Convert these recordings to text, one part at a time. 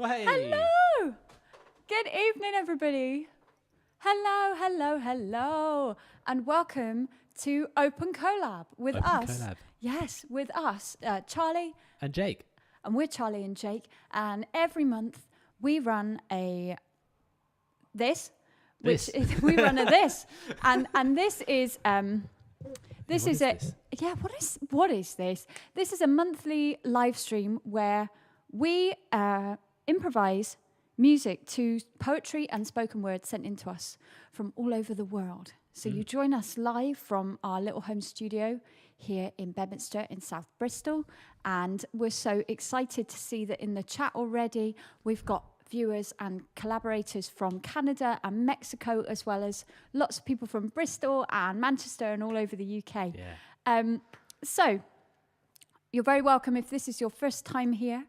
Hello! Good evening, everybody. Hello, hello, hello. And welcome to Open Collab with us. Collab. Yes, with us, Charlie. And Jake. And we're Charlie and Jake. And every month we run we run a this. And this is... This is what is this? This is a monthly live stream where we improvise music to poetry and spoken word sent in to us from all over the world. So you join us live from our little home studio here in Bedminster in South Bristol. And we're so excited to see that in the chat already, we've got viewers and collaborators from Canada and Mexico, as well as lots of people from Bristol and Manchester and all over the UK. Yeah. So you're very welcome if this is your first time here.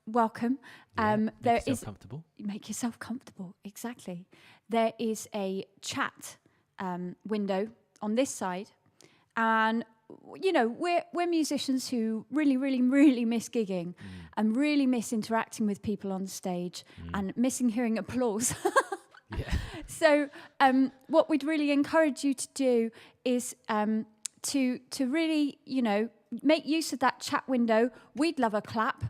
Welcome. Make yourself comfortable. Make yourself comfortable, exactly. There is a chat window on this side. And, you know, we're musicians who really, really, really miss gigging and really miss interacting with people on stage and missing hearing applause. Yeah. So what we'd really encourage you to do is to really, you know, make use of that chat window. We'd love a clap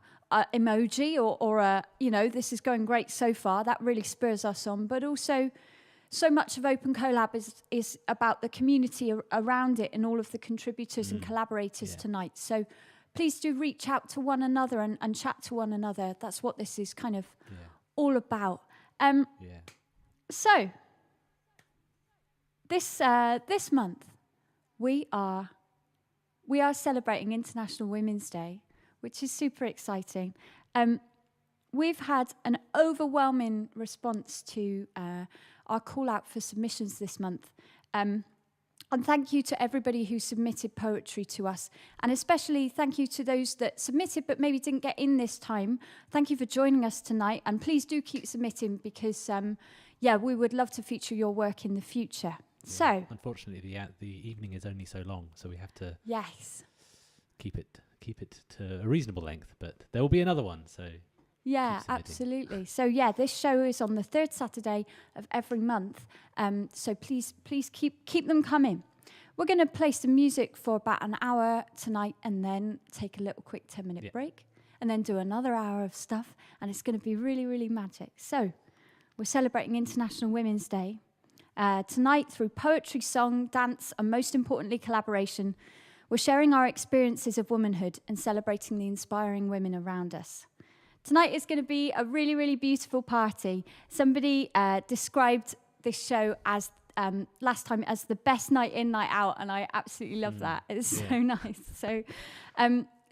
emoji or a, you know, this is going great so far. That really spurs us on. But also, so much of Open Collab is about the community around it and all of the contributors and collaborators tonight. So please do reach out to one another and chat to one another. That's what this is kind of all about. So this month we are celebrating International Women's Day, which is super exciting. We've had an overwhelming response to our call out for submissions this month. And thank you to everybody who submitted poetry to us. And especially thank you to those that submitted but maybe didn't get in this time. Thank you for joining us tonight. And please do keep submitting because, we would love to feature your work in the future. Yeah. So, unfortunately, the evening is only so long, so we have to keep it to a reasonable length. But there will be another one, so... Yeah, absolutely. So this show is on the third Saturday of every month. So please keep them coming. We're going to play some music for about an hour tonight and then take a little quick 10-minute break and then do another hour of stuff. And it's going to be really, really magic. So we're celebrating International Women's Day tonight through poetry, song, dance, and most importantly, collaboration. We're sharing our experiences of womanhood and celebrating the inspiring women around us. Tonight is going to be a really, really beautiful party. Somebody described this show as last time as the best night in, night out, and I absolutely love that. It's so nice.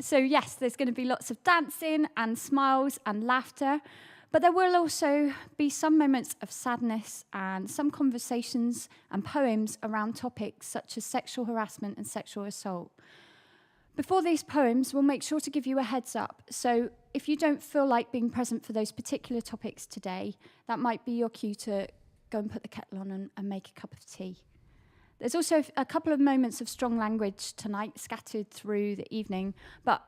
So yes, there's going to be lots of dancing and smiles and laughter, but there will also be some moments of sadness and some conversations and poems around topics such as sexual harassment and sexual assault. Before these poems, we'll make sure to give you a heads up. So if you don't feel like being present for those particular topics today, that might be your cue to go and put the kettle on and make a cup of tea. There's also a couple of moments of strong language tonight scattered through the evening, but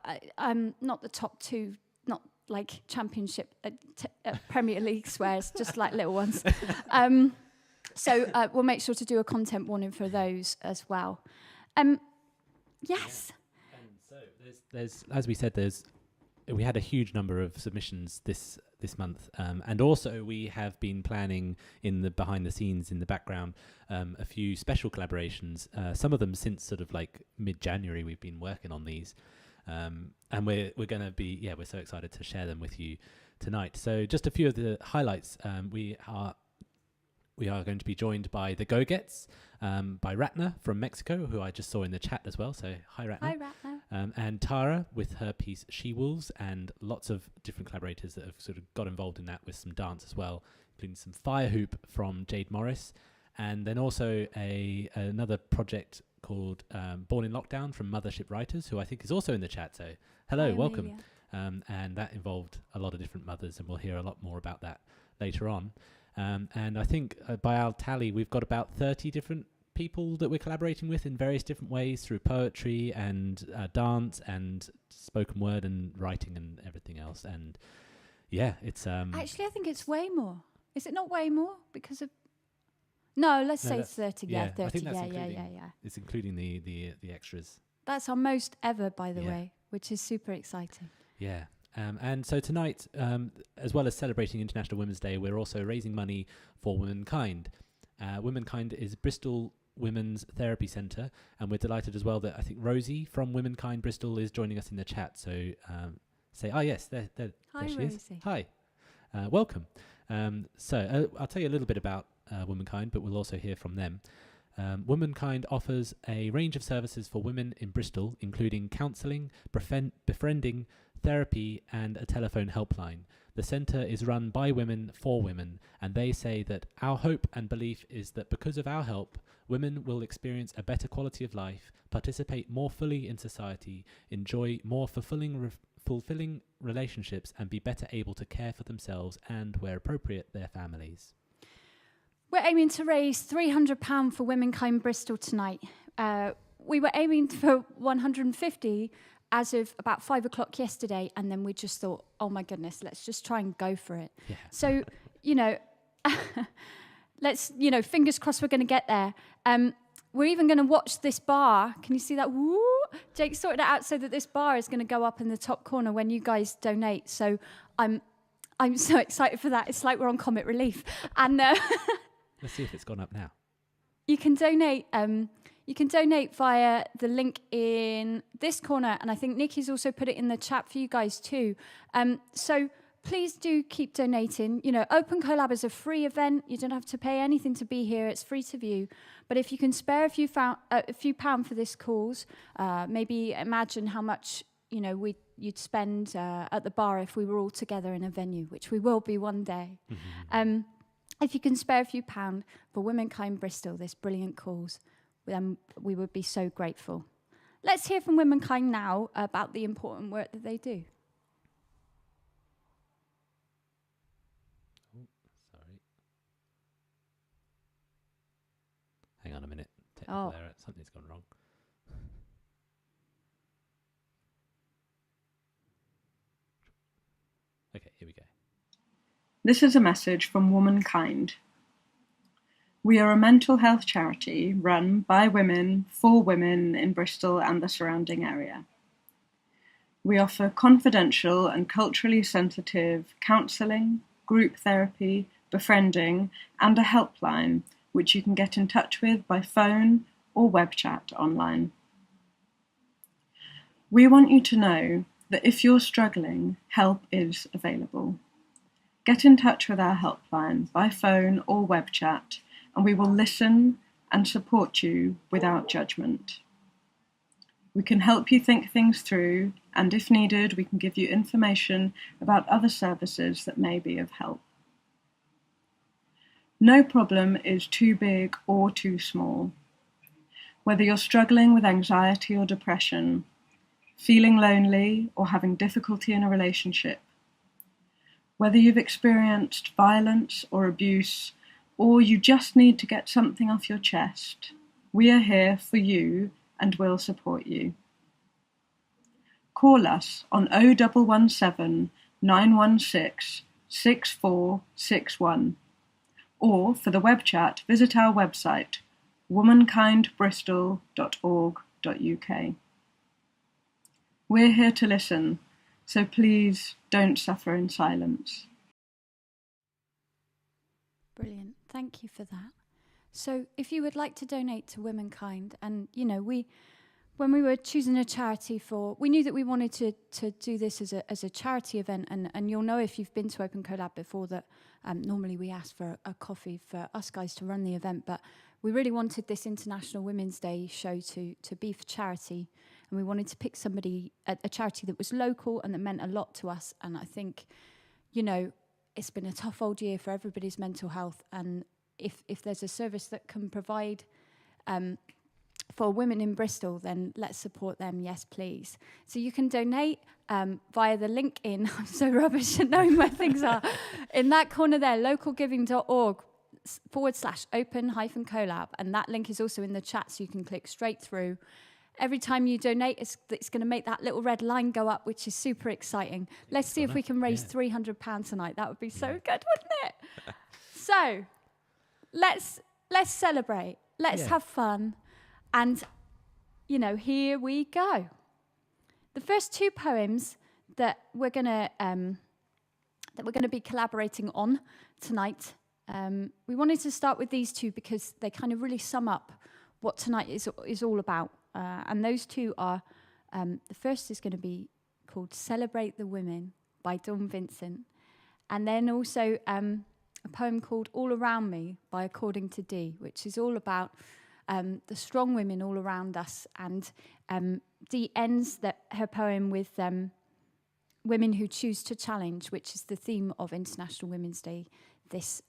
not the top two, not like championship, Premier League swears, just like little ones. So we'll make sure to do a content warning for those as well. Yes. There's, as we said, we had a huge number of submissions this month, and also we have been planning in the behind the scenes in the background a few special collaborations. Some of them since sort of like mid-January we've been working on these, and we're going to be we're so excited to share them with you tonight. So just a few of the highlights. We are going to be joined by the GoGets, by Ratna from Mexico, who I just saw in the chat as well. So hi, Ratna. Hi, Ratna. And Tara with her piece She Wolves, and lots of different collaborators that have sort of got involved in that with some dance as well, including some fire hoop from Jade Morris, and then also another project called Born in Lockdown from Mothership Writers, who I think is also in the chat. So hello, welcome. And that involved a lot of different mothers, and we'll hear a lot more about that later on. And I think by our tally, we've got about 30 different people that we're collaborating with in various different ways through poetry and dance and spoken word and writing and everything else. And it's... Actually, I think it's way more. Is it not way more? Because of... No, let's say it's 30. 30. I think that's It's including the extras. That's our most ever, by the way, which is super exciting. Yeah. And so tonight, as well as celebrating International Women's Day, we're also raising money for Womankind. Womankind is Bristol Women's Therapy Centre, and we're delighted as well that I think Rosie from Womankind Bristol is joining us in the chat. So say, yes, there Hi, she Rosie. is. Hi, welcome. So I'll tell you a little bit about Womankind, but we'll also hear from them. Womankind offers a range of services for women in Bristol, including counselling, befriending, therapy, and a telephone helpline. The centre is run by women for women, and they say that our hope and belief is that because of our help, women will experience a better quality of life, participate more fully in society, enjoy more fulfilling relationships, and be better able to care for themselves and, where appropriate, their families. We're aiming to raise £300 for Womankind Bristol tonight. We were aiming for 150 as of about 5 o'clock yesterday, and then we just thought, oh my goodness, let's just try and go for it. Yeah. So, let's, fingers crossed we're going to get there. We're even going to watch this bar. Can you see that? Woo! Jake sorted it out so that this bar is going to go up in the top corner when you guys donate. So I'm so excited for that. It's like we're on Comic Relief. And let's see if it's gone up now. You can donate. You can donate via the link in this corner, and I think Nikki's also put it in the chat for you guys too. So please do keep donating. Open Collab is a free event. You don't have to pay anything to be here. It's free to view. But if you can spare a few pound for this cause, maybe imagine how much you'd spend at the bar if we were all together in a venue, which we will be one day. Mm-hmm. If you can spare a few pound for Womankind Bristol, this brilliant cause, then we would be so grateful. Let's hear from Womankind now about the important work that they do. Oh, sorry. Hang on a minute. Technical error. Something's gone wrong. Okay, here we go. This is a message from Womankind. We are a mental health charity run by women for women in Bristol and the surrounding area. We offer confidential and culturally sensitive counselling, group therapy, befriending, and a helpline which you can get in touch with by phone or web chat online. We want you to know that if you're struggling, help is available. Get in touch with our helpline by phone or web chat, and we will listen and support you without judgment. We can help you think things through, and if needed, we can give you information about other services that may be of help. No problem is too big or too small. Whether you're struggling with anxiety or depression, feeling lonely or having difficulty in a relationship, whether you've experienced violence or abuse, or you just need to get something off your chest, we are here for you and will support you. Call us on 0117 916 6461, or for the web chat, visit our website, womankindbristol.org.uk. We're here to listen, so please don't suffer in silence. Brilliant. Thank you for that. So if you would like to donate to Womankind, and when we were choosing a charity we knew that we wanted to do this as a charity event, and you'll know if you've been to Open Collab before that normally we ask for a coffee for us guys to run the event, but we really wanted this International Women's Day show to be for charity, and we wanted to pick somebody, a charity that was local and that meant a lot to us. And I think, it's been a tough old year for everybody's mental health, and if there's a service that can provide for women in Bristol, then let's support them, yes please. So you can donate via the link I'm so rubbish at knowing where things are, in that corner there, localgiving.org/open-collab, and that link is also in the chat, so you can click straight through. Every time you donate, it's going to make that little red line go up, which is super exciting. Let's see if we can raise £300 tonight. That would be so good, wouldn't it? So, let's celebrate. Let's have fun. And, here we go. The first two poems that we're going to be collaborating on tonight, we wanted to start with these two because they kind of really sum up what tonight is all about. And those two are, the first is going to be called Celebrate the Women by Dawn Vincent. And then also a poem called All Around Me by According to Dee, which is all about the strong women all around us. And Dee ends her poem with women who choose to challenge, which is the theme of International Women's Day this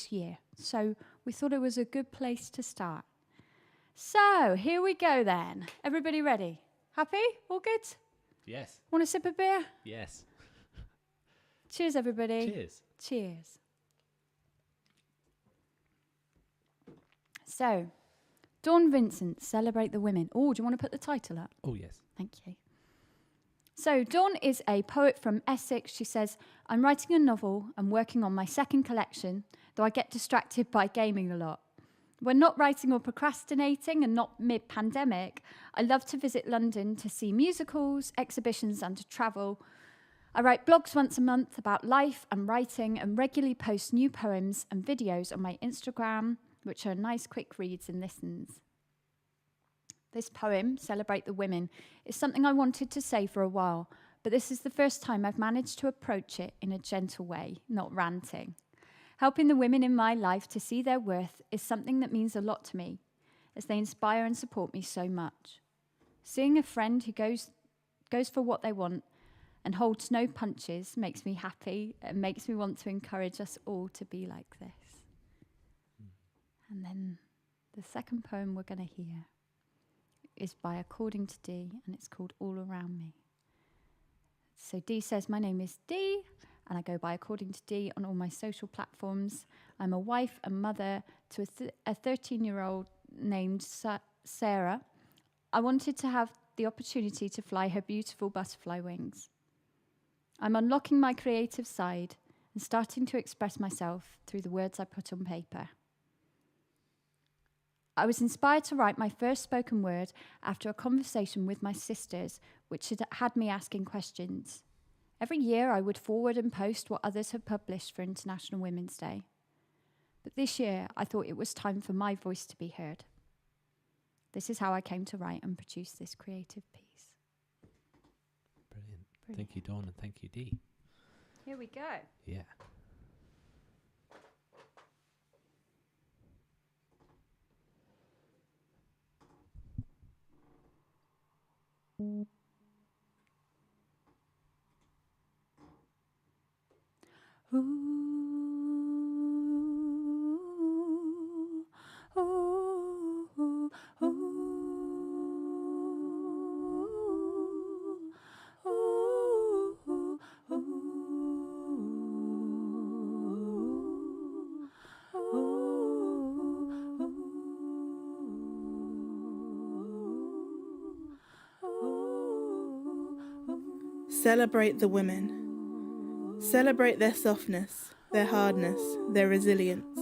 year. So we thought it was a good place to start. So, here we go then. Everybody ready? Happy? All good? Yes. Want a sip of beer? Yes. Cheers, everybody. Cheers. Cheers. So, Dawn Vincent, Celebrate the Women. Oh, do you want to put the title up? Oh, yes. Thank you. So, Dawn is a poet from Essex. She says, I'm writing a novel and working on my second collection, though I get distracted by gaming a lot. When not writing or procrastinating and not mid-pandemic, I love to visit London to see musicals, exhibitions and to travel. I write blogs once a month about life and writing and regularly post new poems and videos on my Instagram, which are nice quick reads and listens. This poem, Celebrate the Women, is something I wanted to say for a while, but this is the first time I've managed to approach it in a gentle way, not ranting. Helping the women in my life to see their worth is something that means a lot to me, as they inspire and support me so much. Seeing a friend who goes for what they want and holds no punches makes me happy and makes me want to encourage us all to be like this. And then The second poem we're going to hear is by According to D, and it's called All Around Me. So D says, my name is D, and I go by According to D on all my social platforms. I'm a wife and mother to a 13-year-old named Sarah. I wanted to have the opportunity to fly her beautiful butterfly wings. I'm unlocking my creative side and starting to express myself through the words I put on paper. I was inspired to write my first spoken word after a conversation with my sisters, which had me asking questions. Every year I would forward and post what others had published for International Women's Day. But this year I thought it was time for my voice to be heard. This is how I came to write and produce this creative piece. Brilliant. Thank you, Dawn, and thank you, Dee. Here we go. Yeah. Ooh, ooh, ooh, ooh, ooh, Celebrate the women. Celebrate their softness, their hardness, their resilience.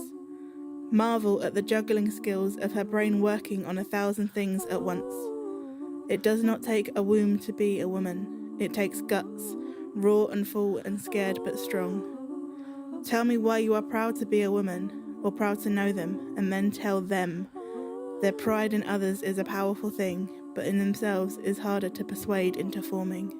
Marvel at the juggling skills of her brain working on 1,000 things at once. It does not take a womb to be a woman. It takes guts, raw and full and scared but strong. Tell me why you are proud to be a woman, or proud to know them, and then tell them. Their pride in others is a powerful thing, but in themselves is harder to persuade into forming.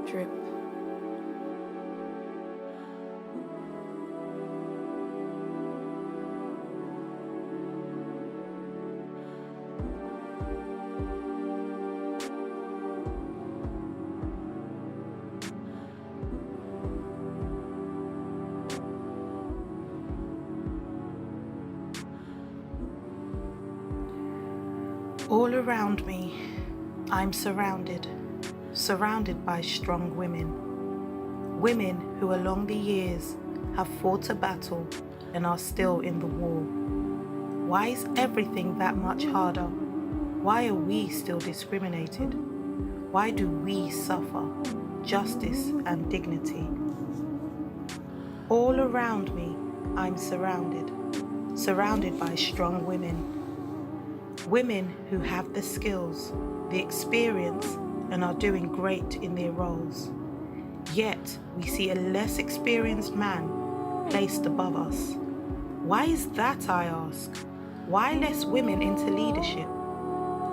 Drip. All around me, I'm surrounded by strong women. Women who along the years have fought a battle and are still in the war. Why is everything that much harder? Why are we still discriminated? Why do we suffer justice and dignity? All around me, I'm surrounded by strong women. Women who have the skills, the experience, and are doing great in their roles. Yet, we see a less experienced man placed above us. Why is that, I ask? Why less women into leadership?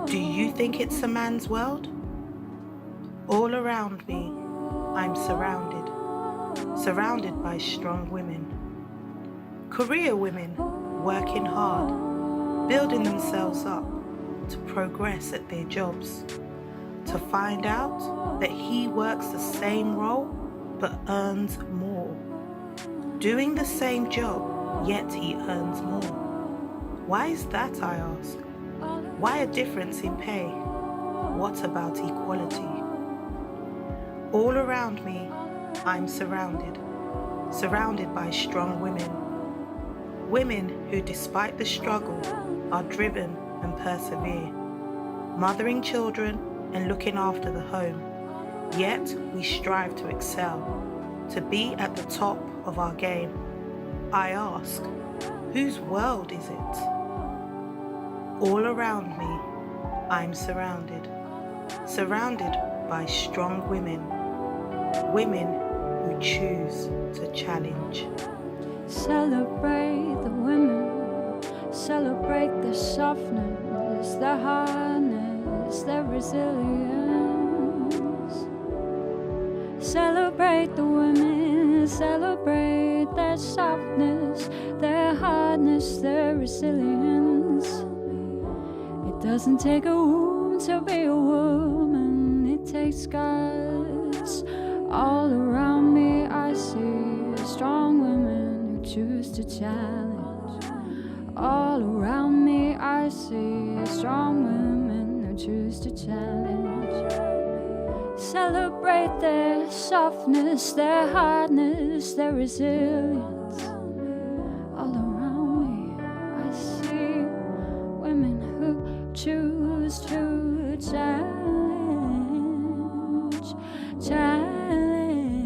Do you think it's a man's world? All around me, I'm surrounded by strong women. Career women working hard, building themselves up to progress at their jobs, to find out that he works the same role but earns more. Doing the same job, yet he earns more. Why is that, I ask? Why a difference in pay? What about equality? All around me, I'm surrounded by strong women. Women who, despite the struggle, are driven and persevere, mothering children and looking after the home. Yet we strive to excel. to be at the top of our game. I ask, whose world is it? All around me, I'm surrounded by strong women, women who choose to challenge. Celebrate the women, celebrate the softness, their hardness, their resilience. Celebrate the women, celebrate their softness, their hardness, their resilience. It doesn't take a woman to be a woman, it takes guts. All around me I see strong women who choose to challenge. All around me I see strong women who choose to challenge. Celebrate their softness, their hardness, their resilience. All around me I see women who choose to challenge, challenge,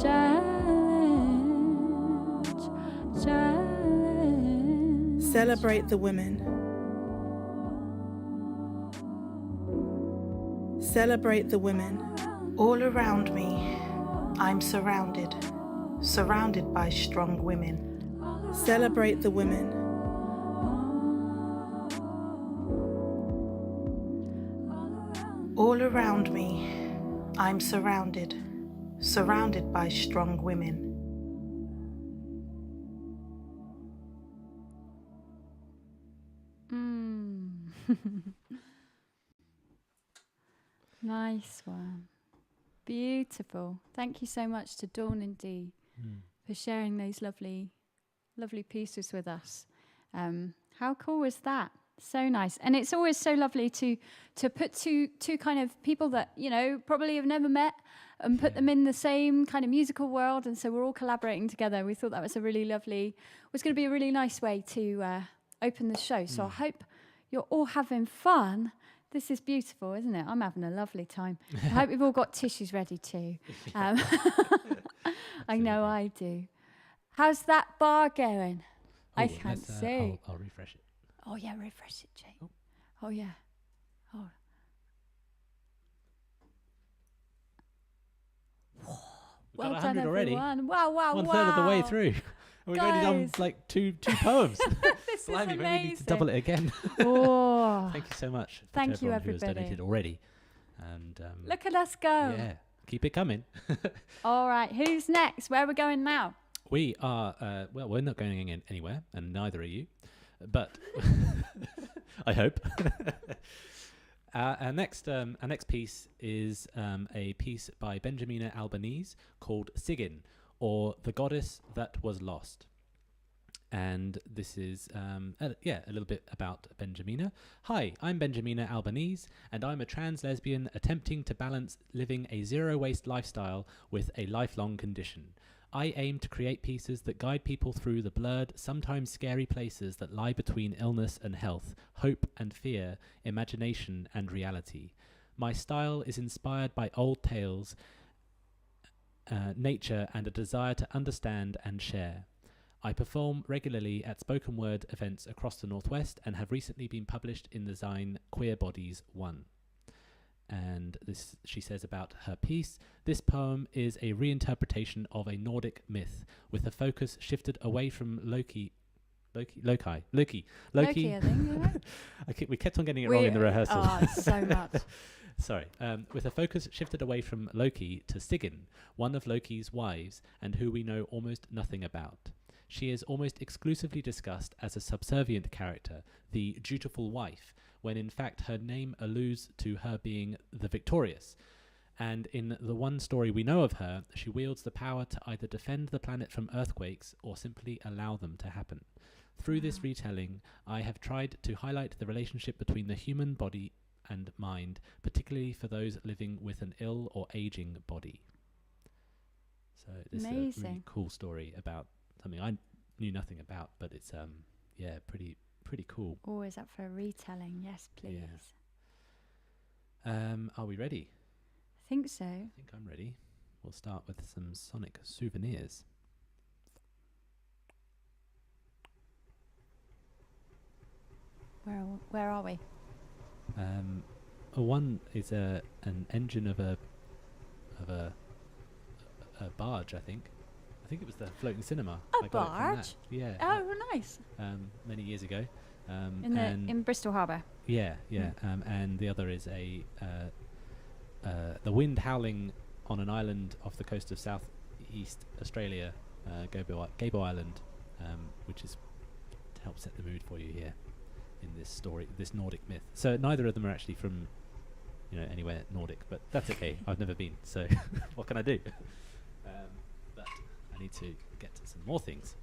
challenge, challenge. Celebrate the women. Celebrate the women. All around me, I'm surrounded by strong women. Celebrate the women. All around me, I'm surrounded by strong women. Nice one. Beautiful. Thank you so much to Dawn and Dee for sharing those lovely pieces with us. How cool was that? So nice. And it's always so lovely to put two kind of people that, you know, probably have never met and put them in the same kind of musical world. And so we're all collaborating together. We thought that was was going to be a really nice way to open the show. So I hope you're all having fun. This is beautiful, isn't it? I'm having a lovely time. I hope you've all got tissues ready too. I know I do. How's that bar going? I can't see. I'll refresh it. Oh, yeah, refresh it, Jay. Oh, yeah. Oh. Well done, already. Everyone. Wow. One third of the way through. We've only done like two poems. This Blimey, is maybe we need to amazing. double it again. Oh. Thank you so much. Thank to you, everyone who has everybody. donated already. And Look at us go. yeah, keep it coming. All right, who's next? Where are we going now? We are, well, we're not going anywhere, and neither are you. But I hope. Our next piece is a piece by Benjamina Albanese called Sigyn, or The Goddess That Was Lost. And this is, a little bit about Benjamina. Hi, I'm Benjamina Albanese, and I'm a trans lesbian attempting to balance living a zero-waste lifestyle with a lifelong condition. I aim to create pieces that guide people through the blurred, sometimes scary places that lie between illness and health, hope and fear, imagination and reality. My style is inspired by old tales, nature, and a desire to understand and share. I perform regularly at spoken word events across the Northwest and have recently been published in the zine Queer Bodies 1. And this, she says about her piece, this poem is a reinterpretation of a Nordic myth with the focus shifted away from Loki, I think, we kept on getting it wrong in the rehearsal. Oh, so much. Sorry. With a focus shifted away from Loki to Sigyn, one of Loki's wives, and who we know almost nothing about. She is almost exclusively discussed as a subservient character, the dutiful wife, when in fact her name alludes to her being the victorious. And in the one story we know of her, she wields the power to either defend the planet from earthquakes or simply allow them to happen. Through this retelling, I have tried to highlight the relationship between the human body and mind, particularly for those living with an ill or aging body. So this is a really cool story about something I knew nothing about, but it's pretty cool. Always up for a retelling, yes, please. Yeah. Are we ready? I think so. I think I'm ready. we'll start with some sonic souvenirs. Where are we? One is an engine of a barge, I think. I think it was the floating cinema. A barge? Yeah. Oh, nice. Many years ago. In Bristol Harbour. Yeah. And the other is the wind howling on an island off the coast of southeast Australia, Gabo Island, which is to help set the mood for you here in this story, this Nordic myth. So neither of them are actually from, anywhere Nordic, but that's okay. I've never been, so what can I do? But I need to get to some more things.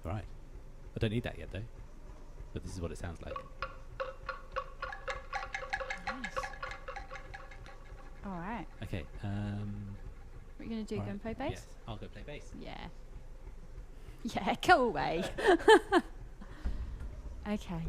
Right. I don't need that yet, though. But this is what it sounds like. Nice. All right. Okay. What are you going to do? Go and play bass? Yes, I'll go play bass. Yeah. Yeah, go away. Okay.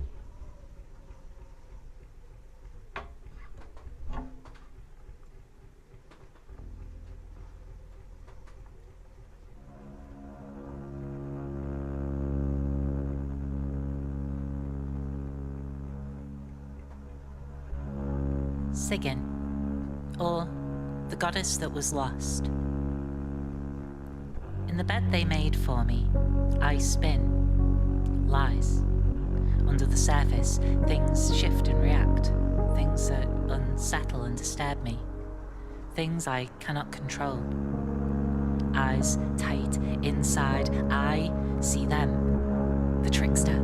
Sigyn, or the goddess that was lost. In the bed they made for me, I spin, lies. Under the surface, things shift and react, things that unsettle and disturb me, things I cannot control. Eyes tight, inside, I see them, the trickster,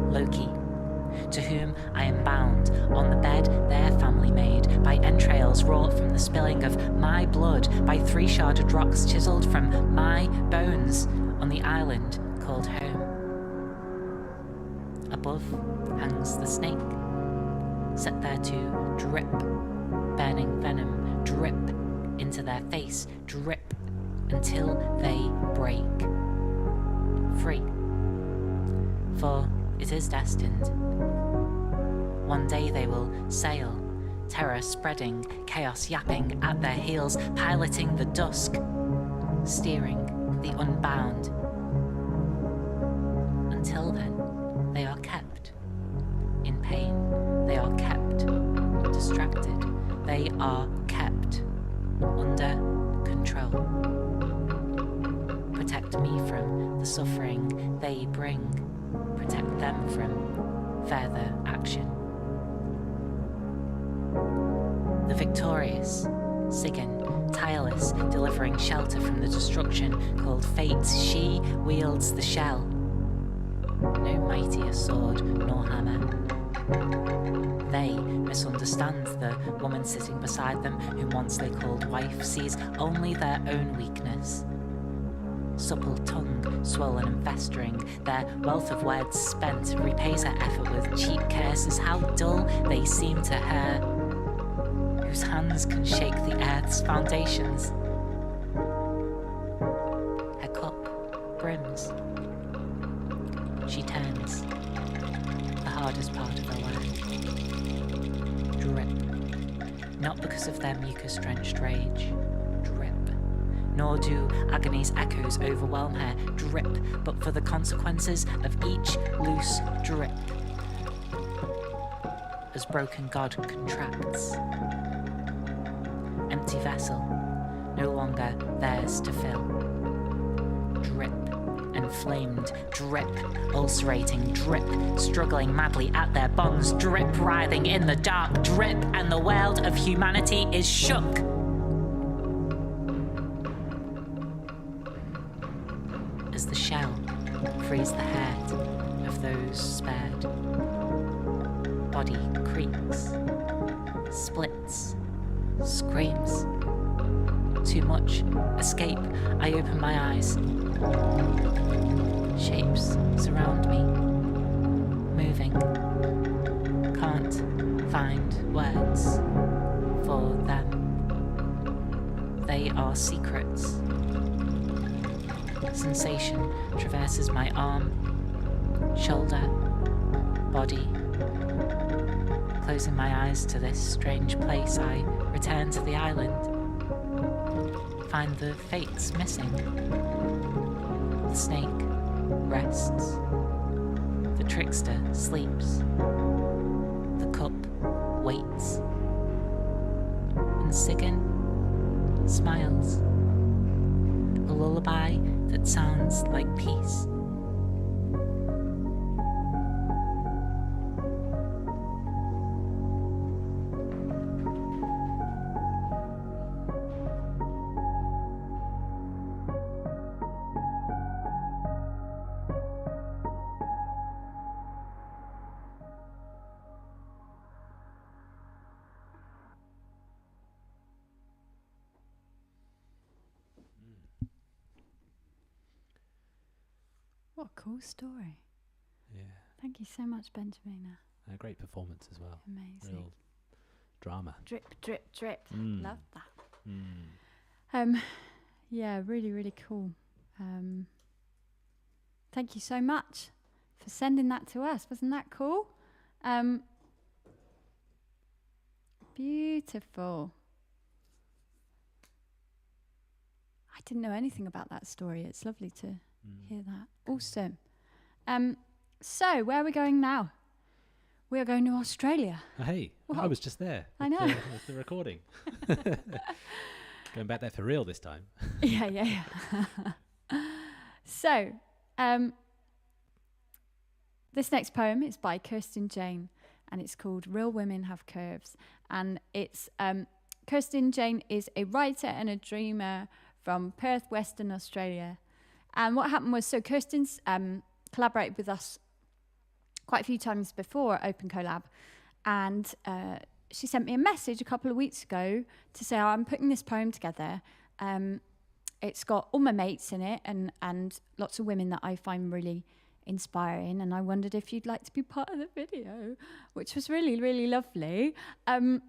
Loki, to whom I am bound, on the bed their family made, by entrails wrought from the spilling of my blood, by 3 sharded rocks chiselled from my bones, on the island called home. Above hangs the snake, set there to drip, burning venom, drip into their face, drip, until they break. Free. For it is destined. One day they will sail, terror spreading, chaos yapping at their heels, piloting the dusk, steering the unbound. Until then, they are kept in pain, they are kept distracted, they are kept under control. Protect me from the suffering they bring, protect them from further action. The victorious, Sigyn, tireless, delivering shelter from the destruction called fate, she wields the shell. No mightier sword nor hammer. They misunderstand the woman sitting beside them, whom once they called wife, sees only their own weakness. Supple tongue, swollen and festering, their wealth of words spent repays her effort with cheap curses. How dull they seem to her, whose hands can shake the earth's foundations. Her cup brims. She turns, the hardest part of her life. Drip. Not because of their mucus-drenched rage. Drip. Nor do agony's echoes overwhelm her. Drip. But for the consequences of each loose drip. As broken God contracts. Empty vessel, no longer theirs to fill. Drip, inflamed, drip, ulcerating, drip, struggling madly at their bonds, drip, writhing in the dark, drip, and the world of humanity is shook. As the shell frees the head of those spared, body creaks, splits, screams. Too much. Escape. I open my eyes. Shapes surround me. Moving. Can't find words. for them. They are secrets. Sensation traverses my arm, shoulder, body. Closing my eyes to this strange place, I return to the island. Find the fates missing. The snake rests. The trickster sleeps. The cup waits. And Sigyn smiles. A lullaby that sounds like peace. What a cool story. Yeah. Thank you so much, Benjamina. A great performance as well. Amazing. Real drama. Drip, drip, drip. Mm. Love that. Mm. Yeah, really, really cool. Thank you so much for sending that to us. Wasn't that cool? Beautiful. I didn't know anything about that story. It's lovely to hear that. Awesome. So, where are we going now? We are going to Australia. Oh, hey, Whoa. I was just there. I with know. with the recording. Going back there for real this time. Yeah. So, this next poem is by Kirsten Jane, and it's called Real Women Have Curves. And it's Kirsten Jane is a writer and a dreamer from Perth, Western Australia. And what happened was, so Kirsten's collaborated with us quite a few times before at opencollab, and she sent me a message a couple of weeks ago to say, I'm putting this poem together. It's got all my mates in it and lots of women that I find really inspiring, and I wondered if you'd like to be part of the video, which was really, really lovely. And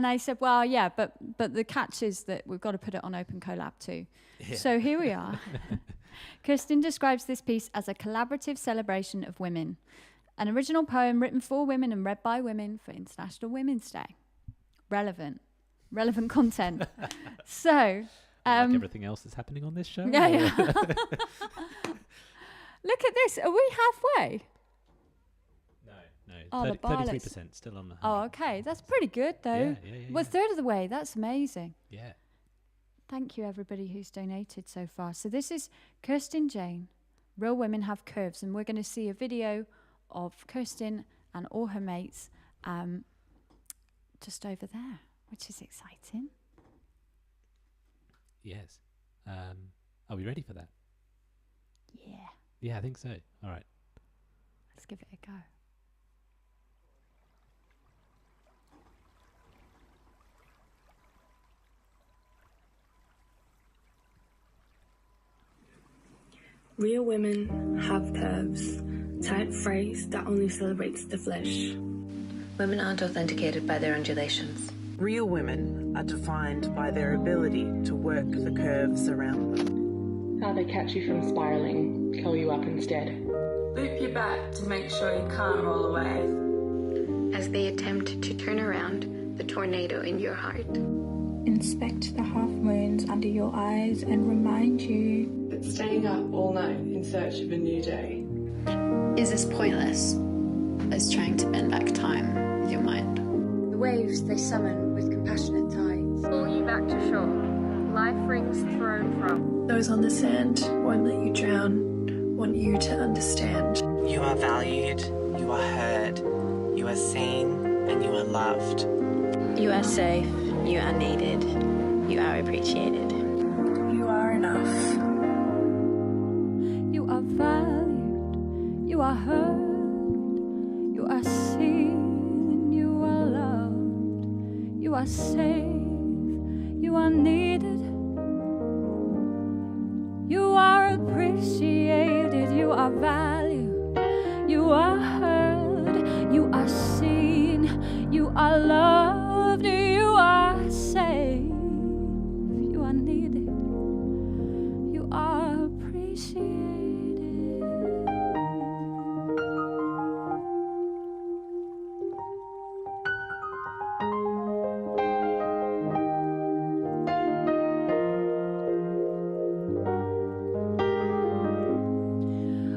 I said, well, yeah, but the catch is that we've got to put it on opencollab too. Yeah. So here we are. Kirsten describes this piece as a collaborative celebration of women, an original poem written for women and read by women for International Women's Day. Relevant content. So, like everything else that's happening on this show. Yeah. Look at this. Are we halfway? No. Oh, the 33% still on the 100. Oh, okay. That's pretty good, though. Yeah. We're a third of the way. That's amazing. Yeah. Thank you, everybody who's donated so far. So this is Kirsten Jane, Real Women Have Curves, and we're going to see a video of Kirsten and all her mates just over there, which is exciting. Yes. Are we ready for that? Yeah. Yeah, I think so. All right. Let's give it a go. Real women have curves, tight phrase that only celebrates the flesh. Women aren't authenticated by their undulations. Real women are defined by their ability to work the curves around them. How they catch you from spiralling, curl you up instead. Loop your back to make sure you can't roll away. As they attempt to turn around the tornado in your heart. Inspect the half moons under your eyes and remind you that staying up all night in search of a new day is as pointless as trying to bend back time with your mind. The waves they summon with compassionate tides pull you back to shore. Life rings thrown from. Those on the sand won't let you drown, want you to understand. You are valued, you are heard, you are seen, and you are loved. You are safe, you are needed, you are appreciated. You are enough. You are valued, you are heard, you are seen, you are loved, you are safe, you are needed, you are appreciated, you are valued, you are heard, you are seen, you are needed, you are appreciated.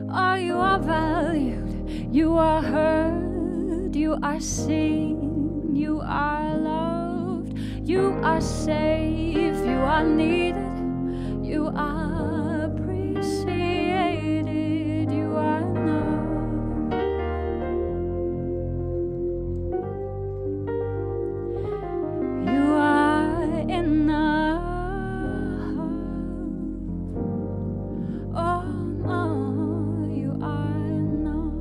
Oh, you are valued, you are heard, you are seen, you are loved, you are safe, you are needed, you are appreciated, you are enough. You are enough. Oh, no, you are enough.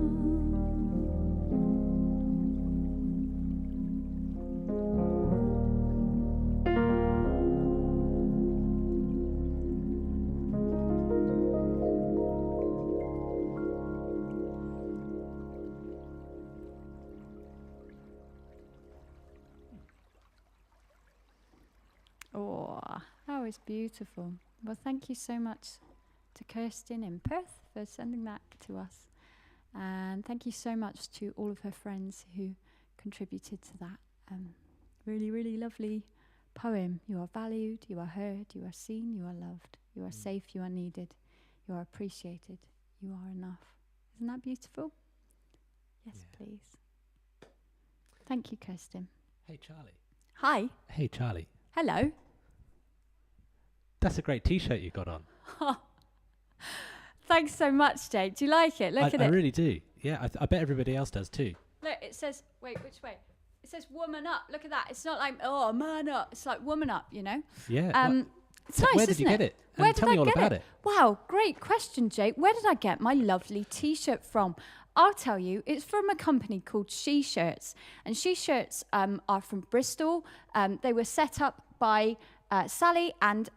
Oh, that was beautiful. Well, thank you so much to Kirsten in Perth for sending that to us. And thank you so much to all of her friends who contributed to that really, really lovely poem. You are valued, you are heard, you are seen, you are loved, you are safe, you are needed, you are appreciated, you are enough. Isn't that beautiful? Yes, please. Thank you, Kirsten. Hey, Charlie. Hi. Hey, Charlie. Hello. That's a great T-shirt you got on. Thanks so much, Jake. Do you like it? Look at it. I really do. Yeah, I bet everybody else does too. Look, it says, wait, which way? It says woman up. Look at that. It's not like, oh, man up. It's like woman up, you know? Yeah. It's nice, where did you get it? Where did tell me I all get about it. Wow, great question, Jake. Where did I get my lovely T-shirt from? I'll tell you, it's from a company called She Shirts. And She Shirts are from Bristol. They were set up by Sally and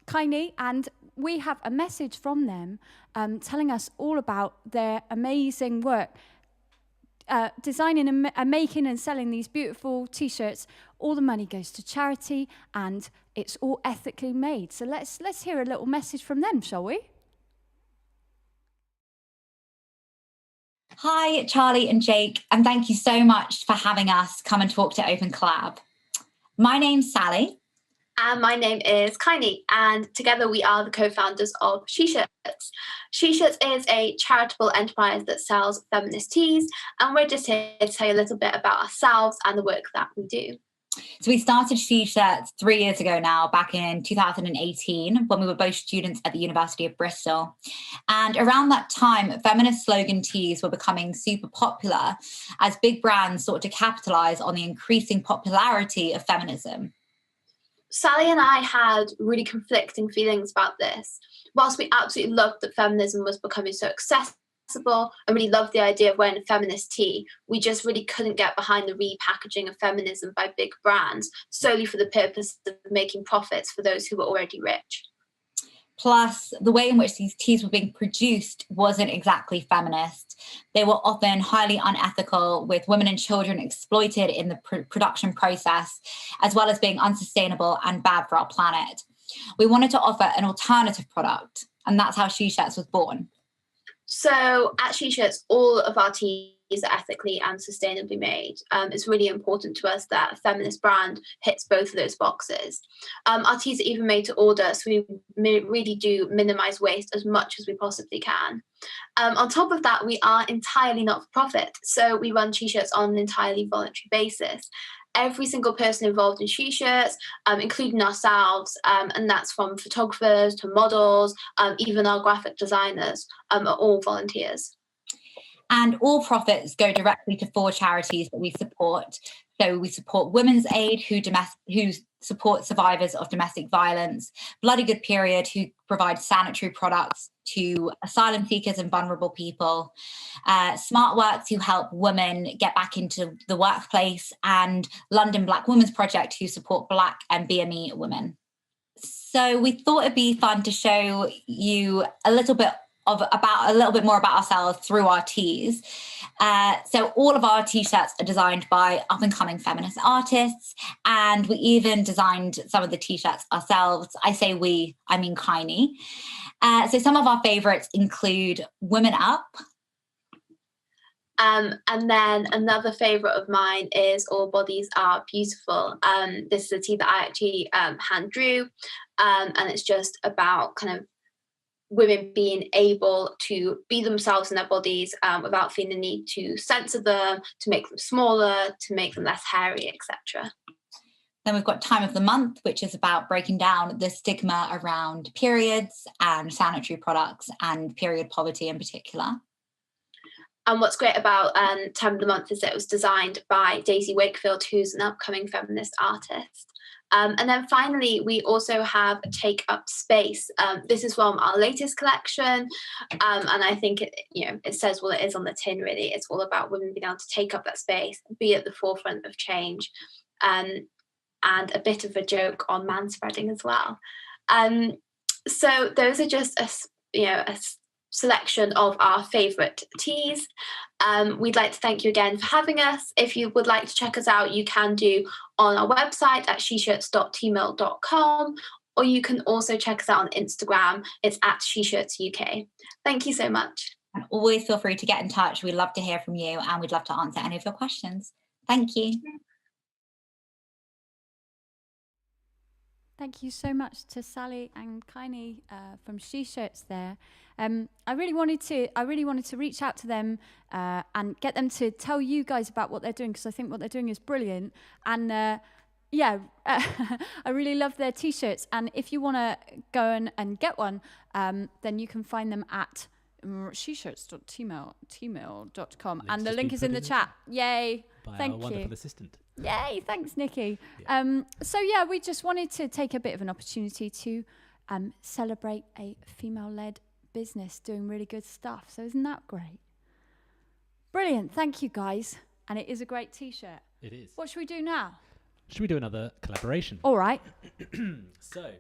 Kynie, and we have a message from them telling us all about their amazing work. Designing and making and selling these beautiful T-shirts. All the money goes to charity, and it's all ethically made. So let's hear a little message from them, shall we? Hi, Charlie and Jake, and thank you so much for having us come and talk to Open Collab. My name's Sally. And my name is Kynie, and together we are the co-founders of She Shirts. She Shirts is a charitable enterprise that sells feminist tees, and we're just here to tell you a little bit about ourselves and the work that we do. So we started She Shirts 3 years ago now, back in 2018, when we were both students at the University of Bristol. And around that time, feminist slogan tees were becoming super popular as big brands sought to capitalise on the increasing popularity of feminism. Sally and I had really conflicting feelings about this. Whilst we absolutely loved that feminism was becoming so accessible and really loved the idea of wearing a feminist tee, we just really couldn't get behind the repackaging of feminism by big brands solely for the purpose of making profits for those who were already rich. Plus, the way in which these teas were being produced wasn't exactly feminist. They were often highly unethical, with women and children exploited in the production process, as well as being unsustainable and bad for our planet. We wanted to offer an alternative product, and that's how She Shirts was born. So at She Shirts, all of our teas are ethically and sustainably made. It's really important to us that a feminist brand hits both of those boxes. Our teas are even made to order, so we really do minimise waste as much as we possibly can. On top of that, we are entirely not for profit, so we run She Shirts on an entirely voluntary basis. Every single person involved in She Shirts, including ourselves, and that's from photographers to models, even our graphic designers, are all volunteers. And all profits go directly to 4 charities that we support. So we support Women's Aid, who support survivors of domestic violence, Bloody Good Period, who provide sanitary products to asylum seekers and vulnerable people, Smart Works, who help women get back into the workplace, and London Black Women's Project, who support Black and BME women. So we thought it'd be fun to show you a little bit about a little bit more about ourselves through our tees. So all of our t-shirts are designed by up-and-coming feminist artists, and we even designed some of the t-shirts ourselves. I say we, I mean Kiney. So some of our favorites include Women Up. And then another favourite of mine is All Bodies Are Beautiful. This is a tee that I actually hand drew, and it's just about kind of women being able to be themselves in their bodies without feeling the need to censor them, to make them smaller, to make them less hairy, etc. Then we've got Time of the Month, which is about breaking down the stigma around periods and sanitary products and period poverty in particular. And what's great about Time of the Month is that it was designed by Daisy Wakefield, who's an upcoming feminist artist. And then finally, we also have Take Up Space. This is from our latest collection. And I think it says what it is on the tin, really. It's all about women being able to take up that space, be at the forefront of change, and a bit of a joke on manspreading as well. So those are just a selection of our favourite teas. We'd like to thank you again for having us. If you would like to check us out, you can do on our website at sheshirts.tmail.com, or you can also check us out on Instagram. It's at sheshirtsuk. Thank you so much. And always feel free to get in touch. We'd love to hear from you, and we'd love to answer any of your questions. Thank you. Thank you so much to Sally and Kiney from She Shirts there. I really wanted to reach out to them and get them to tell you guys about what they're doing, because I think what they're doing is brilliant. And I really love their t-shirts. And if you want to go and get one, then you can find them at sheshirts.tmail.com, and the link is in the chat. Yay! Thank you. By our wonderful assistant. Yay! Thanks, Nikki. Yeah. We just wanted to take a bit of an opportunity to celebrate a female-led business doing really good stuff. So isn't that great? Brilliant. Thank you, guys. And it is a great t-shirt. It is. What should we do now? Should we do another collaboration? All right. So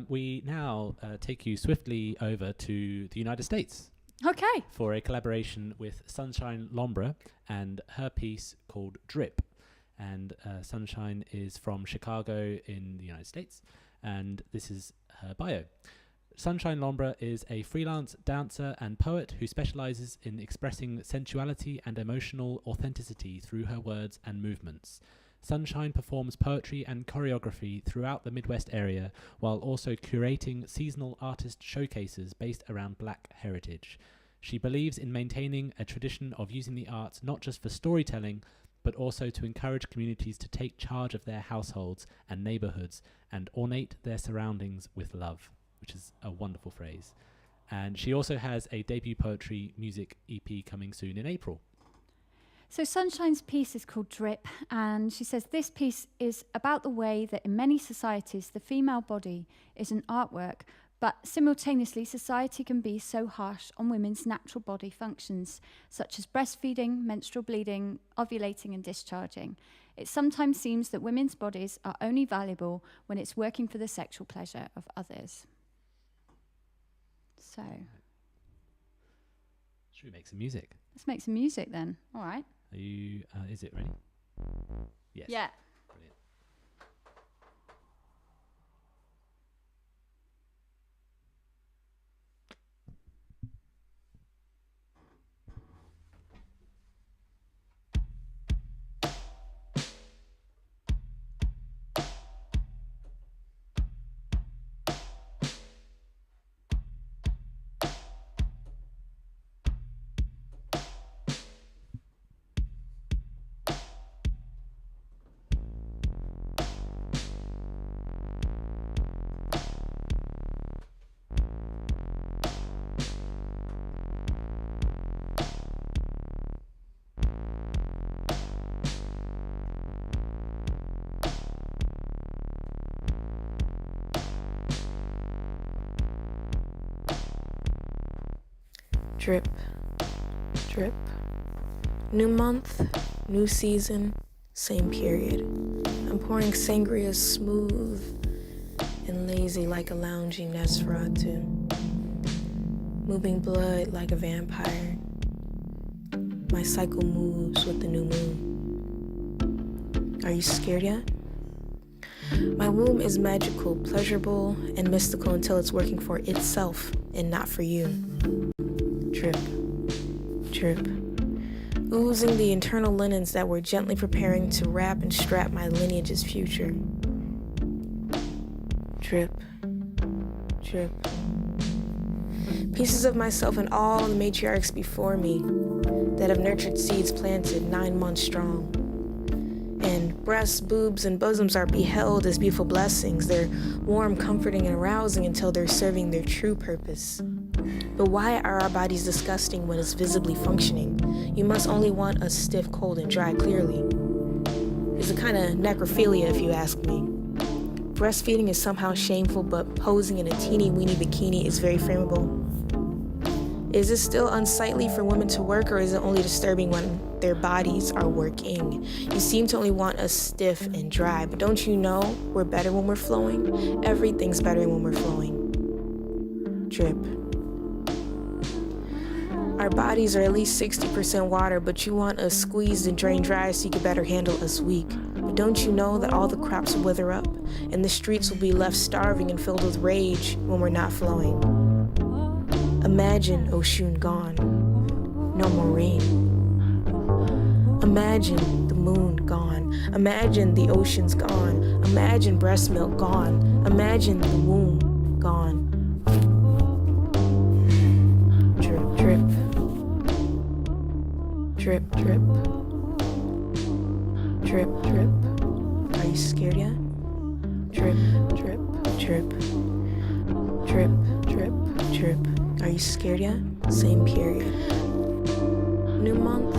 we now take you swiftly over to the United States. Okay. For a collaboration with Sunshine Lombre and her piece called Drip. And Sunshine is from Chicago in the United States, and this is her bio. Sunshine Lombre is a freelance dancer and poet who specializes in expressing sensuality and emotional authenticity through her words and movements. Sunshine performs poetry and choreography throughout the Midwest area, while also curating seasonal artist showcases based around Black heritage. She believes in maintaining a tradition of using the arts not just for storytelling, but also to encourage communities to take charge of their households and neighborhoods and ornate their surroundings with love, which is a wonderful phrase. And she also has a debut poetry music EP coming soon in April. So Sunshine's piece is called Drip, and she says this piece is about the way that in many societies the female body is an artwork, but simultaneously society can be so harsh on women's natural body functions, such as breastfeeding, menstrual bleeding, ovulating and discharging. It sometimes seems that women's bodies are only valuable when it's working for the sexual pleasure of others. So, should we make some music? Let's make some music then. All right. Are you, is it ready? Yes. Yeah. Brilliant. Drip, drip. New month, new season, same period. I'm pouring sangria smooth and lazy like a lounging Nosferatu. moving blood like a vampire. My cycle moves with the new moon. Are you scared yet? My womb is magical, pleasurable, and mystical until it's working for itself and not for you. Drip, drip, oozing the internal linens that were gently preparing to wrap and strap my lineage's future. Drip, drip. Pieces of myself and all the matriarchs before me that have nurtured seeds planted 9 months strong. And breasts, boobs, and bosoms are beheld as beautiful blessings. They're warm, comforting, and arousing until they're serving their true purpose. But why are our bodies disgusting when it's visibly functioning? You must only want us stiff, cold, and dry, clearly. It's a kind of necrophilia, if you ask me. Breastfeeding is somehow shameful, but posing in a teeny-weeny bikini is very frameable. Is it still unsightly for women to work, or is it only disturbing when their bodies are working? You seem to only want us stiff and dry, but don't you know we're better when we're flowing? Everything's better when we're flowing. Drip. Our bodies are at least 60% water, but you want us squeezed and drained dry so you can better handle us weak. But don't you know that all the crops will wither up, and the streets will be left starving and filled with rage when we're not flowing? Imagine Oshun gone, no more rain. Imagine the moon gone. Imagine the oceans gone. Imagine breast milk gone. Imagine the womb gone. Drip, drip. Drip, drip. Drip, drip. Are you scared yet? Drip, drip, drip. Drip, drip, drip. Are you scared yet? Same period. New month,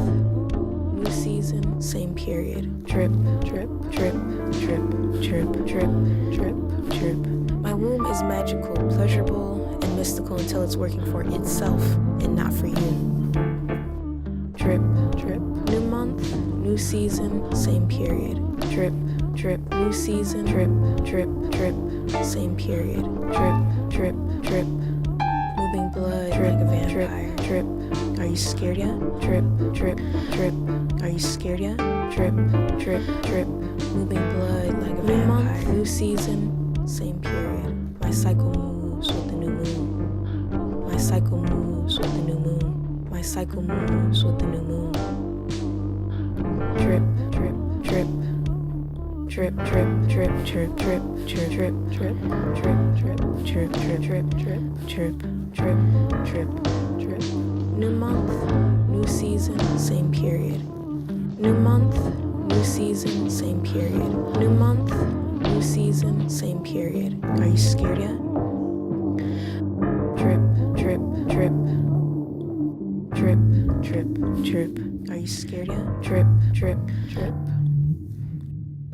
new season, same period. Drip, drip, drip, drip, drip, drip, drip, drip. My womb is magical, pleasurable, and mystical until it's working for itself and not for you. Drip, drip. New month, new season, same period. Drip, drip, new season, drip, drip, drip, same period. Drip, drip, drip. Moving blood like a vampire. Drip, drip. Are you scared yet? Drip, drip, drip. Are you scared yet? Drip, drip, drip. Moving blood like a vampire. New month, new season, same period. My cycle moves with the new moon. My cycle moves with the new moon. My cycle moves with the new moon. Drip, drip, drip. Drip, drip, drip, drip, drip, drip, drip, drip, drip, drip, drip, drip, drip, drip, drip, drip, drip, drip. New month, new season, same period. New month, new season, same period. New month, new season, same period. Are you scared yet? Drip, drip, drip. Drip, drip, drip. Are you scared yet? Drip, drip, drip.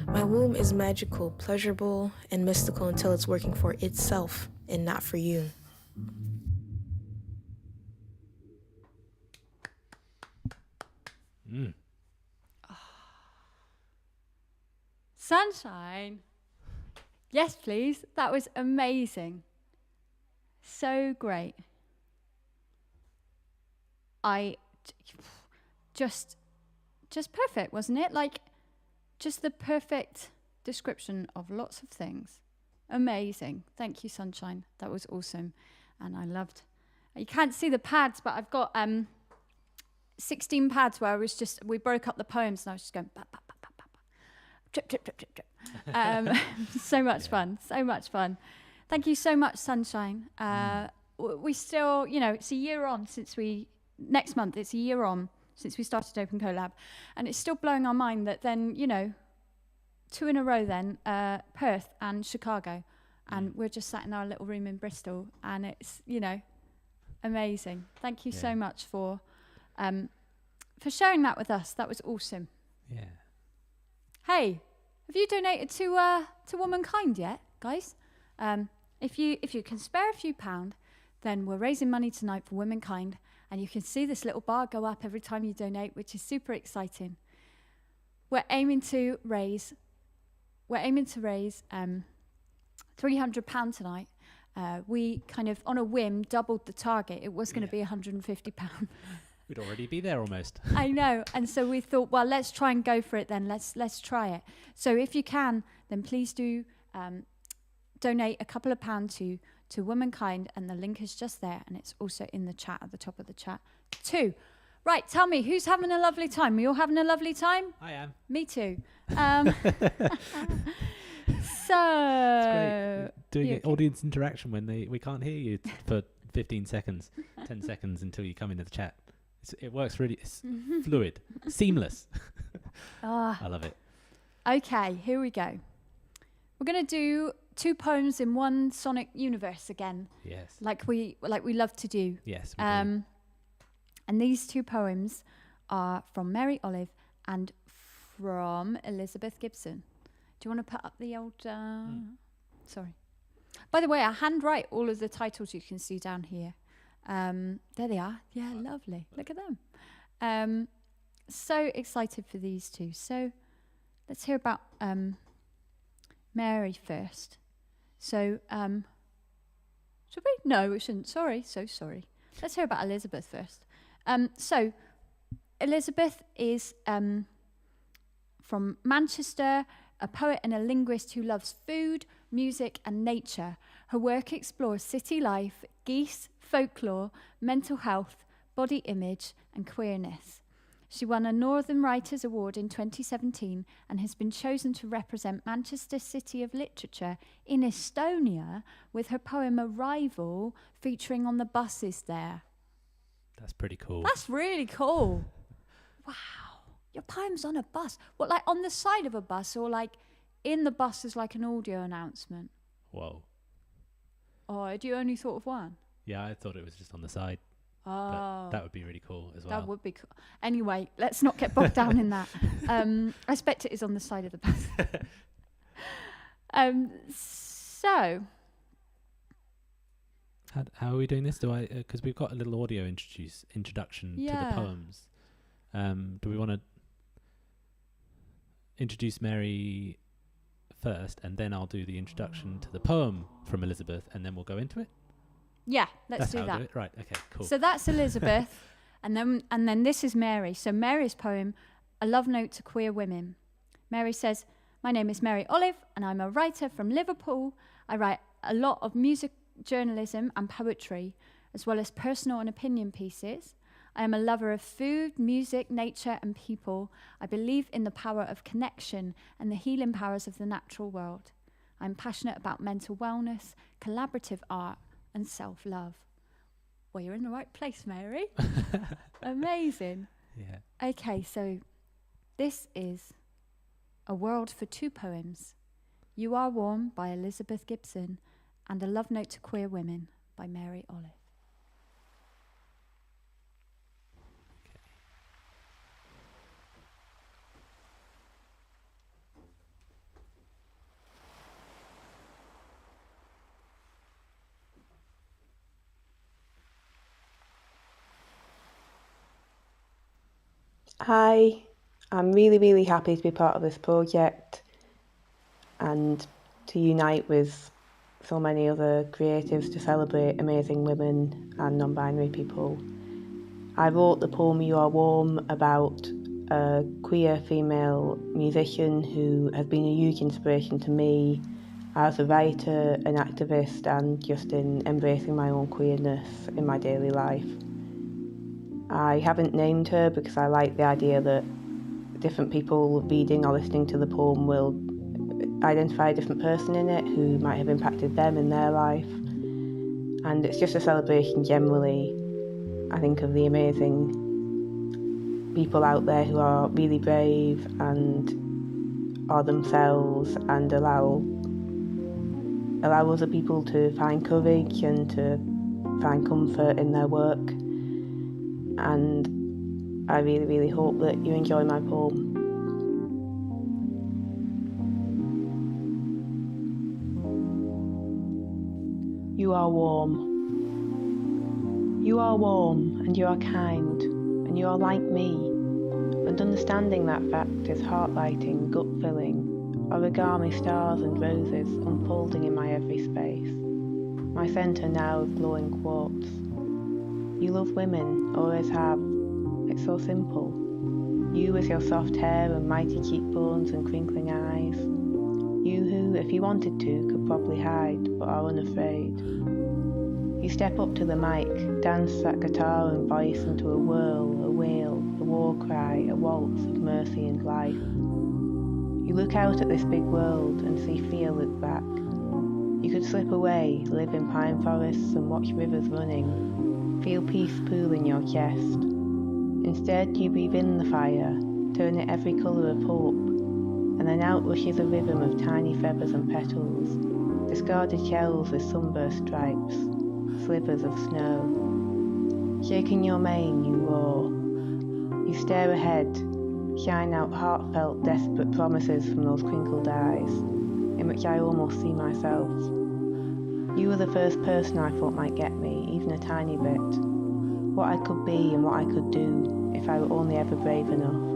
My womb is magical, pleasurable, and mystical until it's working for itself and not for you. Sunshine. Yes, please. That was amazing. So great. Just perfect, wasn't it? Like, just the perfect description of lots of things. Amazing. Thank you, Sunshine. That was awesome. And I loved. You can't see the pads, but I've got 16 pads where we broke up the poems and I was just going, bah, bah, bah, bah, bah, bah. Trip, trip, trip, trip, trip. So much fun. So much fun. Thank you so much, Sunshine. We still, it's a year on next month, it's a year on since we started Open Collab. And it's still blowing our mind that then, 2 in a row then, Perth and Chicago. And we're just sat in our little room in Bristol. And it's, amazing. Thank you so much for sharing that with us. That was awesome. Yeah. Hey, have you donated to Womankind yet, guys? If you can spare a few pound, then we're raising money tonight for Womankind. And you can see this little bar go up every time you donate, which is super exciting. We're aiming to raise £300 tonight. we kind of, on a whim, doubled the target. It was going to be £150. We'd already be there almost. I know. And so we thought, well, let's try and go for it then. Let's try it. So if you can, then please do donate a couple of pounds to Womankind, and the link is just there, and it's also in the chat at the top of the chat too. Right, tell me, who's having a lovely time? Are you all having a lovely time? I am. Me too. So it's great doing audience interaction when we can't hear you for 15 seconds, 10 seconds until you come into the chat. It works really. It's fluid, seamless. I love it. Okay, here we go. We're going to do 2 poems in one sonic universe again. Yes. Like we love to do. Yes. We do. And these 2 poems are from Mary Olive and from Elizabeth Gibson. Do you want to put up the old... Sorry. By the way, I handwrite all of the titles you can see down here. There they are. Yeah, lovely. Look at them. So excited for these 2. So let's hear about Mary first. So, should we? No, we shouldn't. Sorry, so sorry. Let's hear about Elizabeth first. So Elizabeth is from Manchester, a poet and a linguist who loves food, music and nature. Her work explores city life, geese, folklore, mental health, body image and queerness. She won a Northern Writers Award in 2017 and has been chosen to represent Manchester City of Literature in Estonia with her poem Arrival featuring on the buses there. That's pretty cool. That's really cool. Wow. Your poem's on a bus. What, like on the side of a bus, or like in the bus as like an audio announcement? Whoa. Oh, had you only thought of one? Yeah, I thought it was just on the side. Oh. But that would be really cool as well. That would be cool. Anyway, let's not get bogged down in that. I expect it is on the side of the bus. So... How are we doing this? Because we've got a little audio introduction to the poems. Do we want to introduce Mary first, and then I'll do the introduction to the poem from Elizabeth, and then we'll go into it? Yeah, let's do how that. I'll do it. Right, okay, cool. So that's Elizabeth, and then this is Mary. So Mary's poem, A Love Note to Queer Women. Mary says, "My name is Mary Olive, and I'm a writer from Liverpool. I write a lot of music, journalism and poetry, as well as personal and opinion pieces. I am a lover of food, music, nature and people. I believe in the power of connection and the healing powers of the natural world. I'm passionate about mental wellness, collaborative art and self-love." Well, you're in the right place, Mary. Amazing. Yeah. Okay, so this is A World for 2 Poems. You Are Warm by Elizabeth Gibson and A Love Note to Queer Women by Mary Olive. Hi, I'm really happy to be part of this project and to unite with so many other creatives to celebrate amazing women and non-binary people. I wrote the poem You Are Warm about a queer female musician who has been a huge inspiration to me as a writer, an activist, and just in embracing my own queerness in my daily life. I haven't named her because I like the idea that different people reading or listening to the poem will identify a different person in it who might have impacted them in their life. And it's just a celebration generally, I think, of the amazing people out there who are really brave and are themselves and allow other people to find courage and to find comfort in their work. And I really hope that you enjoy my poem. You are warm. You are warm and you are kind and you are like me. And understanding that fact is heart-lighting, gut-filling, origami stars and roses unfolding in my every space. my centre now of glowing quartz. You love women, always have. It's so simple. You with your soft hair and mighty cheekbones and crinkling eyes. You who, if you wanted to, could probably hide, but are unafraid. You step up to the mic, dance that guitar and voice into a whirl, a wail, a war cry, a waltz of mercy and life. You look out at this big world and see fear look back. You could slip away, live in pine forests and watch rivers running, feel peace pool in your chest. Instead, you breathe in the fire, turn it every colour of hope, and then out rushes a rhythm of tiny feathers and petals, discarded shells with sunburst stripes, slivers of snow. Shaking your mane, you roar. You stare ahead, shine out heartfelt, desperate promises from those crinkled eyes, in which I almost see myself. You were the first person I thought might get me, even a tiny bit. What I could be and what I could do, if I were only ever brave enough.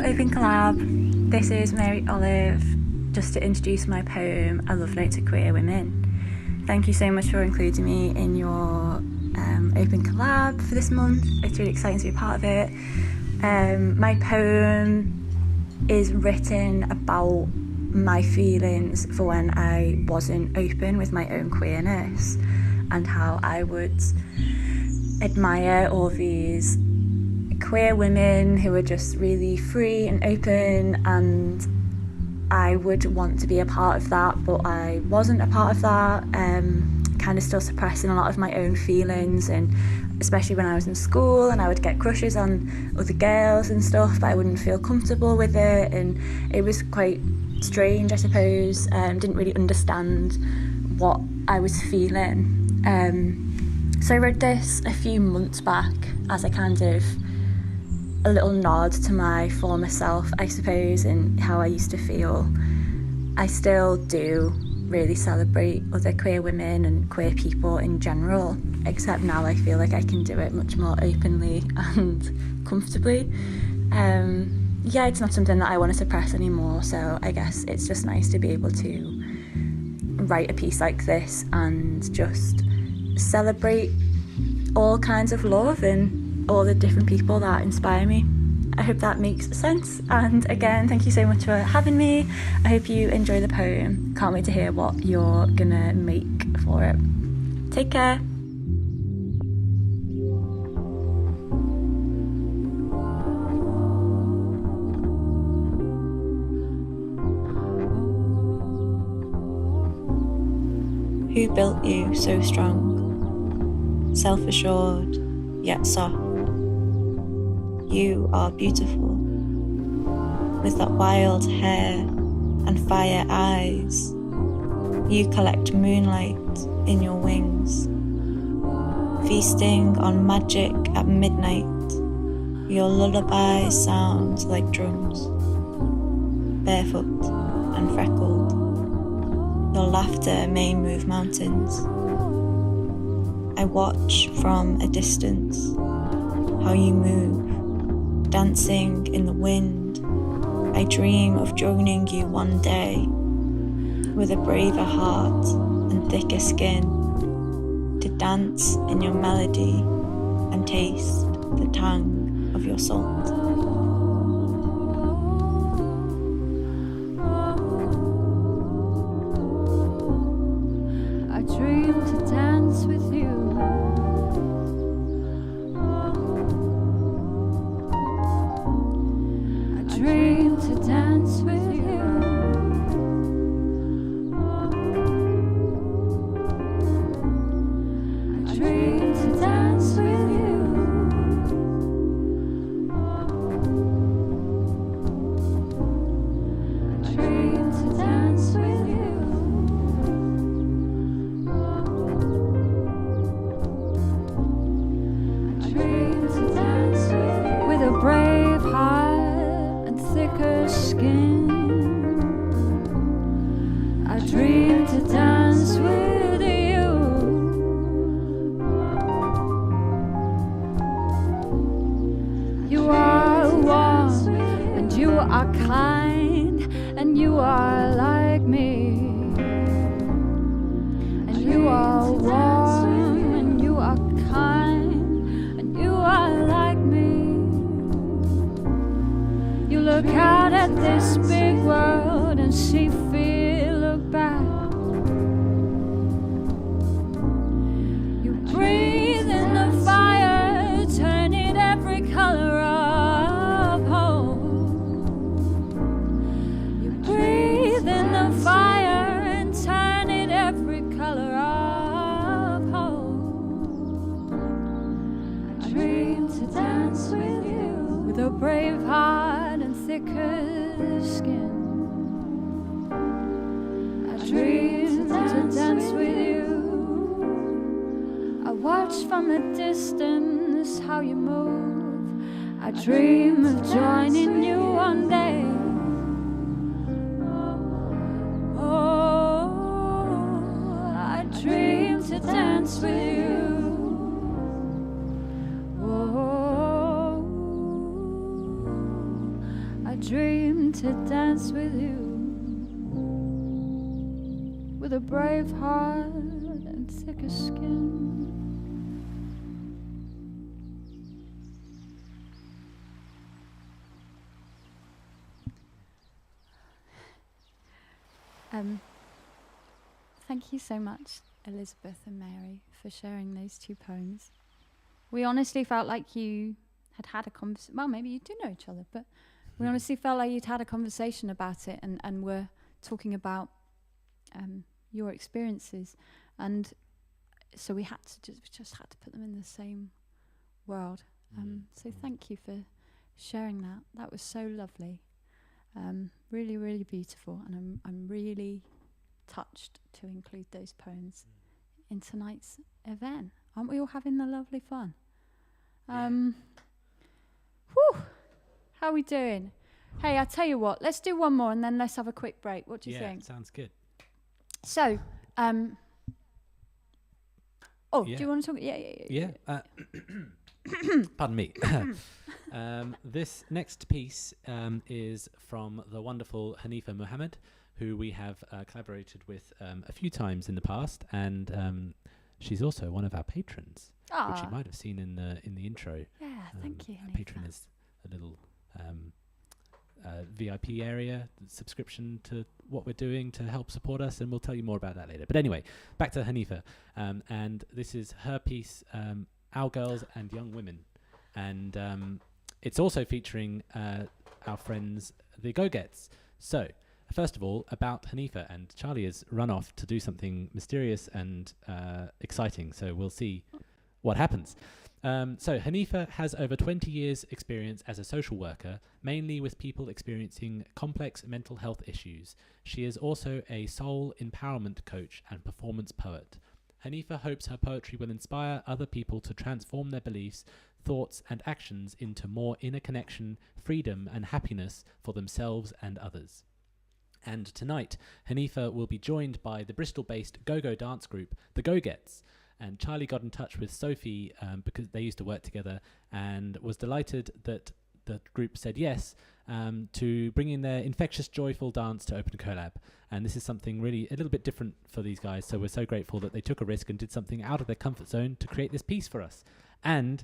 Open Collab. This is Mary Olive, just to introduce my poem, A Love Note to Queer Women. Thank you so much for including me in your Open Collab for this month. It's really exciting to be part of it. My poem is written about my feelings for when I wasn't open with my own queerness and how I would admire all these queer women who are just really free and open, and I would want to be a part of that, but I wasn't a part of that, kind of still suppressing a lot of my own feelings, and especially when I was in school and I would get crushes on other girls and stuff, but I wouldn't feel comfortable with it, and it was quite strange, I suppose. Didn't really understand what I was feeling. So I wrote this a few months back as a kind of a little nod to my former self, I suppose, and how I used to feel. I still do really celebrate other queer women and queer people in general, except now I feel like I can do it much more openly and comfortably. Yeah, it's not something that I want to suppress anymore, so I guess it's just nice to be able to write a piece like this and just celebrate all kinds of love and all the different people that inspire me. I hope that makes sense, and again, thank you so much for having me. I hope you enjoy the poem. Can't wait to hear what you're gonna make for it. Take care. Who built you so strong, self-assured, yet soft? You are beautiful. With that wild hair and fire eyes, you collect moonlight in your wings. Feasting on magic at midnight, your lullaby sounds like drums. Barefoot and freckled, your laughter may move mountains. I watch from a distance how you move, dancing in the wind. I dream of joining you one day with a braver heart and thicker skin, to dance in your melody and taste the tang of your salt. I dream to dance with you. I dream to dance with you. Dream to dance with you. Dream to dance with you. Dream to dance with you. With a brave heart and thicker skin, I dream to dance with you. You are kind, and you are like me. And you are warm, and you are kind, and you are like me. You look out at this big world and see fear look back. You breathe in the fire, turn it every color of hope. In the fire and turn it every color of hope. I dream to dance with you, with a brave heart and thicker skin. I dream to dance with you. I watch from a distance how you move. I dream of joining you one day. Dream to dance with you. Oh, I dream to dance with you. With a brave heart and thicker skin. Thank you so much, Elizabeth and Mary, for sharing those two poems. We honestly felt like you had a conversation. Well, maybe you do know each other, but we honestly felt like you'd had a conversation about it and were talking about your experiences. And so we had to just had to put them in the same world. So thank you for sharing that. That was so lovely. Really, really beautiful. And I'm really touched to include those poems in tonight's event. Aren't we all having the lovely fun? Whew, how are we doing? Hey, I tell you what, let's do one more and then let's have a quick break. What do you think? Sounds good. So, do you want to talk? Yeah. Pardon me. This next piece is from the wonderful Haneefah Muhammad, who we have collaborated with a few times in the past, and she's also one of our patrons, which you might have seen in the intro. Yeah, thank you. A patron is a little VIP area, subscription to what we're doing to help support us, and we'll tell you more about that later. But anyway, back to Haneefah, and this is her piece, Our Girls and Young Women, and it's also featuring our friends, the GoGets. So, first of all, about Haneefah, and Charlie has run off to do something mysterious and exciting, so we'll see what happens. So Haneefah has over 20 years experience as a social worker, mainly with people experiencing complex mental health issues. She is also a soul empowerment coach and performance poet. Haneefah hopes her poetry will inspire other people to transform their beliefs, thoughts and actions into more inner connection, freedom and happiness for themselves and others. And tonight, Haneefah will be joined by the Bristol-based go-go dance group, the GoGets. And Charlie got in touch with Sophie because they used to work together, and was delighted that the group said yes to bringing their infectious, joyful dance to Open Collab. And this is something really a little bit different for these guys, so we're so grateful that they took a risk and did something out of their comfort zone to create this piece for us. And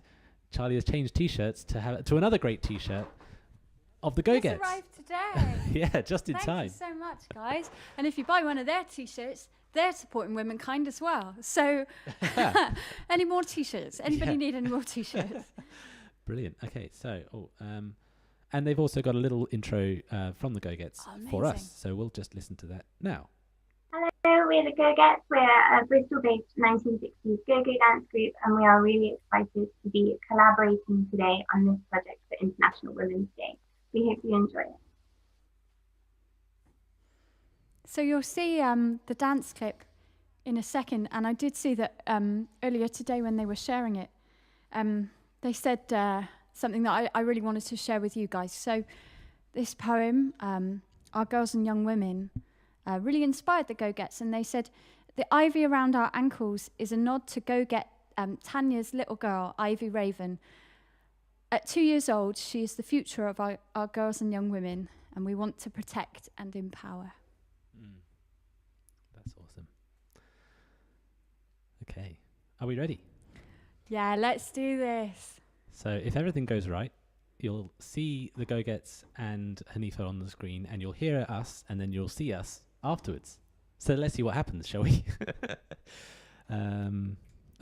Charlie has changed T-shirts to another great T-shirt of the GoGets. It's arrived today. Yeah, just in time. Thank you so much, guys. And if you buy one of their T-shirts, they're supporting Womankind as well. So any more T-shirts? Anybody need any more T-shirts? Brilliant. Okay, so and they've also got a little intro from the GoGets for us. So we'll just listen to that now. Hello, we're the GoGets. We're a Bristol-based 1960s go-go dance group, and we are really excited to be collaborating today on this project for International Women's Day. We hope you enjoy it. So you'll see the dance clip in a second, and I did see that earlier today when they were sharing it, they said something that I really wanted to share with you guys. So this poem, Our Girls and Young Women, really inspired the GoGets, and they said, the ivy around our ankles is a nod to GoGet Tanya's little girl, Ivy Raven. At 2 years old, she is the future of our girls and young women, and we want to protect and empower. That's awesome. Okay, are we ready? Yeah, let's do this. So if everything goes right, you'll see the GoGets and Haneefah on the screen, and you'll hear us, and then you'll see us afterwards. So let's see what happens, shall we?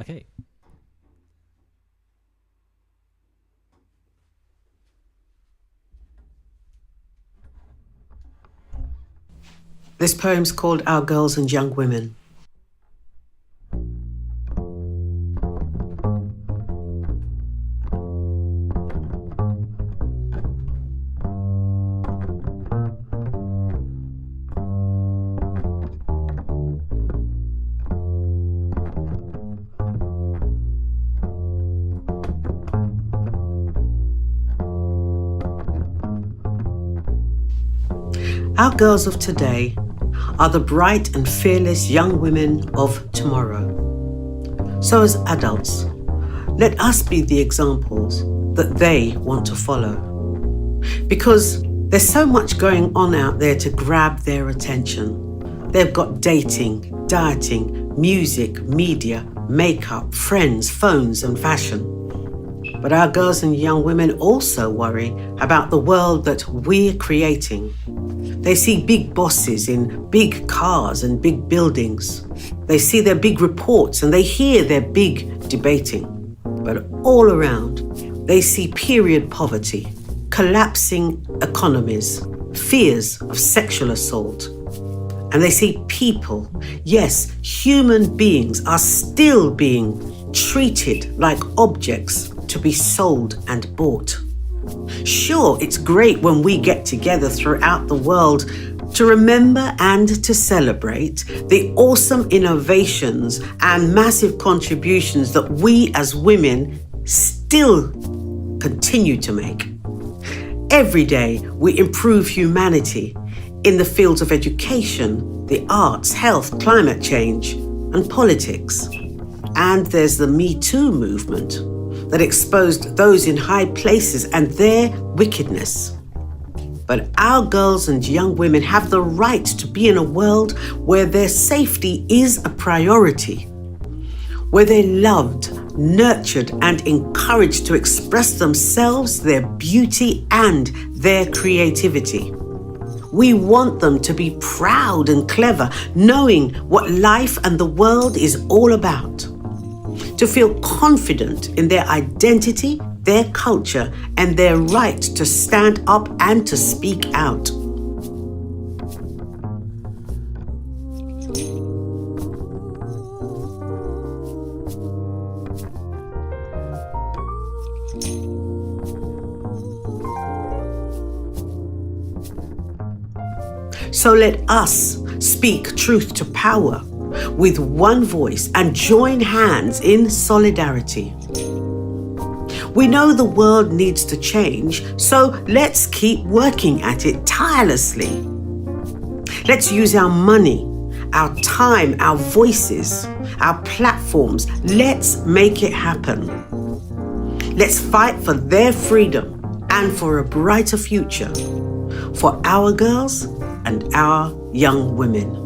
Okay. This poem's called Our Girls and Young Women. Our girls of today are the bright and fearless young women of tomorrow. So as adults, let us be the examples that they want to follow. Because there's so much going on out there to grab their attention. They've got dating, dieting, music, media, makeup, friends, phones and fashion. But our girls and young women also worry about the world that we're creating. They see big bosses in big cars and big buildings. They see their big reports and they hear their big debating. But all around, they see period poverty, collapsing economies, fears of sexual assault. And they see people, yes, human beings are still being treated like objects to be sold and bought. Sure, it's great when we get together throughout the world to remember and to celebrate the awesome innovations and massive contributions that we as women still continue to make. Every day we improve humanity in the fields of education, the arts, health, climate change, and politics. And there's the Me Too movement that exposed those in high places and their wickedness. But our girls and young women have the right to be in a world where their safety is a priority, where they're loved, nurtured, and encouraged to express themselves, their beauty, and their creativity. We want them to be proud and clever, knowing what life and the world is all about. To feel confident in their identity, their culture, and their right to stand up and to speak out. So let us speak truth to power with one voice and join hands in solidarity. We know the world needs to change, so let's keep working at it tirelessly. Let's use our money, our time, our voices, our platforms. Let's make it happen. Let's fight for their freedom and for a brighter future for our girls and our young women.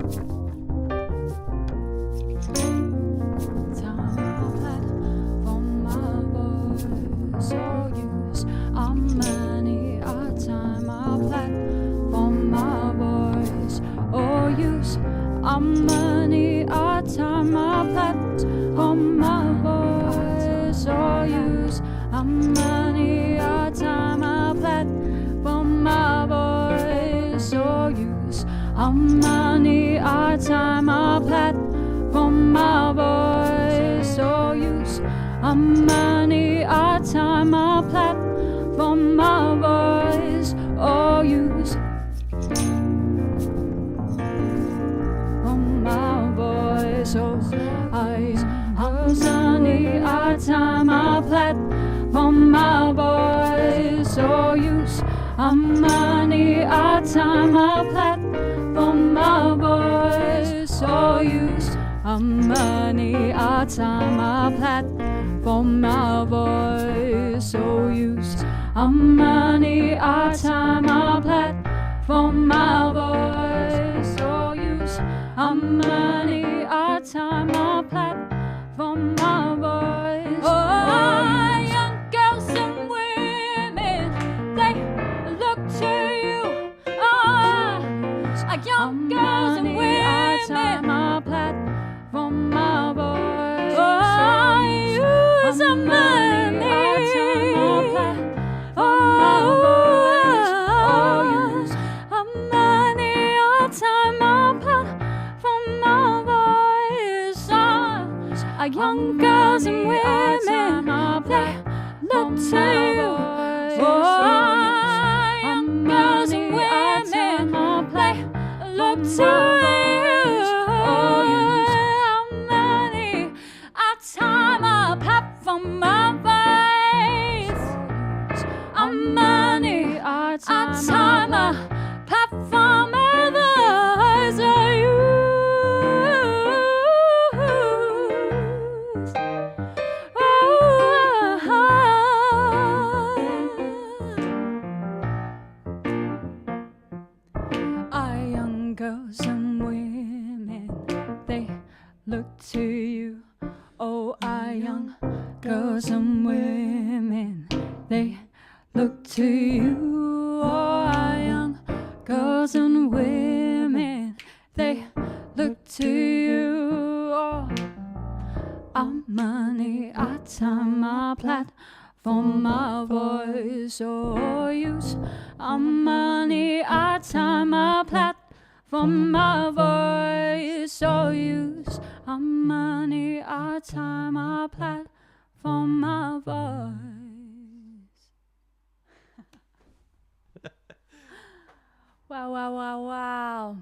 Wow.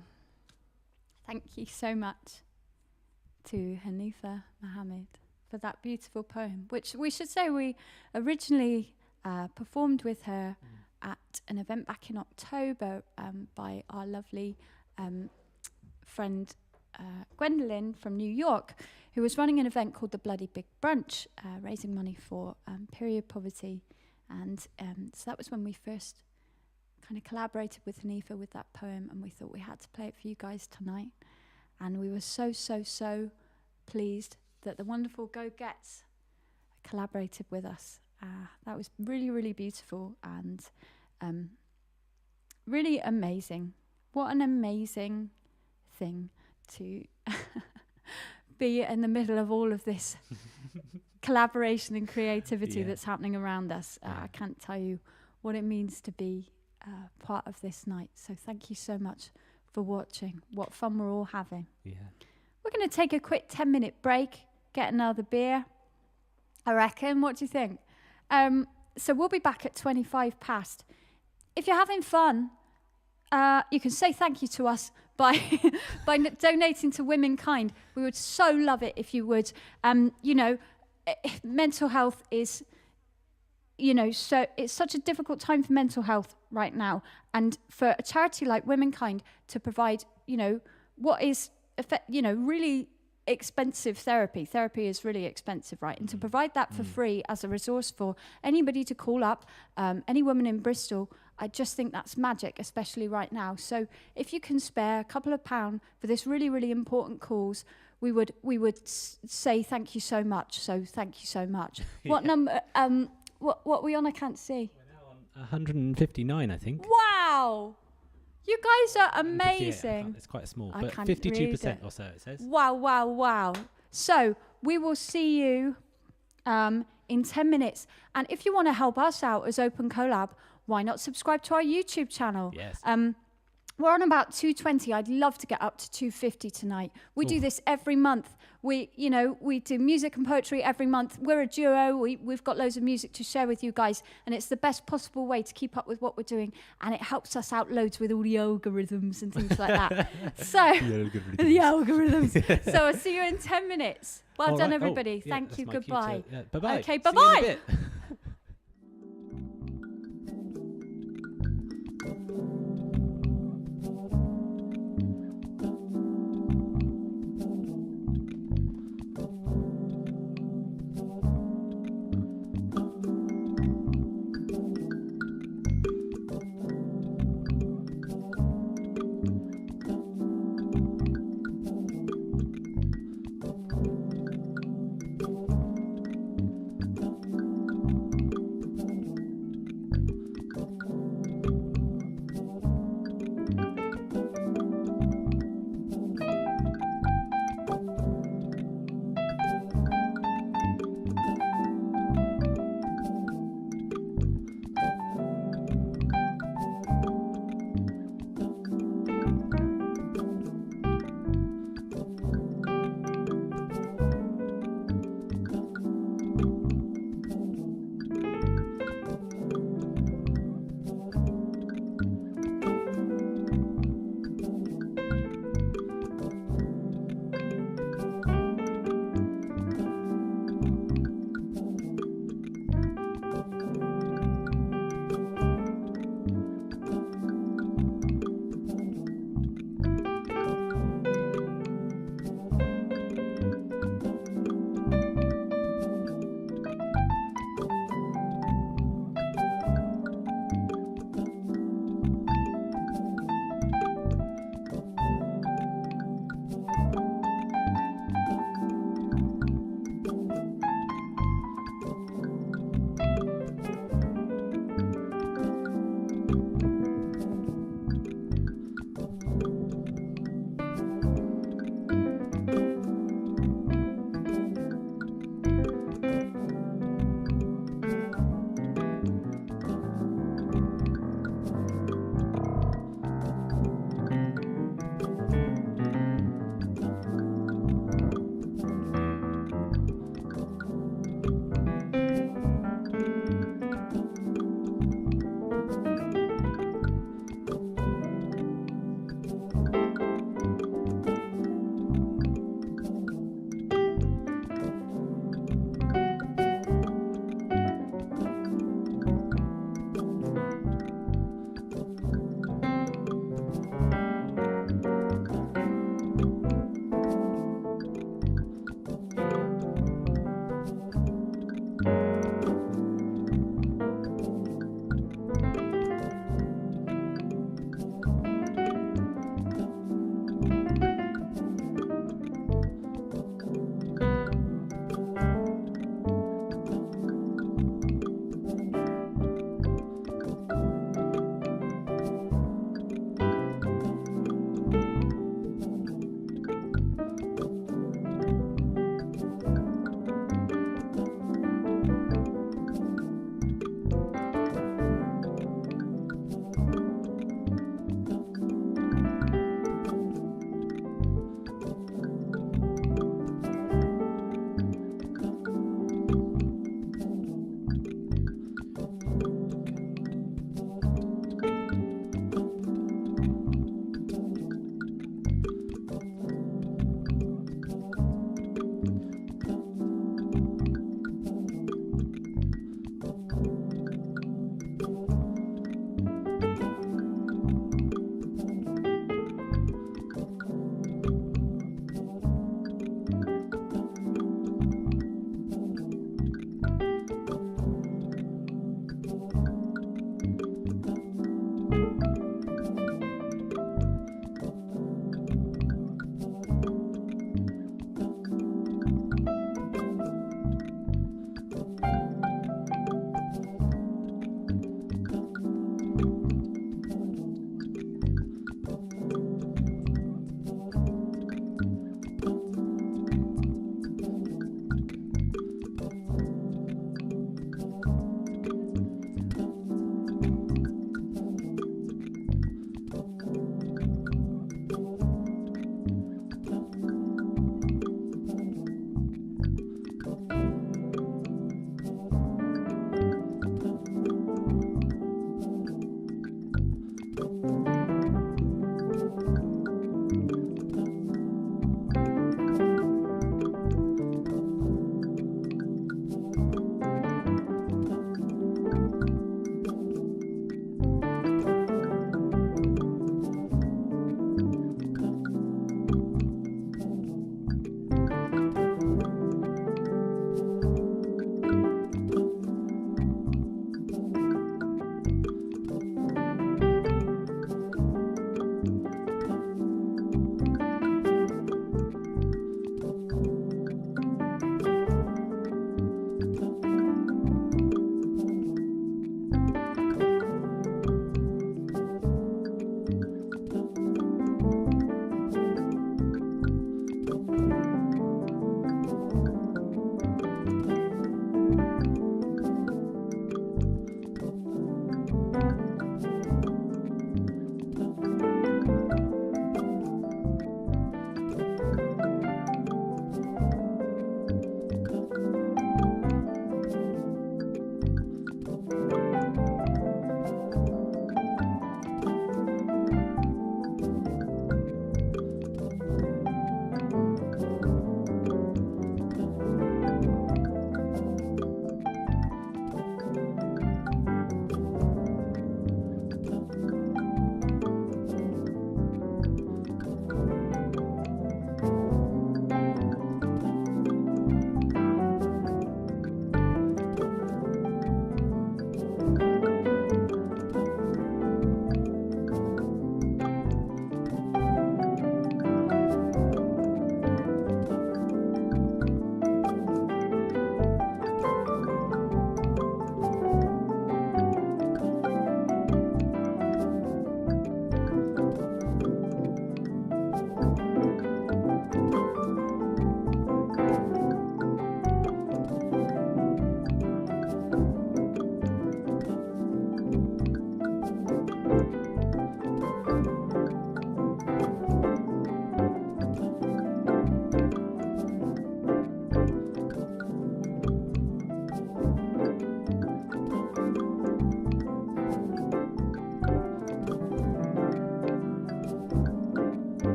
Thank you so much to Haneefah Mohammed for that beautiful poem, which we should say we originally performed with her at an event back in October by our lovely friend Gwendolyn from New York, who was running an event called the Bloody Big Brunch, raising money for period poverty. And so that was when we first kind of collaborated with Haneefah with that poem, and we thought we had to play it for you guys tonight. And we were so pleased that the wonderful GoGets collaborated with us. That was really beautiful and really amazing. What an amazing thing to be in the middle of all of this collaboration and creativity that's happening around us. I can't tell you what it means to be part of this night. So thank you so much for watching. What fun we're all having. Yeah. We're going to take a quick 10-minute break, get another beer, I reckon. What do you think? So we'll be back at 25 past. If you're having fun, you can say thank you to us by donating to Womankind. We would so love it if you would. Mental health is, so it's such a difficult time for mental health right now, and for a charity like Womankind to provide, what is, really expensive therapy is really expensive, right? And to provide that for free as a resource for anybody to call up, any woman in Bristol, I just think that's magic, especially right now. So if you can spare a couple of £2 for this really, really important cause, we would say thank you so much. So thank you so much. What number? What are we on? I can't see. We're now on 159, I think. Wow. You guys are amazing. It's quite small, but 52% or so it says. Wow. So we will see you in 10 minutes. And if you want to help us out as Open Collab, why not subscribe to our YouTube channel? Yes. We're on about 220. I'd love to get up to 250 tonight. We do this every month. We do music and poetry every month. We're a duo. We've got loads of music to share with you guys, and it's the best possible way to keep up with what we're doing, and it helps us out loads with all the algorithms and things like that. So the algorithms. So I'll see you in 10 minutes. Well done, everybody. Thank you. Goodbye. Bye-bye. Okay, bye-bye.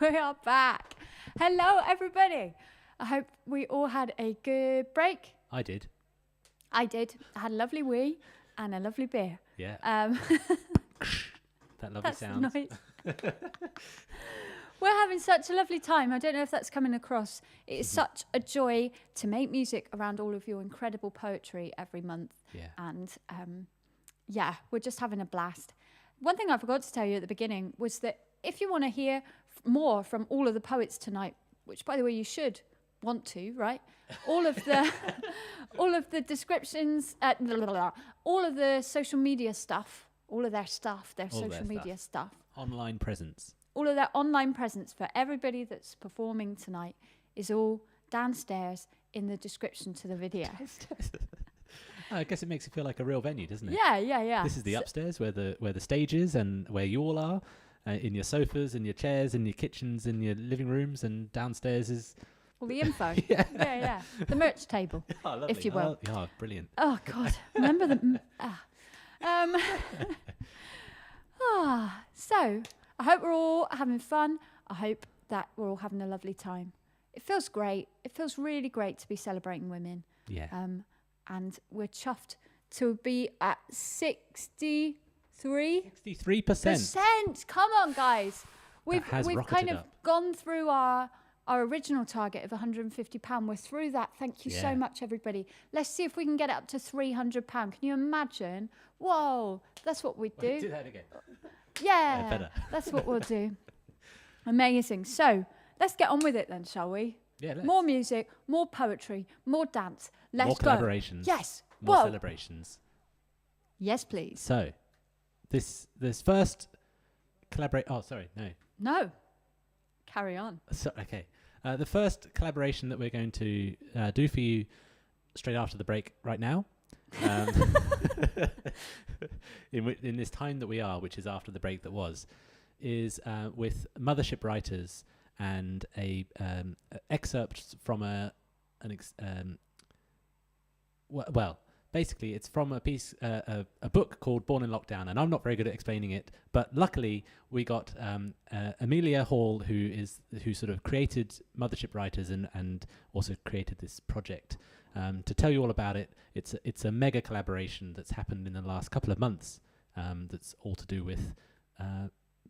We are back. Hello, everybody. I hope we all had a good break. I did. I did. I had a lovely wee and a lovely beer. Yeah. That lovely That's sound. the noise. We're having such a lovely time. I don't know if that's coming across. It is such a joy to make music around all of your incredible poetry every month. Yeah. And we're just having a blast. One thing I forgot to tell you at the beginning was that if you want to hear more from all of the poets tonight, which by the way you should want to, right? All of the descriptions, all of the social media stuff, all of their stuff, their social media stuff. Online presence. All of their online presence for everybody that's performing tonight is all downstairs in the description to the video. I guess it makes it feel like a real venue, doesn't it? Yeah. This is the upstairs where the stage is and where you all are, in your sofas and your chairs and your kitchens and your living rooms, and downstairs is all the info. Yeah. The merch table, if you will. Oh, brilliant. Oh God, remember the. So I hope we're all having fun. I hope that we're all having a lovely time. It feels great. It feels really great to be celebrating women. Yeah. And we're chuffed to be at 63%. 63%. Come on, guys. We've rocketed kind of up. gone through our original target of £150. We're through that. Thank you so much, everybody. Let's see if we can get it up to £300. Can you imagine? Whoa, that's what we'd do. Do that again. Yeah, better. That's what we'll do. Amazing. So let's get on with it then, shall we? Yeah, let's. More music, more poetry, more dance. Let's go. More collaborations. Yes. More Whoa. celebrations. Yes, please. So, this first collaborate. Oh, sorry, no. No. Carry on. So, okay. The first collaboration that we're going to do for you straight after the break right now, in this time that we are, which is after the break that was, is with Mothership writers and a excerpt from basically it's from a piece, a book called Born in Lockdown, and I'm not very good at explaining it, but luckily we got Amelia Hall, who sort of created Mothership writers and also created this project, to tell you all about it. It's a mega collaboration that's happened in the last couple of months, that's all to do with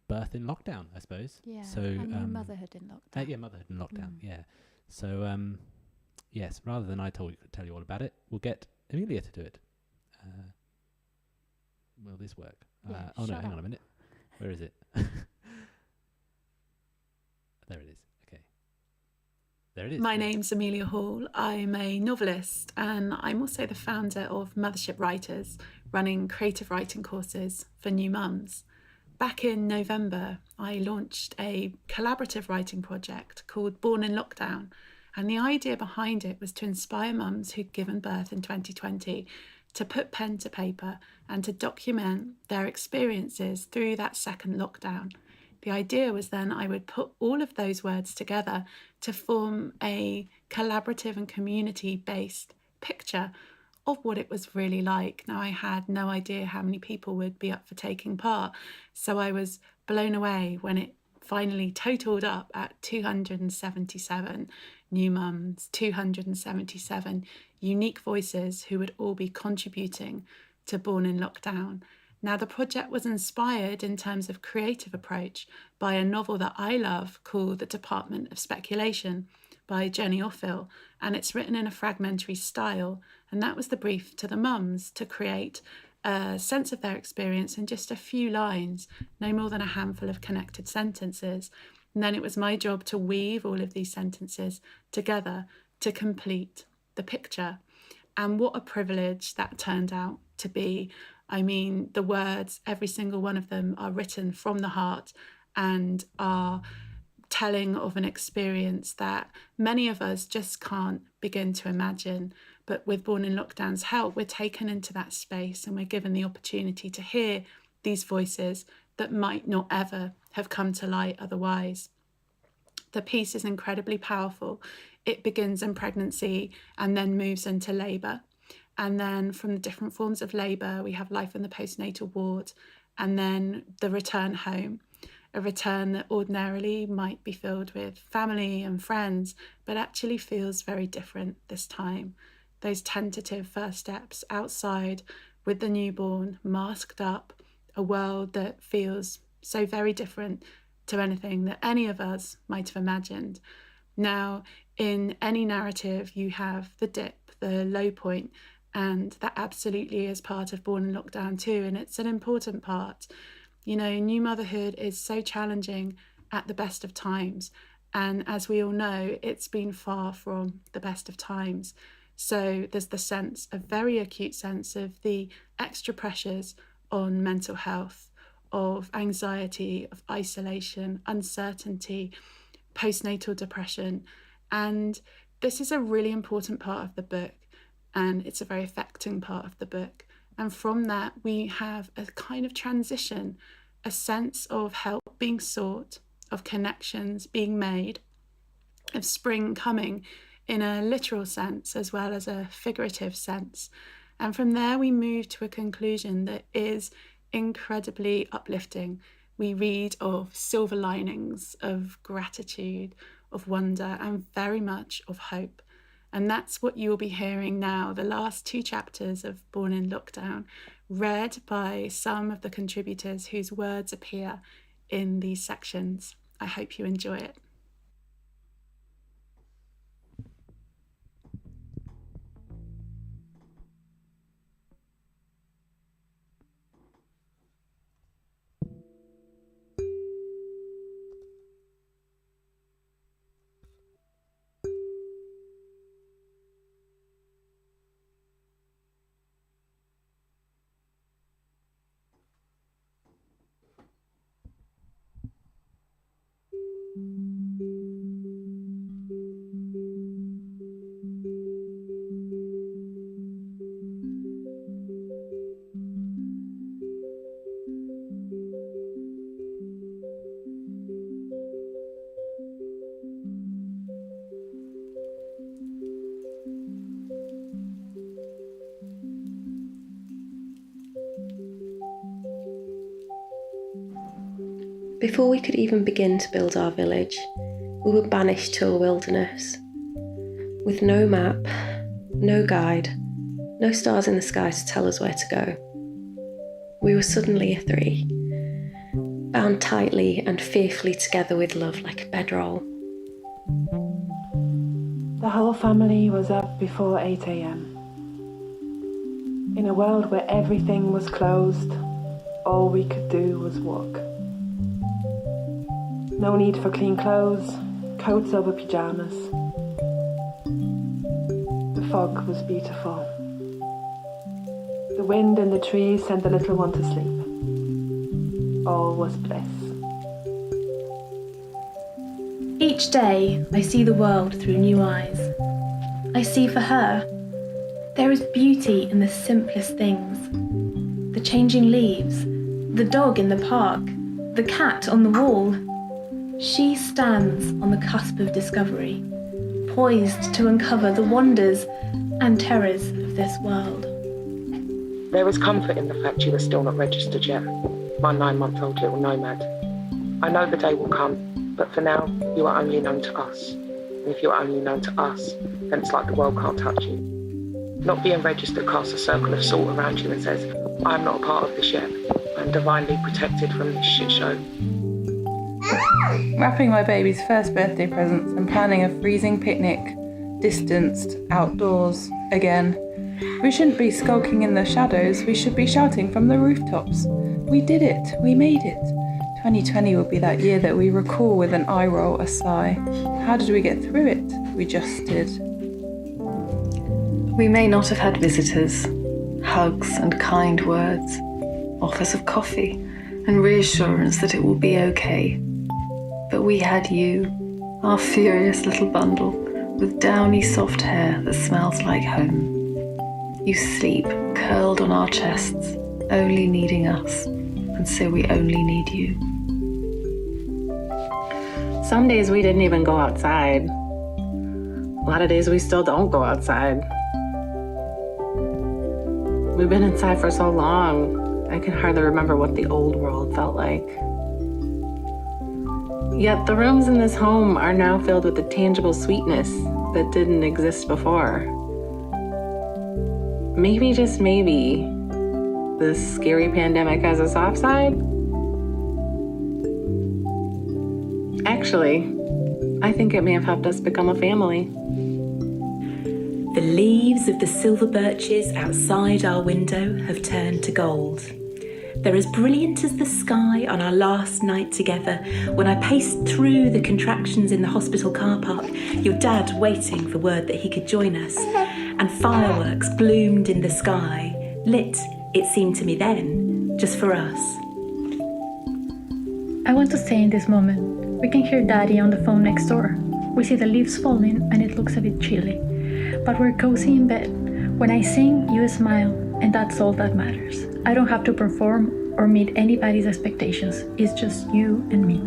birth in lockdown, I suppose. Yeah. So motherhood in lockdown. Yeah, motherhood in lockdown. Yeah. So yes, rather than I tell you all about it, we'll get Amelia to do it. Will this work? Yeah, oh no, shut hang up. on a minute. Where is it? There it is. Okay. There it is. My name's Amelia Hall. I'm a novelist and I'm also the founder of Mothership Writers, running creative writing courses for new mums. Back in November, I launched a collaborative writing project called Born in Lockdown. And the idea behind it was to inspire mums who'd given birth in 2020 to put pen to paper and to document their experiences through that second lockdown. The idea was then I would put all of those words together to form a collaborative and community-based picture of what it was really like. Now, I had no idea how many people would be up for taking part, so I was blown away when it finally totaled up at 277 new mums, 277 unique voices who would all be contributing to Born in Lockdown. Now, the project was inspired in terms of creative approach by a novel that I love called The Department of Speculation by Jenny Offill, and it's written in a fragmentary style, and that was the brief to the mums, to create a sense of their experience in just a few lines, no more than a handful of connected sentences. And then it was my job to weave all of these sentences together to complete the picture. And what a privilege that turned out to be. I mean, the words, every single one of them are written from the heart and are telling of an experience that many of us just can't begin to imagine. But with Born in Lockdown's help, we're taken into that space and we're given the opportunity to hear these voices that might not ever have come to light otherwise. The piece is incredibly powerful. It begins in pregnancy and then moves into labour. And then from the different forms of labour, we have life in the postnatal ward and then the return home. a return that ordinarily might be filled with family and friends, but actually feels very different this time. Those tentative first steps outside with the newborn, masked up, a world that feels so very different to anything that any of us might have imagined. Now, in any narrative, you have the dip, the low point, and that absolutely is part of Born in Lockdown too, and it's an important part. You know, new motherhood is so challenging at the best of times, and as we all know, it's been far from the best of times. So there's the sense, a very acute sense of the extra pressures on mental health, of anxiety, of isolation, uncertainty, postnatal depression. And this is a really important part of the book, and it's a very affecting part of the book. And from that, we have a kind of transition, a sense of help being sought, of connections being made, of spring coming in a literal sense as well as a figurative sense. And from there, we move to a conclusion that is incredibly uplifting. We read of silver linings, of gratitude, of wonder, and very much of hope. And that's what you'll be hearing now, the last 2 chapters of Born in Lockdown, read by some of the contributors whose words appear in these sections. I hope you enjoy it. Before we could even begin to build our village, we were banished to a wilderness. With no map, no guide, no stars in the sky to tell us where to go. We were suddenly a 3, bound tightly and fearfully together with love like a bedroll. The whole family was up before 8 a.m. In a world where everything was closed, all we could do was walk. No need for clean clothes, coats over pyjamas. The fog was beautiful. The wind in the trees sent the little one to sleep. All was bliss. Each day I see the world through new eyes. I see for her. There is beauty in the simplest things. The changing leaves, the dog in the park, the cat on the wall. She stands on the cusp of discovery, poised to uncover the wonders and terrors of this world. There is comfort in the fact you are still not registered yet, my 9-month-old little nomad. I know the day will come, but for now, you are only known to us. And if you are only known to us, then it's like the world can't touch you. Not being registered casts a circle of salt around you and says, I am not a part of this yet. I am divinely protected from this shit show. Wrapping my baby's first birthday presents and planning a freezing picnic, distanced, outdoors, again. We shouldn't be skulking in the shadows, we should be shouting from the rooftops. We did it, we made it. 2020 will be that year that we recall with an eye roll, a sigh. How did we get through it? We just did. We may not have had visitors, hugs and kind words, offers of coffee and reassurance that it will be okay. But we had you, our furious little bundle, with downy soft hair that smells like home. You sleep, curled on our chests, only needing us, and so we only need you. Some days we didn't even go outside. A lot of days we still don't go outside. We've been inside for so long, I can hardly remember what the old world felt like. Yet the rooms in this home are now filled with a tangible sweetness that didn't exist before. Maybe, just maybe, this scary pandemic has a soft side? Actually, I think it may have helped us become a family. The leaves of the silver birches outside our window have turned to gold. They're as brilliant as the sky on our last night together when I paced through the contractions in the hospital car park, your dad waiting for word that he could join us, and fireworks bloomed in the sky, lit, it seemed to me then, just for us. I want to stay in this moment. We can hear Daddy on the phone next door. We see the leaves falling and it looks a bit chilly. But we're cozy in bed. When I sing, you smile, and that's all that matters. I don't have to perform or meet anybody's expectations. It's just you and me.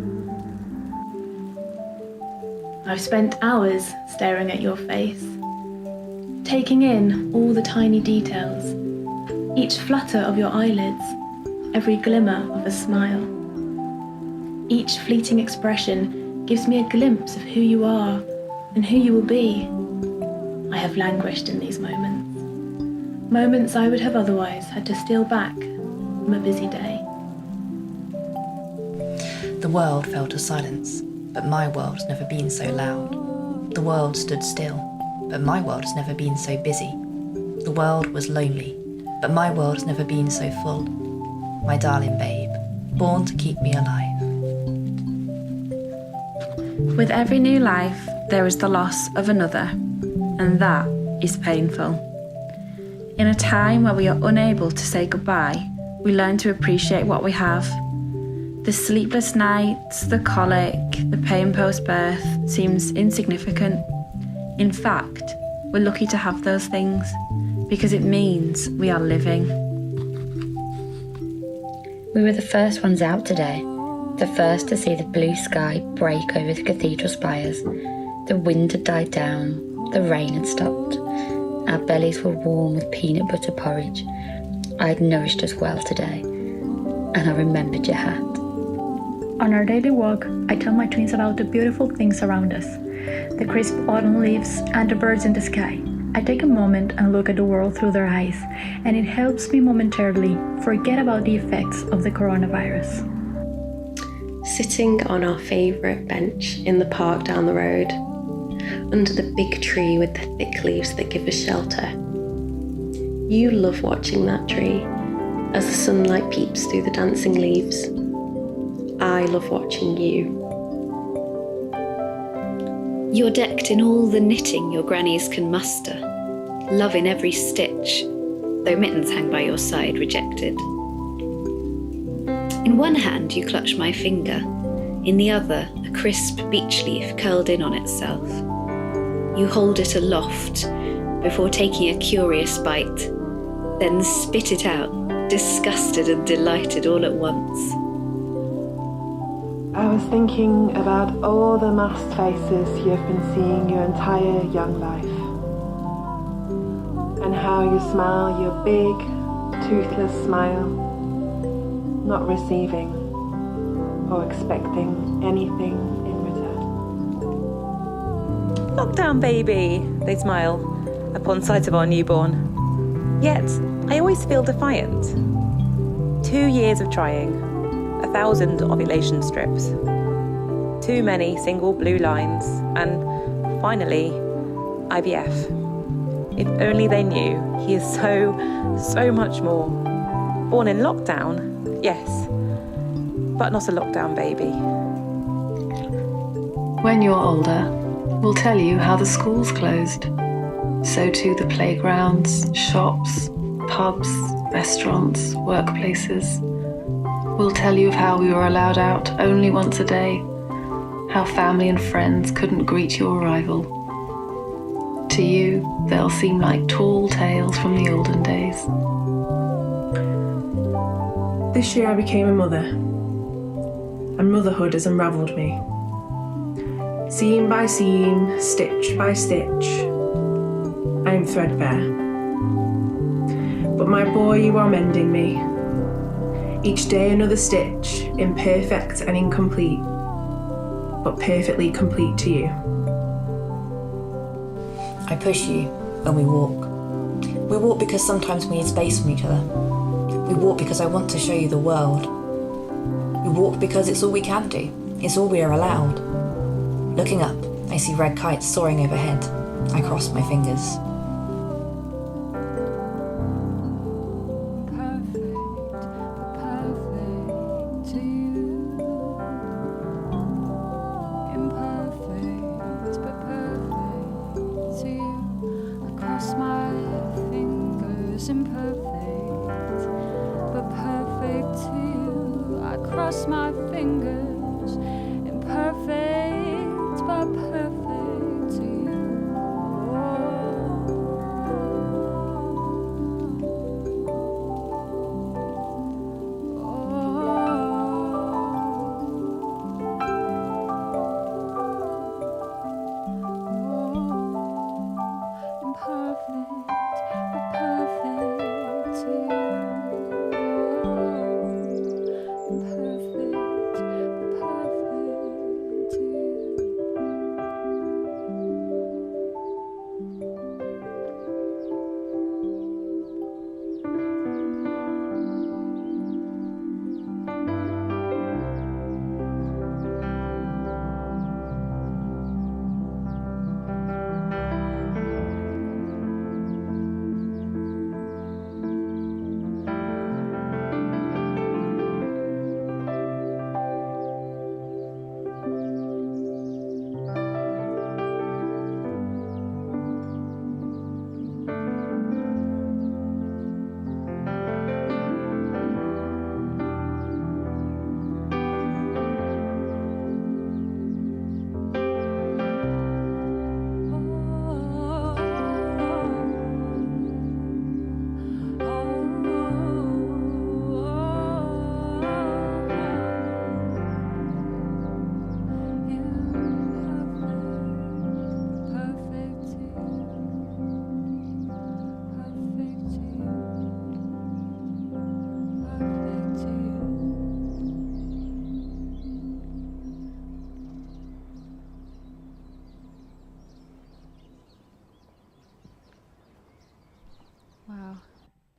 I've spent hours staring at your face, taking in all the tiny details, each flutter of your eyelids, every glimmer of a smile. Each fleeting expression gives me a glimpse of who you are and who you will be. I have languished in these moments I would have otherwise had to steal back from a busy day. The world fell to silence, but my world's never been so loud. The world stood still, but my world has never been so busy. The world was lonely, but my world's never been so full. My darling babe, born to keep me alive. With every new life, there is the loss of another, and that is painful. In a time where we are unable to say goodbye, we learn to appreciate what we have. The sleepless nights, the colic, the pain post-birth seems insignificant. In fact, we're lucky to have those things because it means we are living. We were the first ones out today, the first to see the blue sky break over the cathedral spires. The wind had died down, the rain had stopped. Our bellies were warm with peanut butter porridge. I'd nourished us well today, and I remembered your hat. On our daily walk, I tell my twins about the beautiful things around us, the crisp autumn leaves and the birds in the sky. I take a moment and look at the world through their eyes, and it helps me momentarily forget about the effects of the coronavirus. Sitting on our favourite bench in the park down the road, under the big tree with the thick leaves that give us shelter. You love watching that tree as the sunlight peeps through the dancing leaves. I love watching you. You're decked in all the knitting your grannies can muster, love in every stitch, though mittens hang by your side rejected. In one hand you clutch my finger, in the other a crisp beech leaf curled in on itself. You hold it aloft before taking a curious bite, then spit it out, disgusted and delighted all at once. I was thinking about all the masked faces you've been seeing your entire young life, and how you smile your big, toothless smile, not receiving or expecting anything in return. Lockdown baby, they smile upon sight of our newborn. Yet, I always feel defiant. 2 years of trying, 1,000 ovulation strips, too many single blue lines, and finally, IVF. If only they knew, he is so much more. Born in lockdown, yes, but not a lockdown baby. When you're older, we'll tell you how the schools closed. So too the playgrounds, shops, pubs, restaurants, workplaces. We'll tell you of how we were allowed out only once a day, how family and friends couldn't greet your arrival. To you, they'll seem like tall tales from the olden days. This year I became a mother, and motherhood has unravelled me. Seam by seam, stitch by stitch, I am threadbare. But my boy, you are mending me. Each day another stitch, imperfect and incomplete. but perfectly complete to you. I push you and we walk. We walk because sometimes we need space from each other. We walk because I want to show you the world. We walk because it's all we can do. It's all we are allowed. Looking up, I see red kites soaring overhead. I cross my fingers.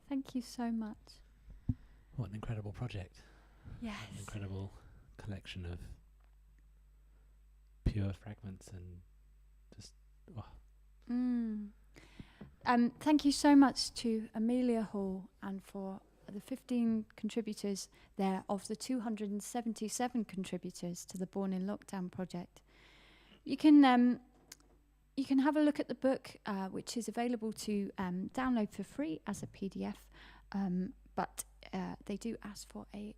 Thank you so much. What an incredible project. Yes. An incredible collection of pure fragments and just, wow. Thank you so much to Amelia Hall and for the 15 contributors there of the 277 contributors to the Born in Lockdown project. You can have a look at the book, which is available to download for free as a PDF, but they do ask for a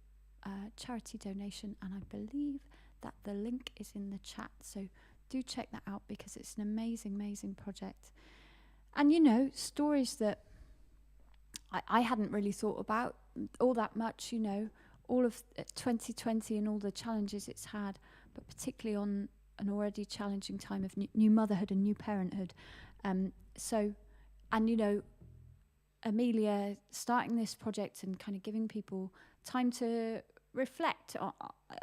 charity donation, and I believe that the link is in the chat, so do check that out because it's an amazing, amazing project. And you know, stories that I hadn't really thought about all that much, you know, all of 2020 and all the challenges it's had, but particularly on an already challenging time of new motherhood and new parenthood. So, and you know, Amelia starting this project and kind of giving people time to reflect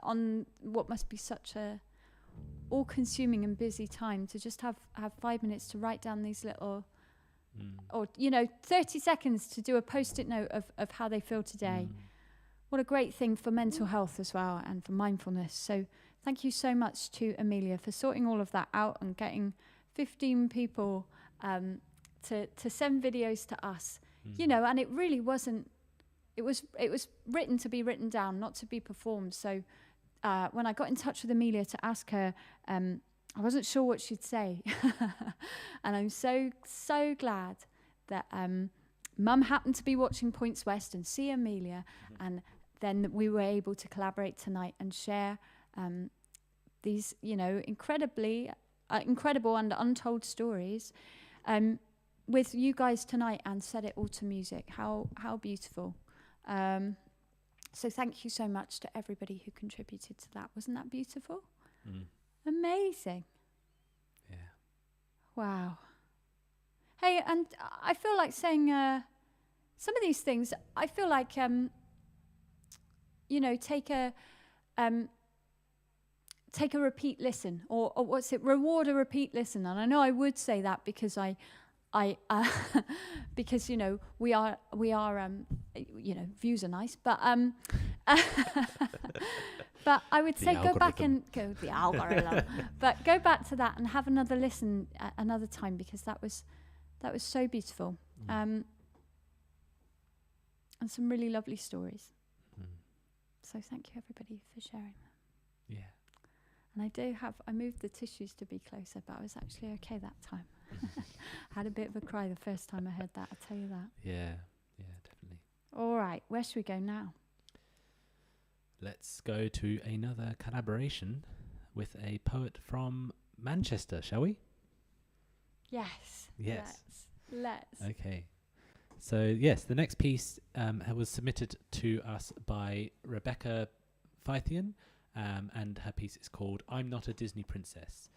on what must be such a all-consuming and busy time, to just have 5 minutes to write down these little, or you know, 30 seconds to do a post-it note of how they feel today. What a great thing for mental health as well and for mindfulness. So thank you so much to Amelia for sorting all of that out and getting 15 people to send videos to us. You know, and it really wasn't, it was written to be written down, not to be performed. So when I got in touch with Amelia to ask her, I wasn't sure what she'd say. And I'm so glad that Mum happened to be watching Points West and see Amelia, and then we were able to collaborate tonight and share these, you know, incredible and untold stories with you guys tonight, and set it all to music. How beautiful. So thank you so much to everybody who contributed to that. Wasn't that beautiful? Amazing. Yeah. Wow. Hey, and I feel like saying some of these things, I feel like, you know, take take a repeat listen, or what's it? Reward a repeat listen. And I know I would say that because because we are views are nice, but but I would say go back and go the algorithm, but go back to that and have another listen another time, because that was so beautiful, and some really lovely stories. So thank you everybody for sharing them. Yeah. And I moved the tissues to be closer, but I was actually okay that time. I had a bit of a cry the first time I heard that, I'll tell you that. Yeah, definitely. All right, where should we go now? Let's go to another collaboration with a poet from Manchester, shall we? Yes. Let's. Okay. So, yes, the next piece was submitted to us by Rebecca Phythian, and her piece is called I'm Not a Disney Princess.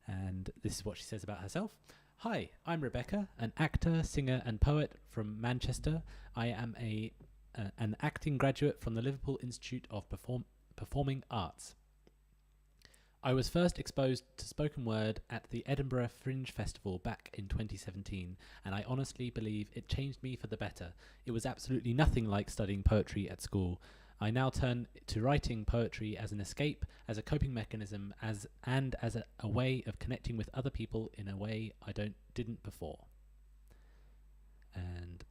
And this is what she says about herself. Hi, I'm Rebecca, an actor, singer and poet from Manchester. I am an acting graduate from the Liverpool Institute of Performing Arts. I was first exposed to spoken word at the Edinburgh Fringe Festival back in 2017, and I honestly believe it changed me for the better. It was absolutely nothing like studying poetry at school. I now turn to writing poetry as an escape, as a coping mechanism, as a way of connecting with other people in a way I didn't before. And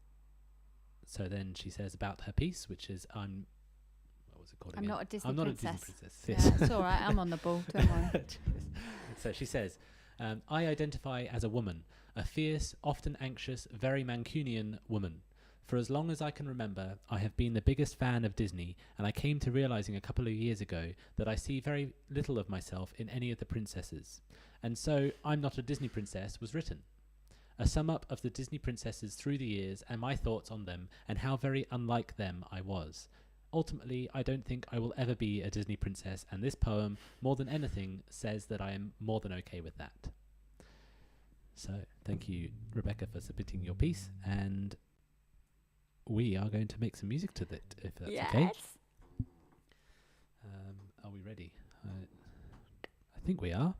so then she says about her piece, which is I'm not a Disney princess. I'm not a Disney princess. Yeah, it's all right. I'm on the ball. Don't worry. So she says, I identify as a woman, a fierce, often anxious, very Mancunian woman. For as long as I can remember, I have been the biggest fan of Disney, and I came to realizing a couple of years ago that I see very little of myself in any of the princesses. And so I'm Not a Disney Princess was written. A sum up of the Disney princesses through the years and my thoughts on them and how very unlike them I was. Ultimately, I don't think I will ever be a Disney princess, and this poem, more than anything, says that I am more than okay with that. So, thank you, Rebecca, for submitting your piece, and we are going to make some music to it, if that's okay. Are we ready? I think we are.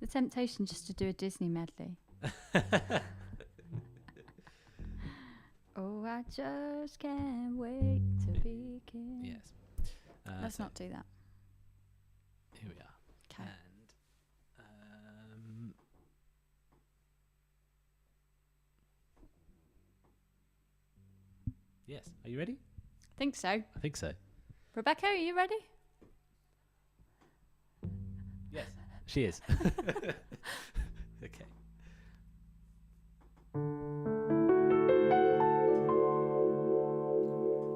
The temptation just to do a Disney medley. Oh, I just can't wait to begin. Yes. Let's not do that. Here we are. Okay. And yes. Are you ready? Think so. I think so. Rebecca, are you ready? Yes, she is. Okay.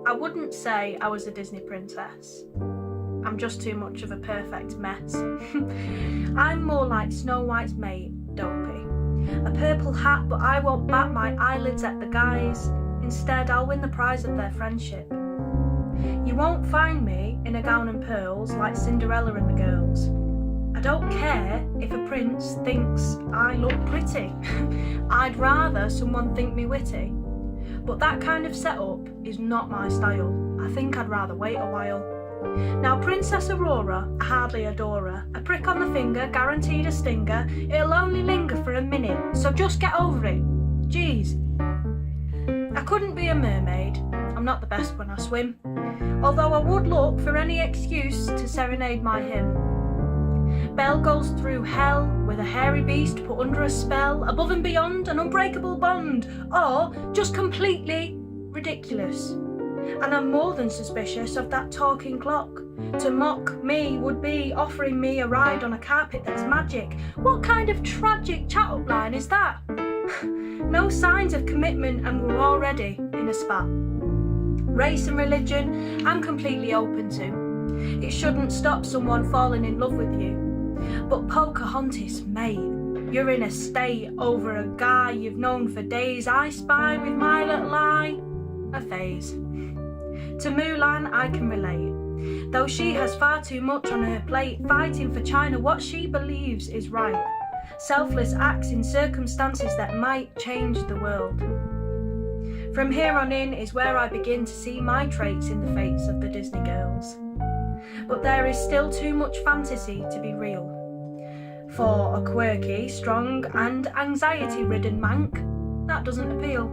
I wouldn't say I was a Disney princess. I'm just too much of a perfect mess. I'm more like Snow White's mate, Dopey. A purple hat, but I won't bat my eyelids at the guys. Instead, I'll win the prize of their friendship. You won't find me in a gown and pearls like Cinderella and the girls. I don't care if a prince thinks I look pretty. I'd rather someone think me witty. But that kind of setup is not my style. I think I'd rather wait a while. Now Princess Aurora, I hardly adore her. A prick on the finger, guaranteed a stinger. It'll only linger for a minute, so just get over it. Jeez. I couldn't be a mermaid. I'm not the best when I swim. Although I would look for any excuse to serenade my hymn. Belle goes through hell with a hairy beast put under a spell, above and beyond an unbreakable bond, or just completely ridiculous. And I'm more than suspicious of that talking clock. To mock me would be offering me a ride on a carpet that's magic. What kind of tragic chat-up line is that? No signs of commitment and we're already in a spat. Race and religion, I'm completely open to. It shouldn't stop someone falling in love with you. But Pocahontas, mate, you're in a state over a guy you've known for days. I spy with my little eye a phase. To Mulan I can relate, though she has far too much on her plate, fighting for China what she believes is right. Selfless acts in circumstances that might change the world. From here on in is where I begin to see my traits in the fates of the Disney girls. but there is still too much fantasy to be real. For a quirky, strong and anxiety-ridden mank, that doesn't appeal.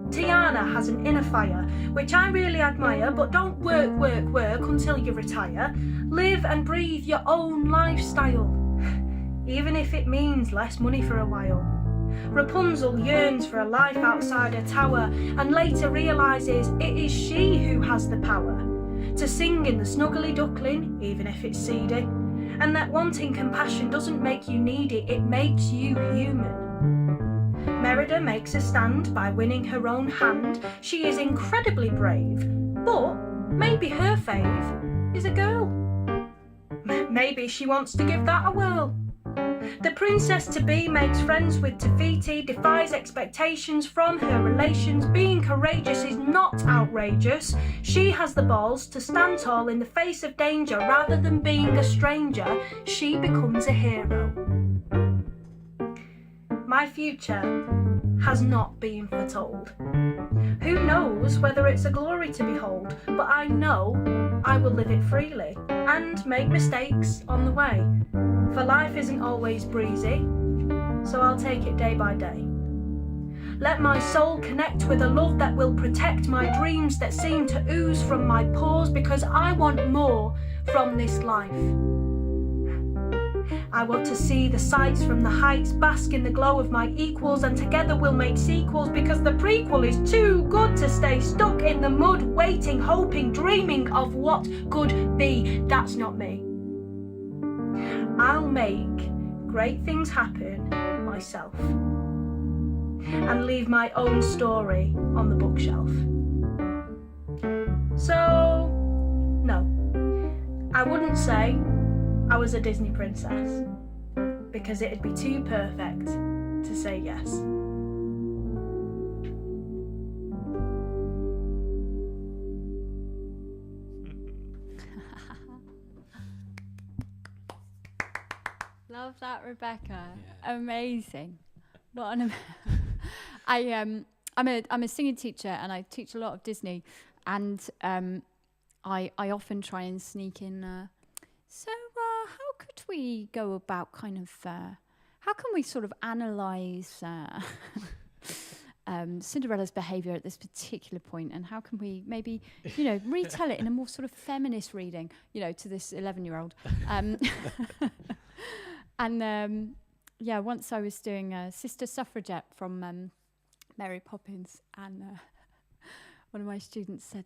Tiana has an inner fire, which I really admire, but don't work until you retire. Live and breathe your own lifestyle, even if it means less money for a while. Rapunzel yearns for a life outside her tower and later realises it is she who has the power to sing in the snuggly duckling, even if it's seedy, and that wanting compassion doesn't make you needy, it makes you human. Merida makes a stand by winning her own hand. She is incredibly brave, but maybe her fave is a girl. Maybe she wants to give that a whirl. The princess-to-be makes friends with Tafiti, defies expectations from her relations. Being courageous is not outrageous. She has the balls to stand tall in the face of danger. Rather than being a stranger, she becomes a hero. My future has not been foretold. Who knows whether it's a glory to behold, but I know I will live it freely and make mistakes on the way. For life isn't always breezy, so I'll take it day by day. Let my soul connect with a love that will protect my dreams that seem to ooze from my pores, because I want more from this life. I want to see the sights from the heights, bask in the glow of my equals, and together we'll make sequels, because the prequel is too good to stay stuck in the mud, waiting, hoping, dreaming of what could be. That's not me. I'll make great things happen myself and leave my own story on the bookshelf. So, no, I wouldn't say I was a Disney princess, because it'd be too perfect to say yes. Love that, Rebecca. Yeah. Amazing. What an I'm a singing teacher and I teach a lot of Disney, and I often try and sneak in. How could we go about kind of how can we sort of analyse Cinderella's behaviour at this particular point, and how can we maybe retell it in a more sort of feminist reading, to this 11-year-old. And once I was doing Sister Suffragette from Mary Poppins, and one of my students said,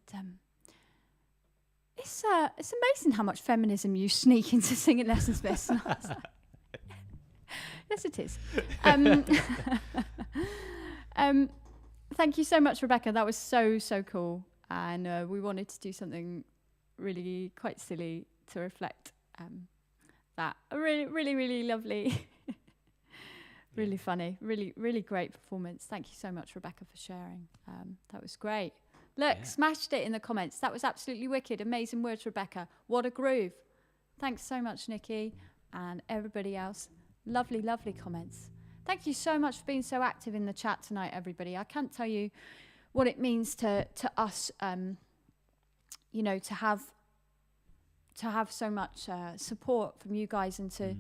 it's amazing how much feminism you sneak into singing lessons, Miss. And I was like, yes, it is. Thank you so much, Rebecca. That was so cool. And we wanted to do something really quite silly to reflect that. A really lovely, really funny, really great performance. Thank you so much, Rebecca, for sharing. That was great. Look, smashed it in the comments. That was absolutely wicked. Amazing words, Rebecca. What a groove. Thanks so much, Nikki, and everybody else. Lovely comments. Thank you so much for being so active in the chat tonight, everybody. I can't tell you what it means to us, to have so much support from you guys, and to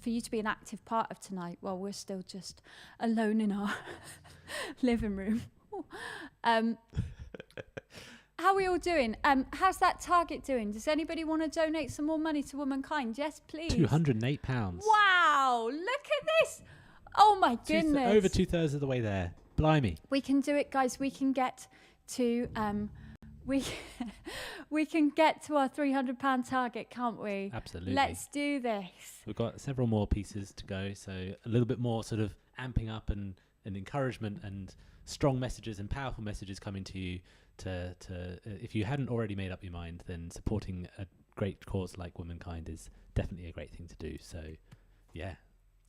for you to be an active part of tonight while we're still just alone in our living room. How are we all doing? How's that target doing? Does anybody want to donate some more money to Womankind? Yes, please. £208. Wow, look at this. Oh my goodness. Over 2/3 of the way there. Blimey. We can do it, guys. We can get to we can get to our £300 target, can't we? Absolutely. Let's do this. We've got several more pieces to go, so a little bit more sort of amping up and encouragement and strong messages and powerful messages coming to you to if you hadn't already made up your mind, then supporting a great cause like Womankind is definitely a great thing to do. So yeah,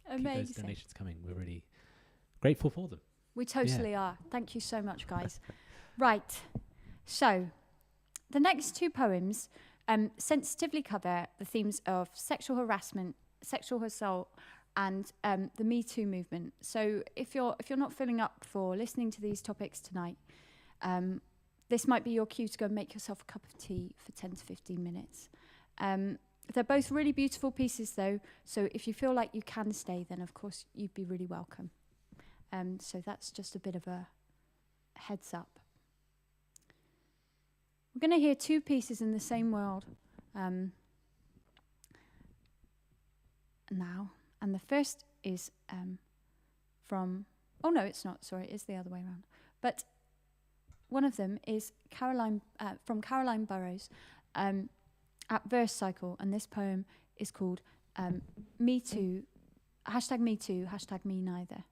amazing. Keep those donations coming. We're really grateful for them. We totally are. Thank you so much, guys. Right, so the next two poems sensitively cover the themes of sexual harassment, sexual assault, and the Me Too movement. So if you're not feeling up for listening to these topics tonight, this might be your cue to go and make yourself a cup of tea for 10 to 15 minutes. They're both really beautiful pieces though, so if you feel like you can stay, then of course you'd be really welcome. So that's just a bit of a heads up. We're going to hear two pieces in the same world now, and the first is from, oh no it's not, sorry, it's the other way around, but one of them is from Caroline Burrows at Verse Cycle, and this poem is called Me Too, #Me Too, #Me Neither.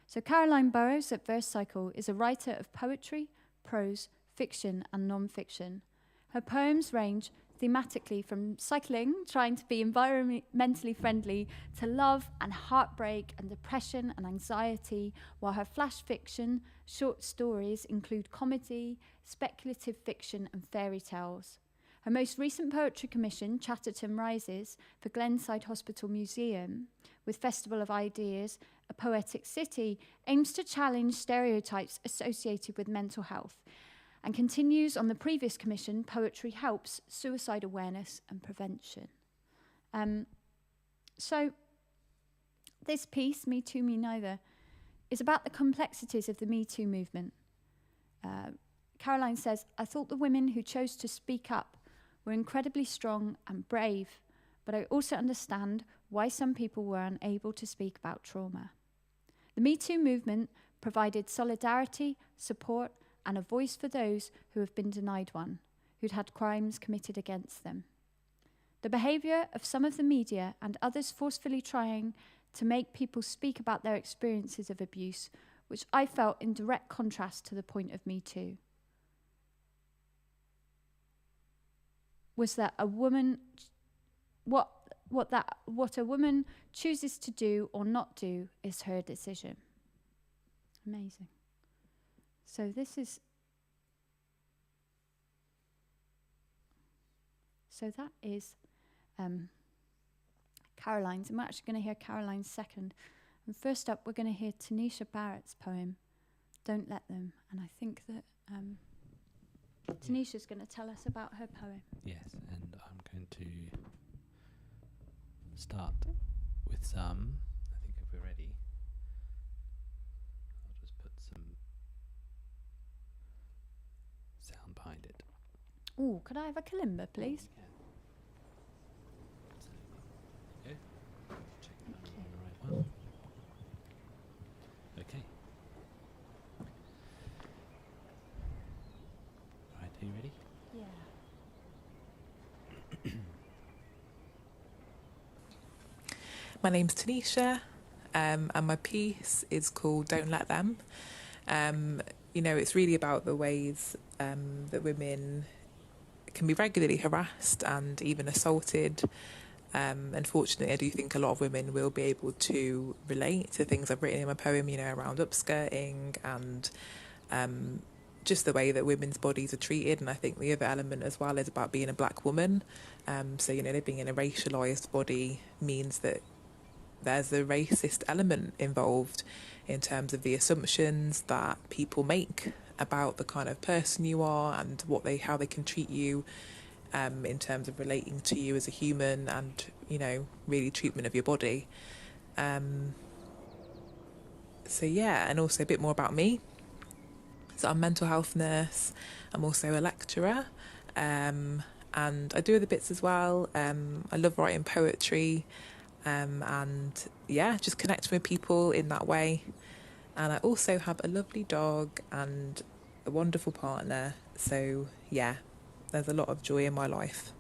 So Caroline Burrows at Verse Cycle is a writer of poetry, prose, fiction and non-fiction. Her poems range thematically from cycling, trying to be environmentally friendly, to love and heartbreak and depression and anxiety, while her flash fiction short stories include comedy, speculative fiction and fairy tales. Her most recent poetry commission, Chatterton Rises, for Glenside Hospital Museum, with Festival of Ideas, A Poetic City, aims to challenge stereotypes associated with mental health, and continues on the previous commission, Poetry Helps, Suicide Awareness and Prevention. So this piece, Me Too, Me Neither, is about the complexities of the Me Too movement. Caroline says, I thought the women who chose to speak up were incredibly strong and brave, but I also understand why some people were unable to speak about trauma. The Me Too movement provided solidarity, support, and a voice for those who have been denied one, who'd had crimes committed against them. The behaviour of some of the media and others forcefully trying to make people speak about their experiences of abuse, which I felt in direct contrast to the point of Me Too, was that a woman, what a woman chooses to do or not do is her decision. Amazing. So this is, so that is Caroline's, and we're actually going to hear Caroline's second. And first up, we're going to hear Tanisha Barrett's poem, Don't Let Them. And I think that Tanisha's going to tell us about her poem. Yes, and I'm going to start with some, I think if we're ready, I'll just put some sound behind it. Oh, could I have a kalimba, please? Yeah. Check that I'm on the right one. Okay. Right, are you ready? Yeah. My name's Tanisha, and my piece is called Don't Let Them. You know, it's really about the ways that women can be regularly harassed and even assaulted. Unfortunately, I do think a lot of women will be able to relate to things I've written in my poem, you know, around upskirting and just the way that women's bodies are treated. And I think the other element as well is about being a black woman. So, you know, living in a racialised body means that there's a racist element involved in terms of the assumptions that people make about the kind of person you are and how they can treat you in terms of relating to you as a human and, you know, really treatment of your body. So yeah, and also a bit more about me. So I'm a mental health nurse. I'm also a lecturer, and I do other bits as well. I love writing poetry, and yeah, just connecting with people in that way. And I also have a lovely dog and a wonderful partner. So yeah, there's a lot of joy in my life.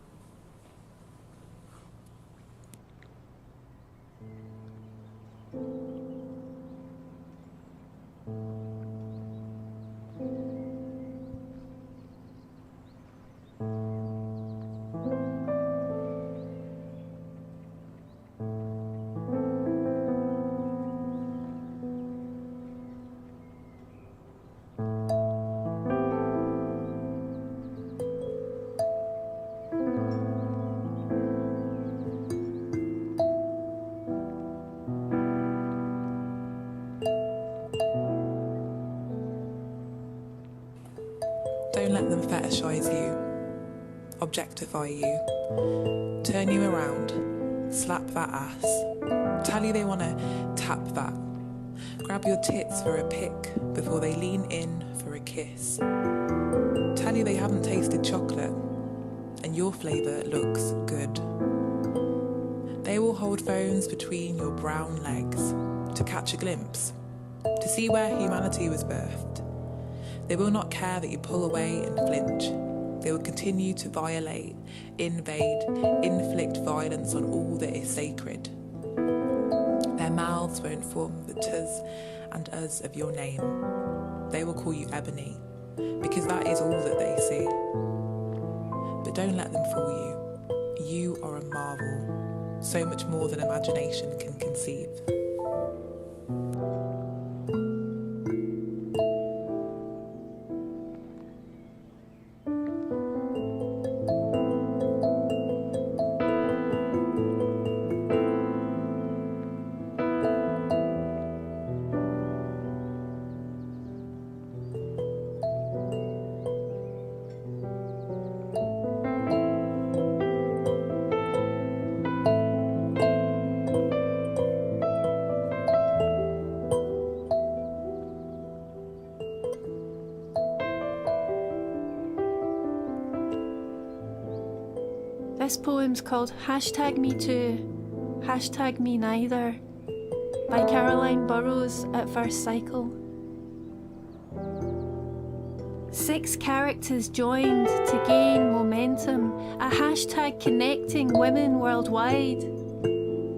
objectify you, turn you around, slap that ass, tell you they want to tap that, grab your tits for a pic before they lean in for a kiss, tell you they haven't tasted chocolate and your flavour looks good. They will hold phones between your brown legs to catch a glimpse, to see where humanity was birthed. They will not care that you pull away and flinch. They will continue to violate, invade, inflict violence on all that is sacred. Their mouths won't form the tus and us of your name. They will call you Ebony, because that is all that they see. But don't let them fool you. You are a marvel, so much more than imagination can conceive. This poem's called #MeToo, #MeNeither by Caroline Burrows at First Cycle. 6 characters joined to gain momentum, a hashtag connecting women worldwide.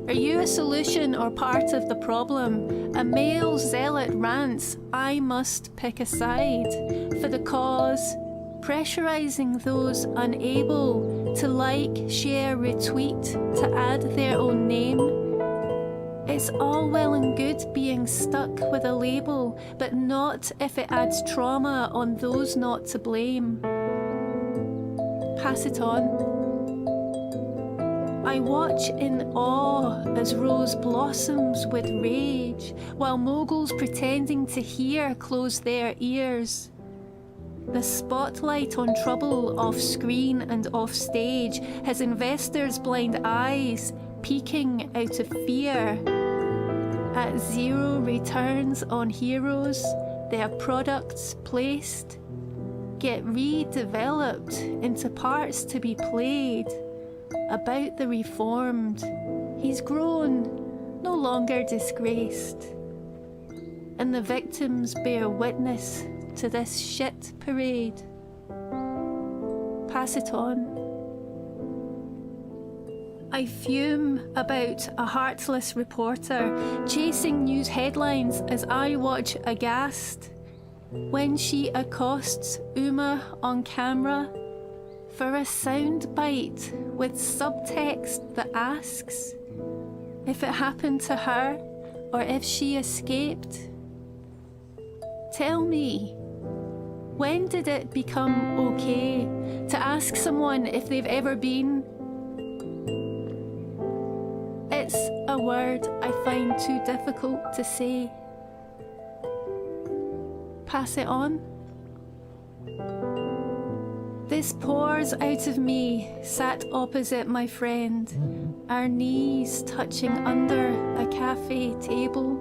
Are you a solution or part of the problem? A male zealot rants, I must pick a side for the cause, pressurizing those unable to like, share, retweet, to add their own name. It's all well and good being stuck with a label, but not if it adds trauma on those not to blame. Pass it on. I watch in awe as Rose blossoms with rage, while moguls pretending to hear close their ears. The spotlight on trouble off screen and off stage has investors' blind eyes peeking out of fear. At zero returns on heroes, their products placed get redeveloped into parts to be played. About the reformed, he's grown, no longer disgraced. And the victims bear witness to this shit parade. Pass it on. I fume about a heartless reporter chasing news headlines as I watch aghast when she accosts Uma on camera for a sound bite with subtext that asks if it happened to her or if she escaped. Tell me, when did it become okay to ask someone if they've ever been? It's a word I find too difficult to say. Pass it on. This pours out of me, sat opposite my friend, our knees touching under a cafe table.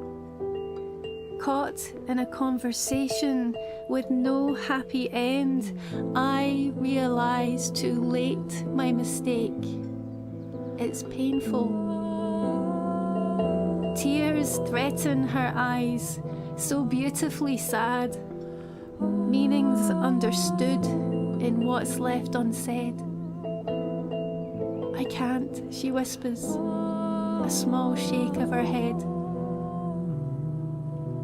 Caught in a conversation with no happy end, I realise too late my mistake. It's painful. Tears threaten her eyes, so beautifully sad. Meanings understood in what's left unsaid. I can't, she whispers, a small shake of her head.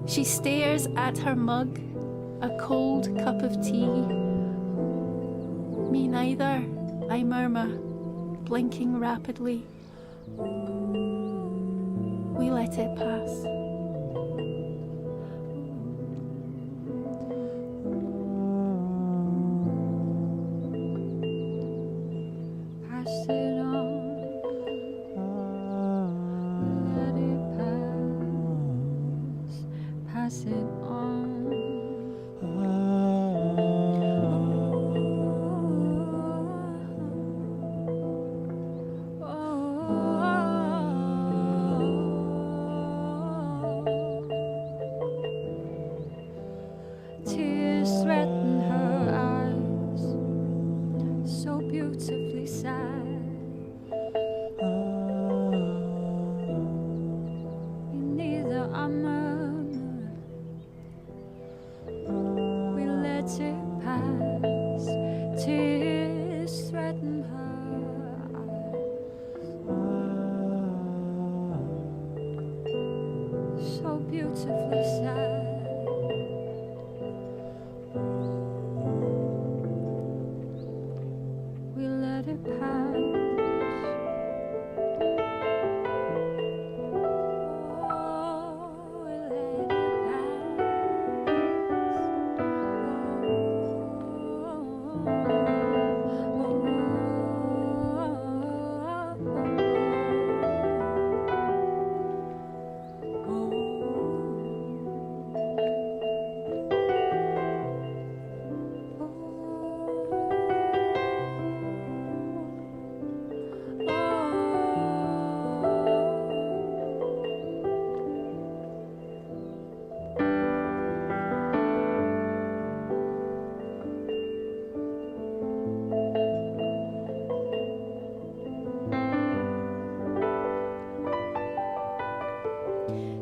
She stares at her mug, a cold cup of tea. Me neither, I murmur, blinking rapidly. We let it pass. Pass it on. Let it pass. Pass it on. beautifully sad. We let it pass.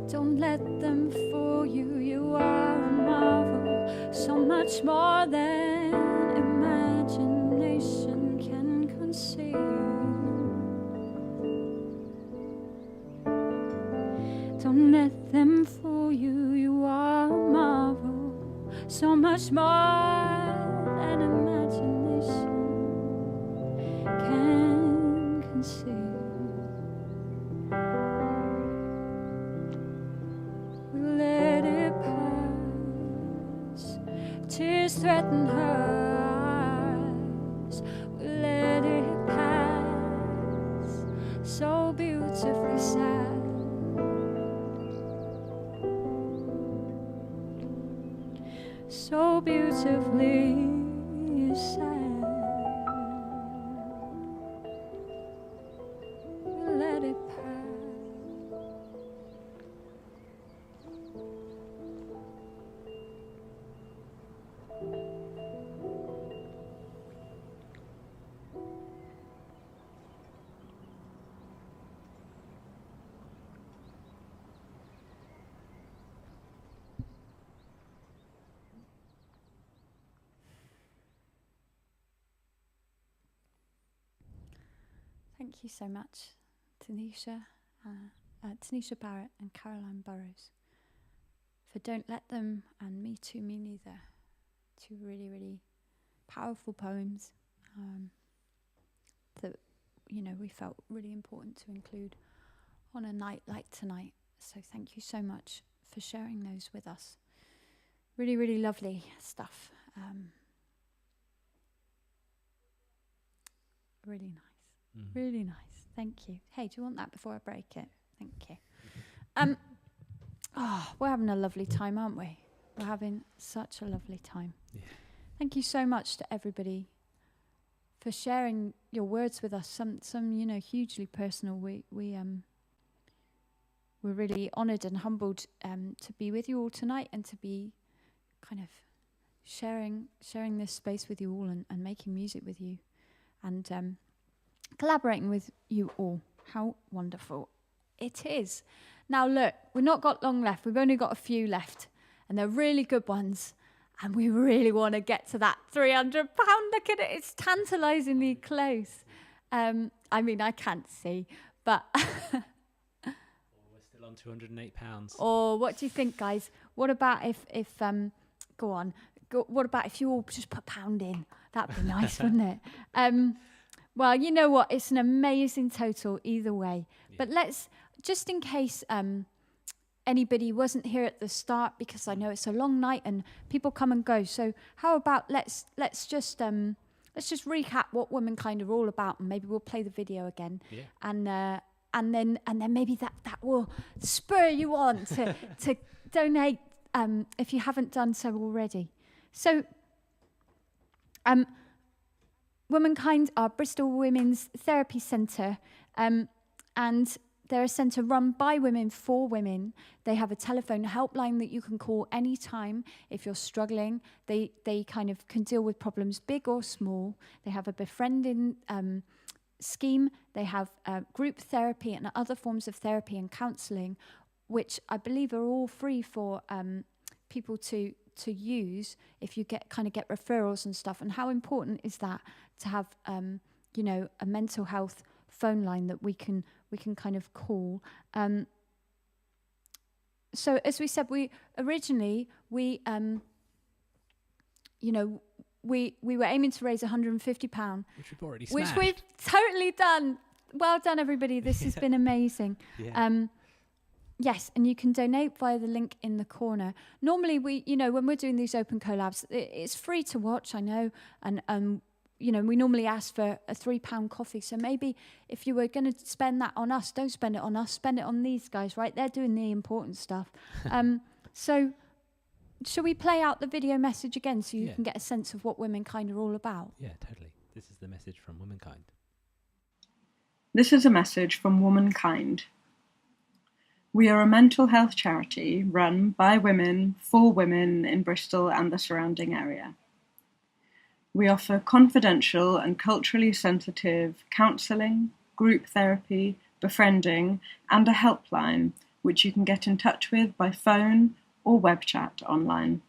Don't let them fool you, you are a marvel, so much more than imagination can conceive. Don't let them fool you, you are a marvel, so much more than imagination can conceive. Let it pass. Tears threaten her eyes. We let it pass. So beautifully sad. So beautifully sad. We let it pass. Thank you so much, Tanisha, Tanisha Barrett and Caroline Burrows, for Don't Let Them and Me Too, Me Neither. Two really, really powerful poems that, you know, we felt really important to include on a night like tonight. So thank you so much for sharing those with us. Really, really lovely stuff. Really nice. Really nice. Thank you. Hey, do you want that before I break it? Thank you. We're having a lovely time, aren't we? We're having such a lovely time. Yeah. Thank you so much to everybody for sharing your words with us. Some you know, hugely personal. We're really honoured and humbled to be with you all tonight and to be kind of sharing this space with you all and making music with you and collaborating with you all. How wonderful it is. Now look, we've not got long left. We've only got a few left and they're really good ones. And we really want to get to that £300. Look at it. It's tantalisingly close. I mean, I can't see, but... We're still on £208. Or what do you think, guys? What about if go on. What about if you all just put £1 in? That'd be nice, wouldn't it? Well, you know what? It's an amazing total either way. Yeah. But let's, just in case anybody wasn't here at the start, because I know it's a long night and people come and go. So how about let's just recap what Womankind are all about, and maybe we'll play the video again. Yeah. And then maybe that will spur you on to donate if you haven't done so already. So Womankind are Bristol Women's Therapy Centre, and they're a centre run by women for women. They have a telephone helpline that you can call anytime if you're struggling. They kind of can deal with problems big or small. They have a befriending scheme. They have group therapy and other forms of therapy and counselling, which I believe are all free for people to use if you get referrals and stuff. And how important is that to have you know, a mental health phone line that we can kind of call. so as we said, we originally we were aiming to raise £150, which we've already smashed. Which we've totally done. Well done, everybody. This has been amazing. Yeah. Yes, and you can donate via the link in the corner. Normally, when we're doing these open collabs, it's free to watch, I know, and we normally ask for a £3 coffee. So maybe if you were going to spend that on us, don't spend it on us, spend it on these guys, right? They're doing the important stuff. So shall we play out the video message again so you can get a sense of what Womankind are all about? Yeah, totally. This is the message from Womankind. This is a message from Womankind. We are a mental health charity run by women for women in Bristol and the surrounding area. We offer confidential and culturally sensitive counselling, group therapy, befriending, and a helpline which you can get in touch with by phone or web chat online.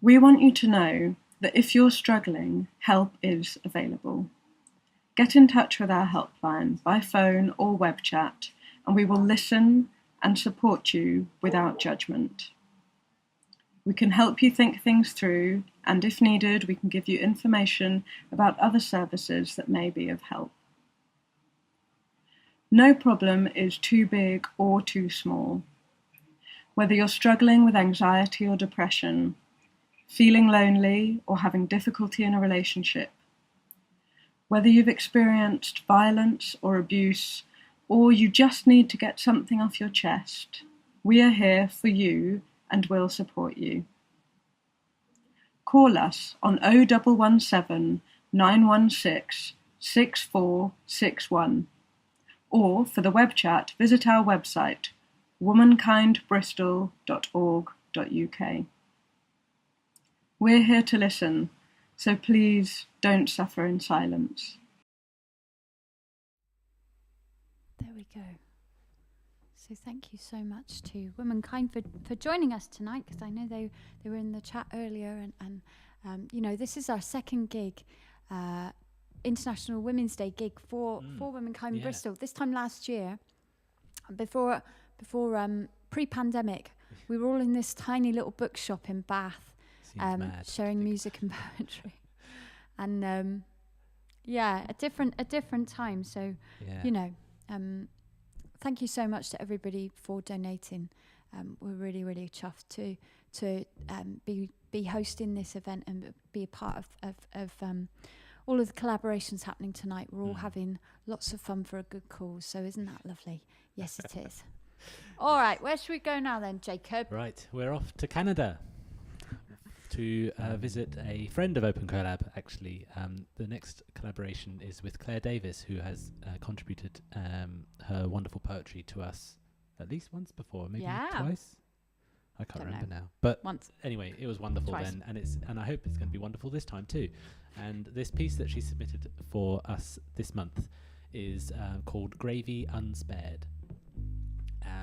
We want you to know that if you're struggling, help is available. Get in touch with our helpline by phone or web chat, and we will listen and support you without judgment. We can help you think things through, and if needed, we can give you information about other services that may be of help. No problem is too big or too small. Whether you're struggling with anxiety or depression, feeling lonely or having difficulty in a relationship, whether you've experienced violence or abuse, or you just need to get something off your chest, we are here for you and will support you. Call us on 0117 916 6461, or for the web chat, visit our website, womankindbristol.org.uk. We're here to listen, so please don't suffer in silence. There we go. So thank you so much to Womankind for joining us tonight, because I know they were in the chat earlier, and this is our second gig, International Women's Day gig for Womankind Bristol. This time last year, before pre-pandemic, we were all in this tiny little bookshop in Bath, sharing music and poetry, and a different time. So thank you so much to everybody for donating. We're really, really chuffed to be hosting this event and be a part of all of the collaborations happening tonight. We're all having lots of fun for a good cause. So isn't that lovely? Yes, it is. All right, where should we go now then, Jacob? Right, we're off to Canada to visit a friend of Open Collab, actually. The next collaboration is with Claire Davis, who has contributed her wonderful poetry to us at least once before, maybe twice. I can't remember now. But once. Anyway, it was wonderful then, and I hope it's going to be wonderful this time too. And this piece that she submitted for us this month is called Gravy Unspared.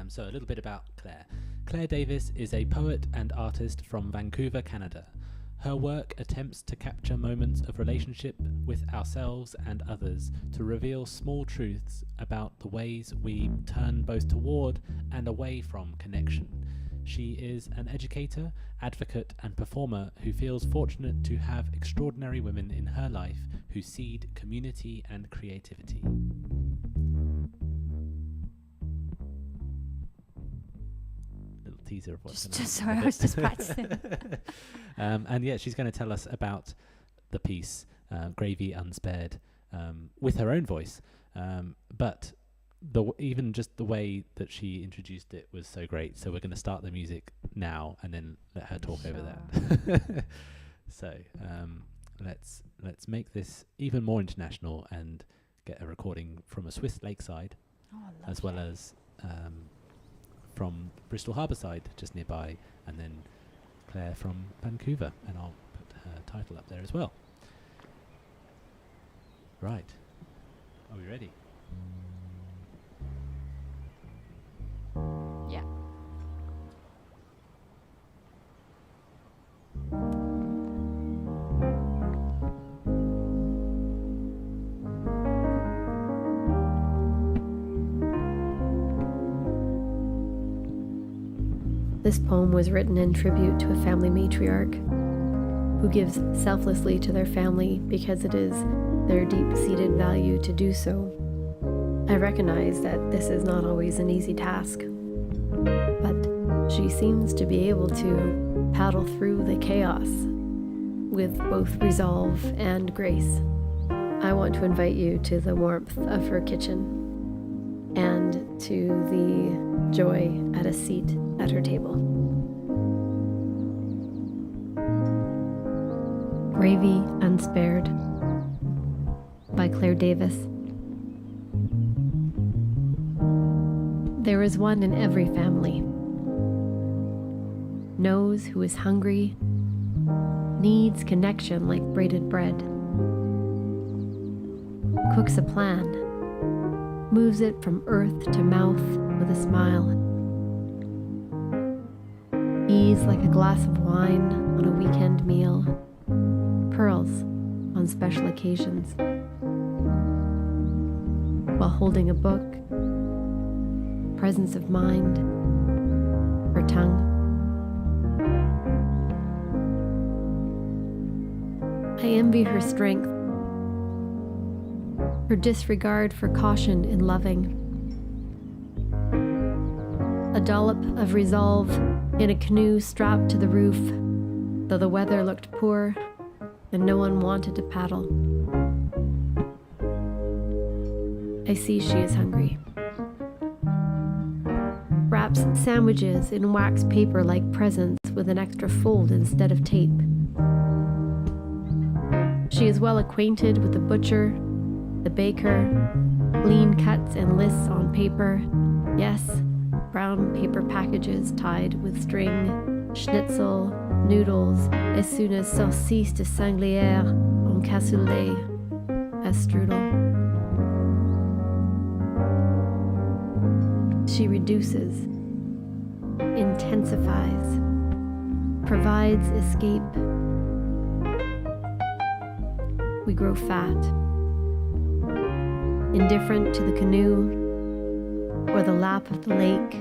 So a little bit about Claire. Claire Davis is a poet and artist from Vancouver, Canada. Her work attempts to capture moments of relationship with ourselves and others, to reveal small truths about the ways we turn both toward and away from connection. She is an educator, advocate, and performer who feels fortunate to have extraordinary women in her life who seed community and creativity. Teaser of what's sorry, I was just practicing. And she's going to tell us about the piece Gravy Unspared with her own voice, but even just the way that she introduced it was so great. So we're going to start the music now and then let her talk over that. So let's make this even more international and get a recording from a Swiss lakeside, as well as from Bristol Harbourside, just nearby, and then Claire from Vancouver, and I'll put her title up there as well. Right. Are we ready? Yeah. This poem was written in tribute to a family matriarch who gives selflessly to their family because it is their deep-seated value to do so. I recognize that this is not always an easy task, but she seems to be able to paddle through the chaos with both resolve and grace. I want to invite you to the warmth of her kitchen and to the joy at a seat at her table. Gravy Unspared by Claire Davis. There is one in every family. Knows who is hungry, needs connection like braided bread. Cooks a plan, moves it from earth to mouth with a smile. Ease like a glass of wine on a weekend meal. Pearls on special occasions. While holding a book, presence of mind, her tongue. I envy her strength, her disregard for caution in loving. A dollop of resolve in a canoe strapped to the roof, though the weather looked poor and no one wanted to paddle. I see she is hungry. Wraps sandwiches in wax paper like presents with an extra fold instead of tape. She is well acquainted with the butcher, the baker, lean cuts and lists on paper. Yes, brown paper packages tied with string, schnitzel, noodles, as soon as saucisse de sanglière en cassoulet, as strudel. She reduces, intensifies, provides escape. We grow fat, indifferent to the canoe, or the lap of the lake,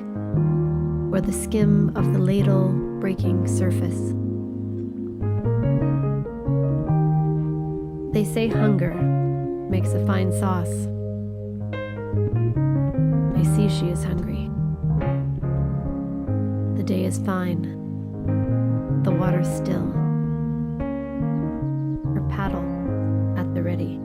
or the skim of the ladle breaking surface. They say hunger makes a fine sauce. I see she is hungry. The day is fine. The water's still. Her paddle at the ready.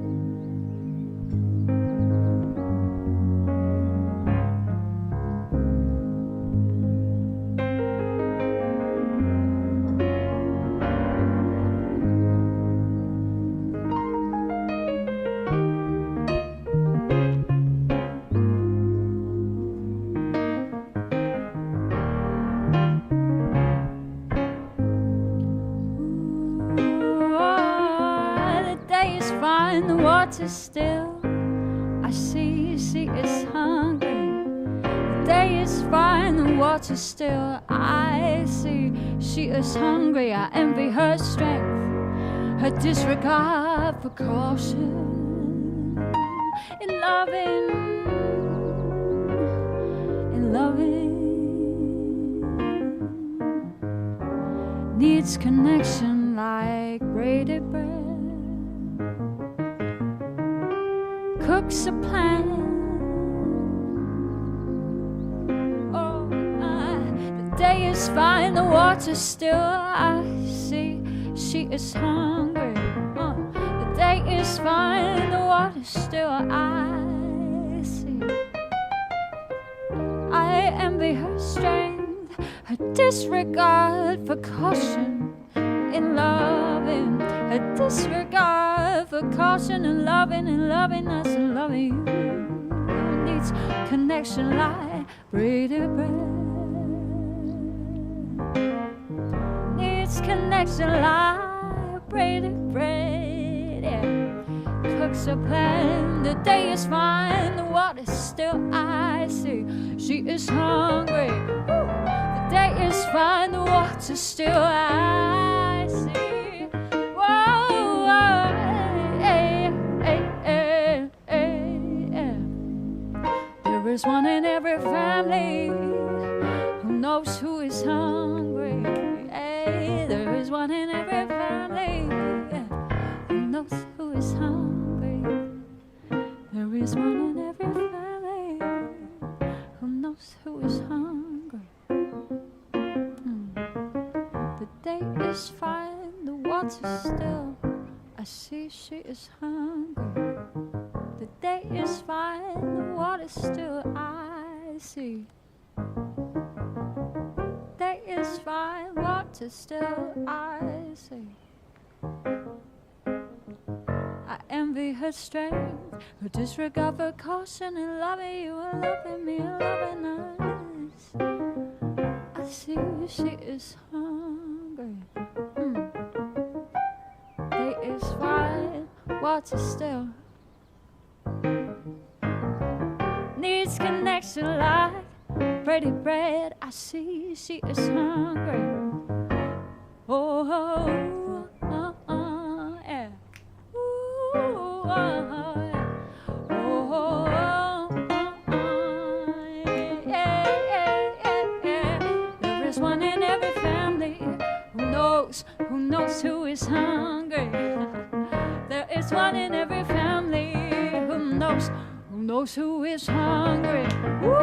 The water's still. I see she is hungry. The day is fine, the water's still. I see she is hungry. I envy her strength, her disregard for caution. In loving, needs connection like braided bread. Cooks a plan. Oh, the day is fine, the water's still. I see she is hungry. The day is fine, the water's still. I see. I envy her strength, her disregard for caution in loving. Her disregard for caution and loving us and loving you. Needs connection like braided bread. Needs connection like braided bread. Yeah. Cooks a plan. The day is fine. The water's still. I see she is hungry. Woo. The day is fine. The water's still. I see. There is one in every family who knows knows who is hungry? Hey, there is one in every family. Who knows who is hungry? There is one in every family. Who knows who is hungry? The day is fine, the water's still. I see she is hungry. The day is fine, the water's still. I see. Day is fine, water's still. I see. I envy her strength, her disregard for caution, and loving you and loving me and loving us. I see she is hungry. Day is fine, water still. Needs connection like bready bread. I see she is hungry. Oh, yeah. Ooh, yeah. Yeah. There is one in every family who knows who is hungry. There is one in every family who knows who is hungry. Woo.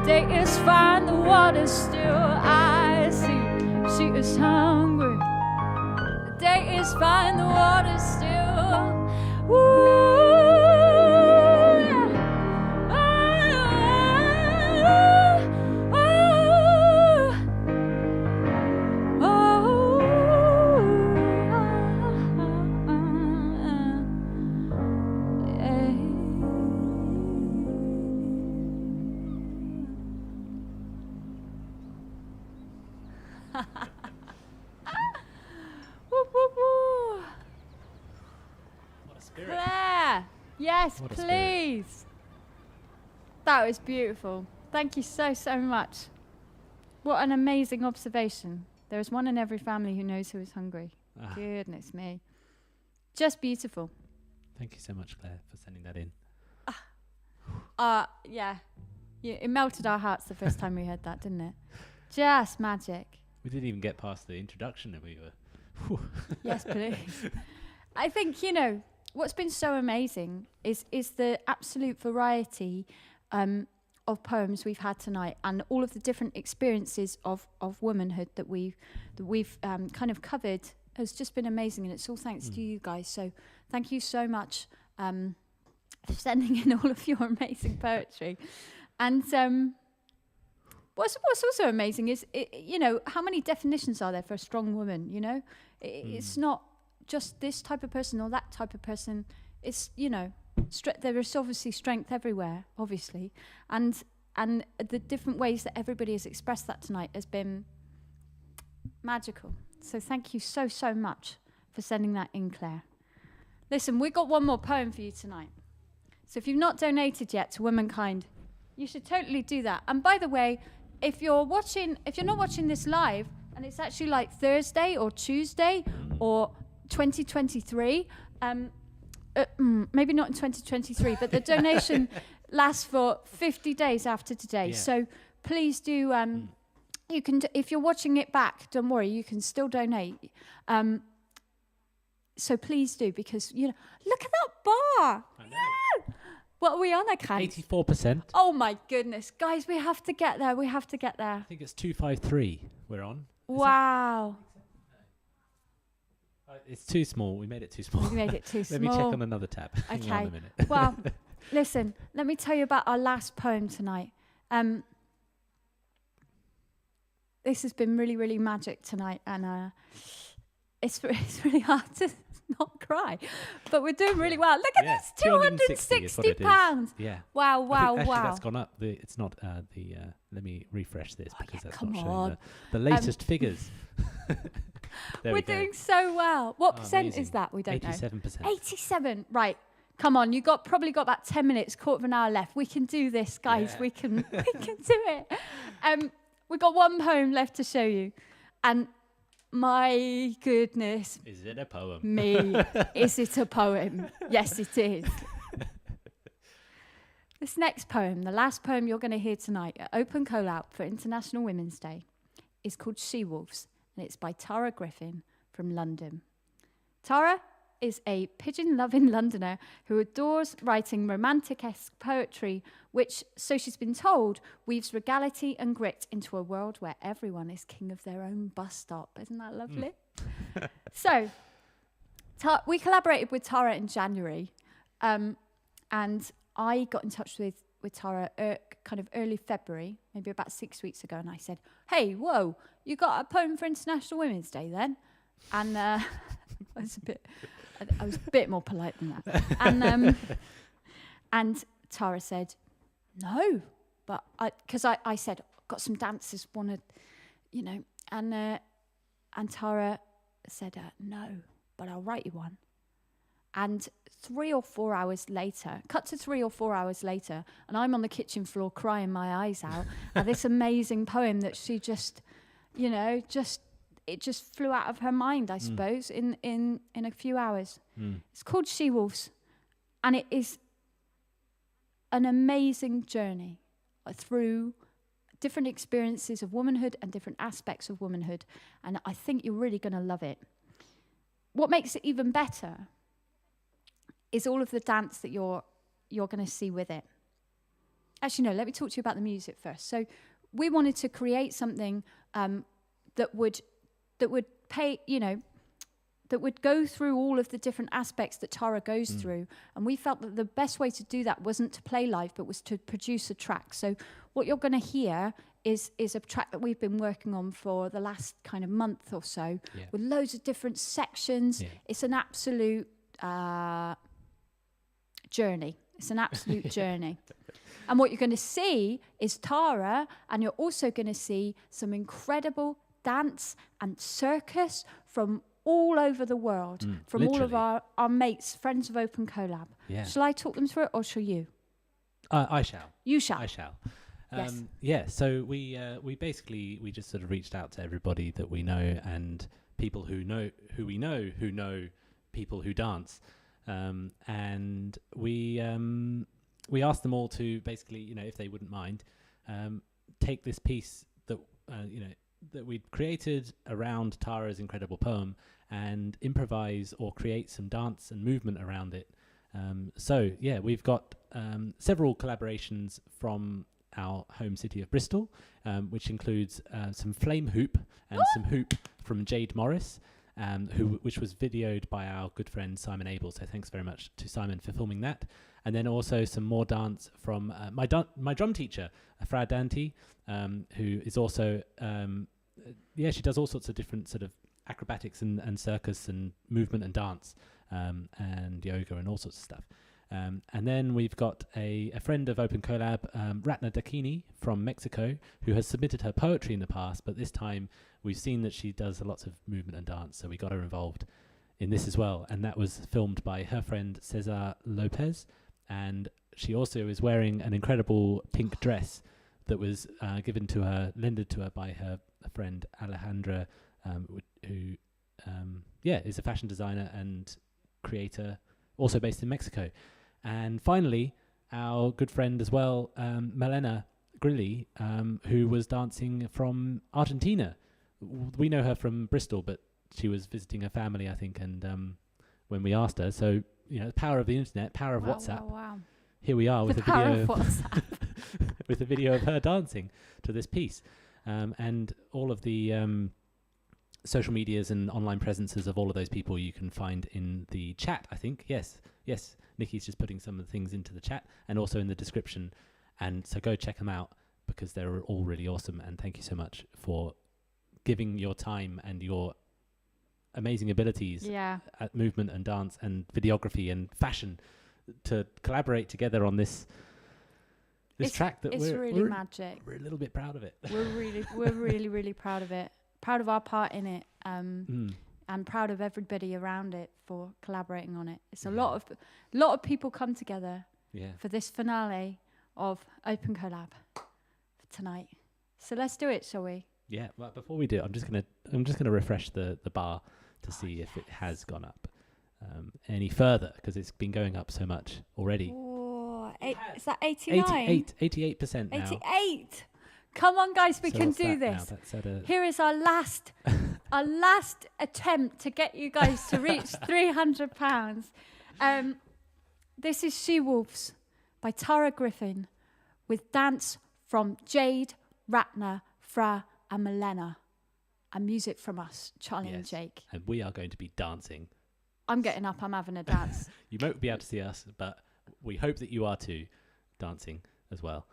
The day is fine, the water's still. I see she is hungry. The day is fine, the water's still. Woo. Claire, yes, please. That was beautiful. Thank you so much. What an amazing observation. There is one in every family who knows who is hungry. Goodness me. Just beautiful. Thank you so much, Claire, for sending that in. Yeah. It melted our hearts the first time we heard that, didn't it? Just magic. We didn't even get past the introduction, and we were... Yes, please. I think, what's been so amazing is the absolute variety of poems we've had tonight, and all of the different experiences of womanhood that we've kind of covered has just been amazing, and it's all thanks to you guys. So thank you so much for sending in all of your amazing poetry. And what's also amazing is how many definitions are there for a strong woman? It's not just this type of person or that type of person. It's there is obviously strength everywhere, obviously, and the different ways that everybody has expressed that tonight has been magical. So thank you so much for sending that in, Claire. Listen, we got one more poem for you tonight. So if you've not donated yet to Womankind, you should totally do that. And by the way, if you're not watching this live, and it's actually like Thursday or Tuesday or 2023, maybe not in 2023, but the donation lasts for 50 days after today. Yeah. So please do, you can, if you're watching it back, don't worry, you can still donate. So please do, because, look at that bar. I know. Yeah. What are we on, I can't? 84%. Oh my goodness. Guys, we have to get there. I think it's 253 we're on. Wow. It's too small. We made it too small. We made it too small. Let me check on another tab. Okay. Hang on a minute. Well, listen, let me tell you about our last poem tonight. This has been really, really magic tonight, and it's really hard to not cry, but we're doing really well. Look at this, £260. Yeah. Wow. Actually, that's gone up. It's not let me refresh this because that's not showing the latest figures. We're doing so well. What percent amazing. Is that? We don't 87%. know. 87. Right. Come on, you probably got about 10 minutes, quarter of an hour left. We can do this, guys. Yeah. We can do it. We've got one poem left to show you, and my goodness. Is it a poem? Is it a poem? Yes, it is. This next poem, the last poem you're going to hear tonight at Open Collab for International Women's Day, is called She-Wolves, and it's by Tara Griffin from London. Tara is a pigeon-loving Londoner who adores writing romantic-esque poetry, which, so she's been told, weaves regality and grit into a world where everyone is king of their own bus stop. Isn't that lovely? So, we collaborated with Tara in January, and I got in touch with Tara kind of early February, maybe about 6 weeks ago, and I said, hey, whoa, you got a poem for International Women's Day then? And I was a bit more polite than that. And Tara said, no, but because I said, got some dancers, want to, you know, and Tara said, no, but I'll write you one. And 3 or 4 hours later, cut to 3 or 4 hours later, and I'm on the kitchen floor crying my eyes out at this amazing poem that she just, you know, it just flew out of her mind, I suppose, in a few hours. It's called She-Wolves, and it is an amazing journey through different experiences of womanhood and different aspects of womanhood, and I think you're really going to love it. What makes it even better is all of the dance that you're going to see with it. Actually, no, let me talk to you about the music first. So we wanted to create something that would pay, you know, that would go through all of the different aspects that Tara goes through. And we felt that the best way to do that wasn't to play live, but was to produce a track. So what you're going to hear is a track that we've been working on for the last kind of month or so, with loads of different sections. It's an absolute journey. It's an absolute journey. And what you're going to see is Tara, and you're also going to see some incredible dance and circus from all over the world, from literally all of our mates, friends of Open Collab. Yeah. Shall I talk them through it, or shall you? I shall. You shall. I shall. Yes. Yeah, so we just sort of reached out to everybody that we know, and people who know people who dance. And we asked them all to basically, you know, if they wouldn't mind, take this piece that, you know, that we'd created around Tara's incredible poem and improvise or create some dance and movement around it. So yeah, we've got several collaborations from our home city of Bristol, which includes some flame hoop and some hoop from Jade Morris, which was videoed by our good friend Simon Abel. So thanks very much to Simon for filming that. And then also some more dance from my drum teacher, Frau Dante, who is also, she does all sorts of different sort of acrobatics and circus and movement and dance and yoga and all sorts of stuff. And then we've got a friend of Open Collab, Ratna Dakini from Mexico, who has submitted her poetry in the past, but this time we've seen that she does lots of movement and dance, so we got her involved in this as well. And that was filmed by her friend Cesar Lopez, and she also is wearing an incredible pink dress that was lended to her by her friend Alejandra, who is a fashion designer and creator, also based in Mexico. And finally, our good friend as well, Malena Grilli, who was dancing from Argentina. We know her from Bristol, but she was visiting her family, I think, and when we asked her, so, you know, the power of the internet, power of WhatsApp. Wow. Here we are with the power of WhatsApp. with a video of her dancing to this piece. And all of the social medias and online presences of all of those people you can find in the chat, I think. Yes, Nikki's just putting some of the things into the chat and also in the description. And so go check them out because they're all really awesome. And thank you so much for giving your time and your amazing abilities at movement and dance and videography and fashion to collaborate together on this track that we're magic. We're a little bit proud of it. We're really proud of it. Proud of our part in it, and proud of everybody around it for collaborating on it. It's a lot of people come together for this finale of Open Collab for tonight. So let's do it, shall we? Yeah. Well, before we do, I'm just gonna refresh the bar to see if it has gone up any further, because it's been going up so much already. Is that 89? 88% now. 88. Come on, guys, we So can what's do that now? this. That's at a- Here is our last attempt to get you guys to reach £300. This is She Wolves by Tara Griffin with dance from Jade, Ratner, Fra and Milena. And music from us, Charlie and Jake. And we are going to be dancing. I'm getting up, I'm having a dance. You won't be able to see us, but we hope that you are too, dancing as well.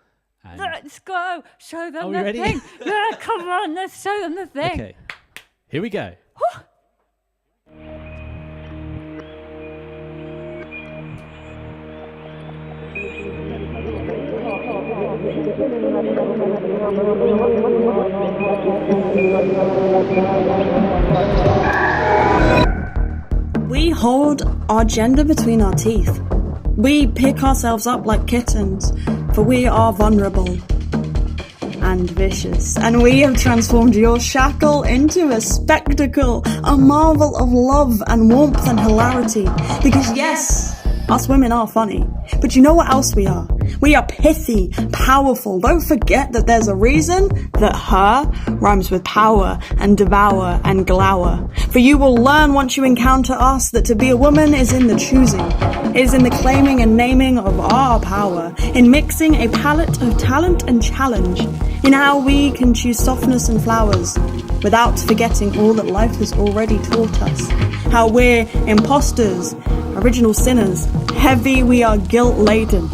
And Let's go. Show them Are we the ready? thing. Yeah, come on, let's show them the thing. okay, here we go. We hold our gender between our teeth. We pick ourselves up like kittens, for we are vulnerable and vicious. And we have transformed your shackle into a spectacle, a marvel of love and warmth and hilarity. Because yes, us women are funny, but you know what else we are? We are pithy, powerful. Don't forget that there's a reason that her rhymes with power and devour and glower. For you will learn once you encounter us that to be a woman is in the choosing, is in the claiming and naming of our power, in mixing a palette of talent and challenge, in how we can choose softness and flowers without forgetting all that life has already taught us. How we're imposters, original sinners, heavy we are guilt-laden.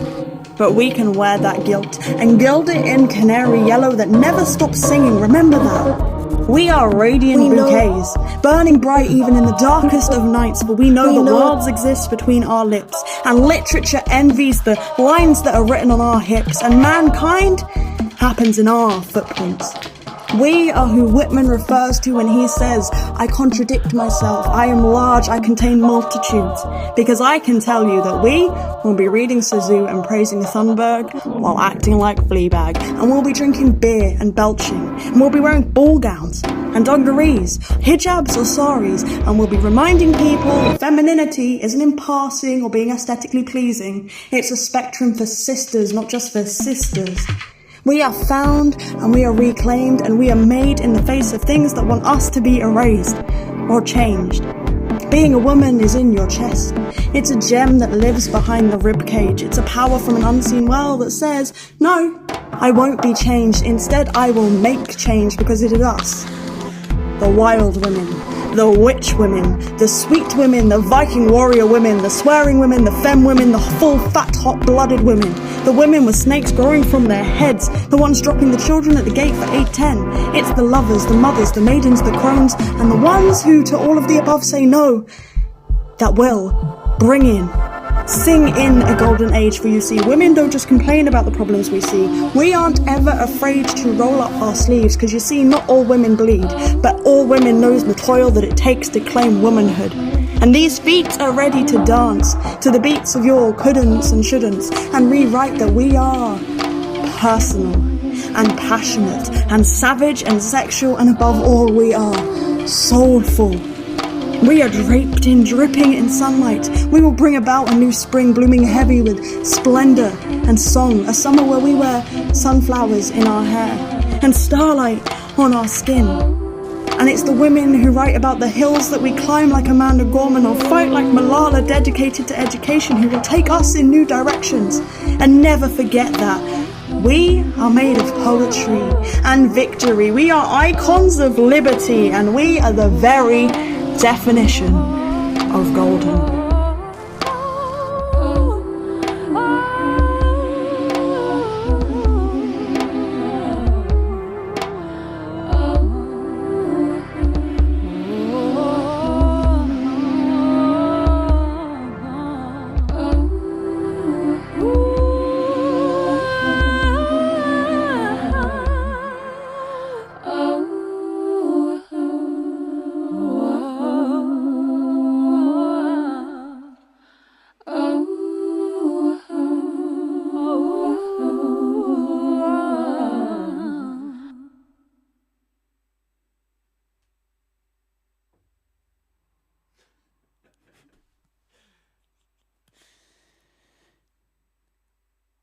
But we can wear that guilt and gild it in canary yellow that never stops singing, remember that. We are radiant bouquets, burning bright even in the darkest of nights, for we know that worlds exist between our lips, and literature envies the lines that are written on our hips, and mankind happens in our footprints. We are who Whitman refers to when he says, I contradict myself, I am large, I contain multitudes. Because I can tell you that we will be reading Sisu and praising Thunberg while acting like Fleabag. And we'll be drinking beer and belching. And we'll be wearing ball gowns and dungarees, hijabs or saris. And we'll be reminding people that femininity isn't in passing or being aesthetically pleasing. It's a spectrum for sisters, not just for sisters. We are found and we are reclaimed and we are made in the face of things that want us to be erased or changed. Being a woman is in your chest. It's a gem that lives behind the ribcage. It's a power from an unseen well that says, no, I won't be changed. Instead, I will make change because it is us. The wild women, the witch women, the sweet women, the Viking warrior women, the swearing women, the femme women, the full fat hot-blooded women, the women with snakes growing from their heads, the ones dropping the children at the gate for 8:10. It's the lovers, the mothers, the maidens, the crones, and the ones who to all of the above say no, that will bring in, sing in a golden age. For you see, women don't just complain about the problems we see. We aren't ever afraid to roll up our sleeves, because you see, not all women bleed, but all women knows the toil that it takes to claim womanhood. And these feet are ready to dance to the beats of your couldn'ts and shouldn'ts, and rewrite that we are personal and passionate and savage and sexual, and above all we are soulful. We are draped in, dripping in sunlight. We will bring about a new spring, blooming heavy with splendor and song. A summer where we wear sunflowers in our hair and starlight on our skin. And it's the women who write about the hills that we climb like Amanda Gorman, or fight like Malala, dedicated to education, who will take us in new directions. And never forget that we are made of poetry and victory. We are icons of liberty, and we are the very definition of golden.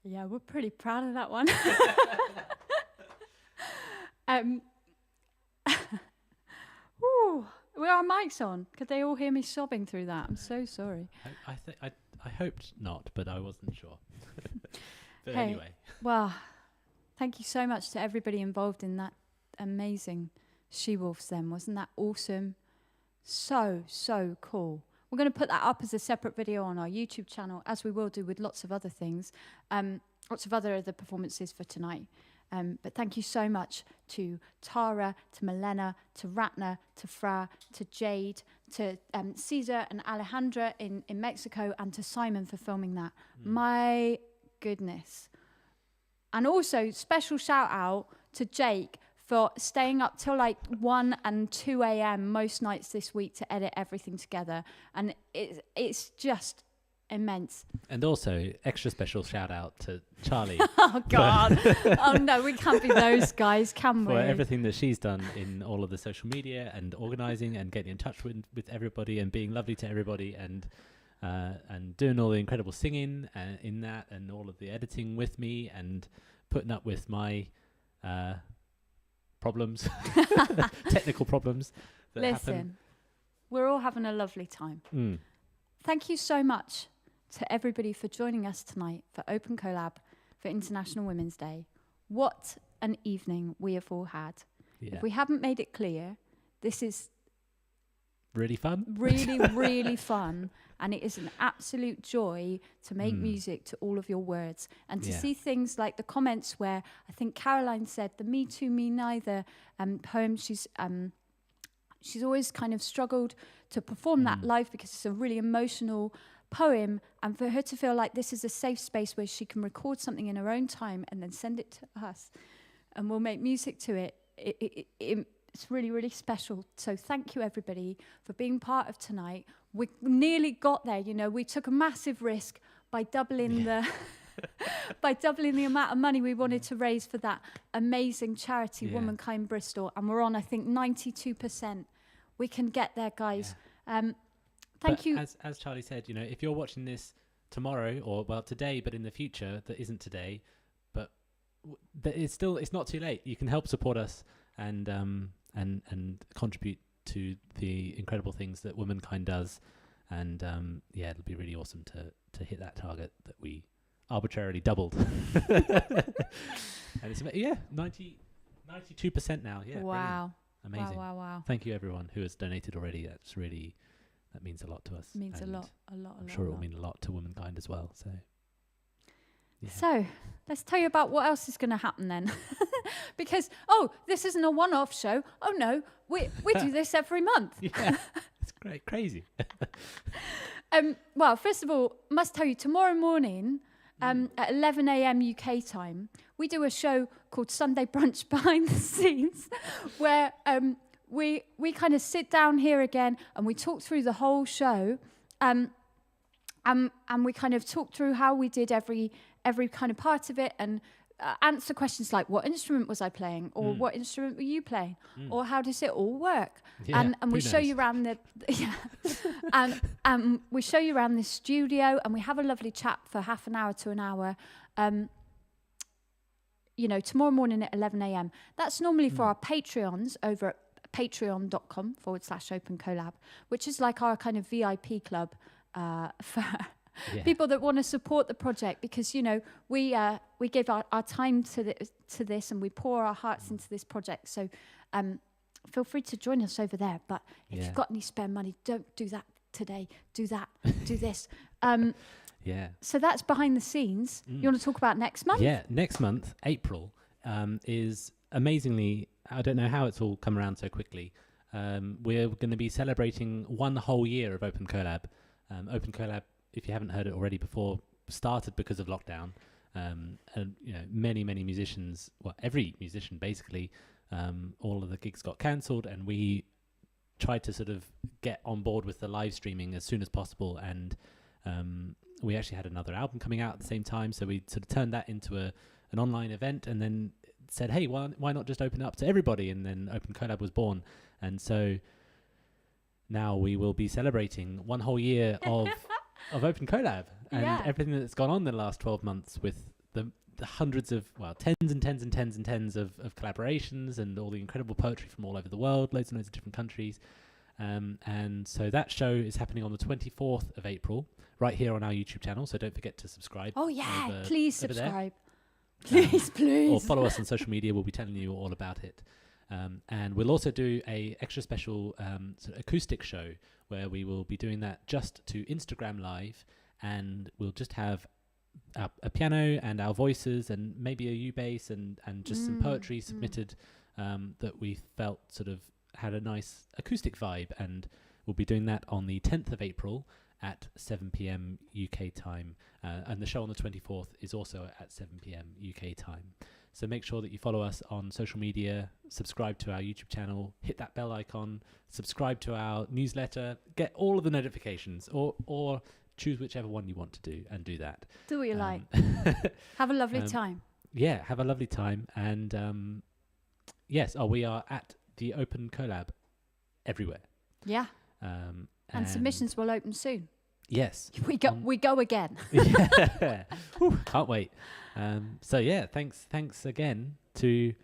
Yeah, we're pretty proud of that one. Ooh, were our mics on? Could they all hear me sobbing through that? I'm so sorry. I hoped not, but I wasn't sure. But Hey, anyway. Well, thank you so much to everybody involved in that amazing She-Wolves then. Wasn't that awesome? So cool. We're going to put that up as a separate video on our YouTube channel, as we will do with lots of other things, lots of other performances for tonight. But thank you so much to Tara, to Milena, to Ratna, to Fra, to Jade, to Caesar and Alejandra in Mexico, and to Simon for filming that. My goodness. And also it's shout out to Jake for staying up till like 1 and 2 a.m. most nights this week to edit everything together. And it's just immense. And also, extra special shout out to Charlie. Oh, God. Oh, no, we can't be those guys, can we? For everything that she's done in all of the social media and organising and getting in touch with everybody and being lovely to everybody and doing all the incredible singing in that and all of the editing with me and putting up with my problems, technical problems that happen. We're all having a lovely time. Thank you so much to everybody for joining us tonight for Open Collab for International Women's Day. What an evening we have all had. Yeah. If we haven't made it clear, this is really fun. Really fun. And it is an absolute joy to make music to all of your words and to see things like the comments where I think Caroline said the Me Too, Me Neither poem. She's always kind of struggled to perform that live because it's a really emotional poem, and for her to feel like this is a safe space where she can record something in her own time and then send it to us and we'll make music to it. It's really, really special. So thank you everybody for being part of tonight. We nearly got there, you know. We took a massive risk by doubling the amount of money we wanted to raise for that amazing charity, Womankind Bristol, and we're on, I think, 92%. We can get there, guys. Thank you. As Charlie said, you know, if you're watching this tomorrow or today, but in the future that isn't today, but it's not too late. You can help support us and contribute to the incredible things that Womankind does, and it'll be really awesome to hit that target that we arbitrarily doubled. And it's 92% now. Yeah. Wow. Brilliant. Amazing. Wow. Thank you everyone who has donated already. That means a lot to us. Means a lot. I'm sure it will mean a lot to Womankind as well. So. Yeah. So let's tell you about what else is going to happen then. Because, this isn't a one-off show. Oh no, we do this every month. Yeah, it's great, crazy. Well, first of all, must tell you, tomorrow morning at 11 a.m. UK time, we do a show called Sunday Brunch Behind the Scenes, where we kind of sit down here again and we talk through the whole show, and we kind of talk through how we did every kind of part of it and answer questions like, what instrument was I playing, or what instrument were you playing, or how does it all work? And we show you around and we show you around the studio, and we have a lovely chat for half an hour to an hour. Tomorrow morning at 11 a.m. That's normally for our Patreons over at patreon.com/opencollab, which is like our kind of VIP club for people that want to support the project, because we give our time to this and we pour our hearts into this project. So feel free to join us over there. But if you've got any spare money, don't do that today. Do that. Do this. So that's behind the sscenes. You want to talk about next month? Yeah, next month, April, is amazingly. I don't know how it's all come around so quickly. We're going to be celebrating 1 whole year of Open Collab. Open Collab, if you haven't heard it already before, started because of lockdown. And many musicians, every musician basically, all of the gigs got cancelled, and we tried to sort of get on board with the live streaming as soon as possible. And we actually had another album coming out at the same time, so we sort of turned that into an online event, and then said, hey, why not just open it up to everybody? And then Open Collab was born. And so now we will be celebrating 1 whole year of Open Collab and everything that's gone on in the last 12 months with the hundreds of, tens and tens and tens and tens of collaborations and all the incredible poetry from all over the world, loads and loads of different countries. And so that show is happening on the 24th of April, right here on our YouTube channel. So don't forget to subscribe. Oh yeah, please subscribe. Please. Or follow us on social media. We'll be telling you all about it. And we'll also do a extra special sort of acoustic show where we will be doing that just to Instagram Live, and we'll just have a piano and our voices and maybe a U-bass and just some poetry submitted that we felt sort of had a nice acoustic vibe, and we'll be doing that on the 10th of April at 7 p.m. UK time, and the show on the 24th is also at 7 p.m. UK time. So make sure that you follow us on social media, subscribe to our YouTube channel, hit that bell icon, subscribe to our newsletter, get all of the notifications, or choose whichever one you want to do and do that. Do what you like. Have a lovely time. Yeah, have a lovely time. And yes, we are at the Open Collab everywhere. Yeah. And submissions will open soon. Yes. We go again. Yeah. Can't wait. So yeah, thanks again to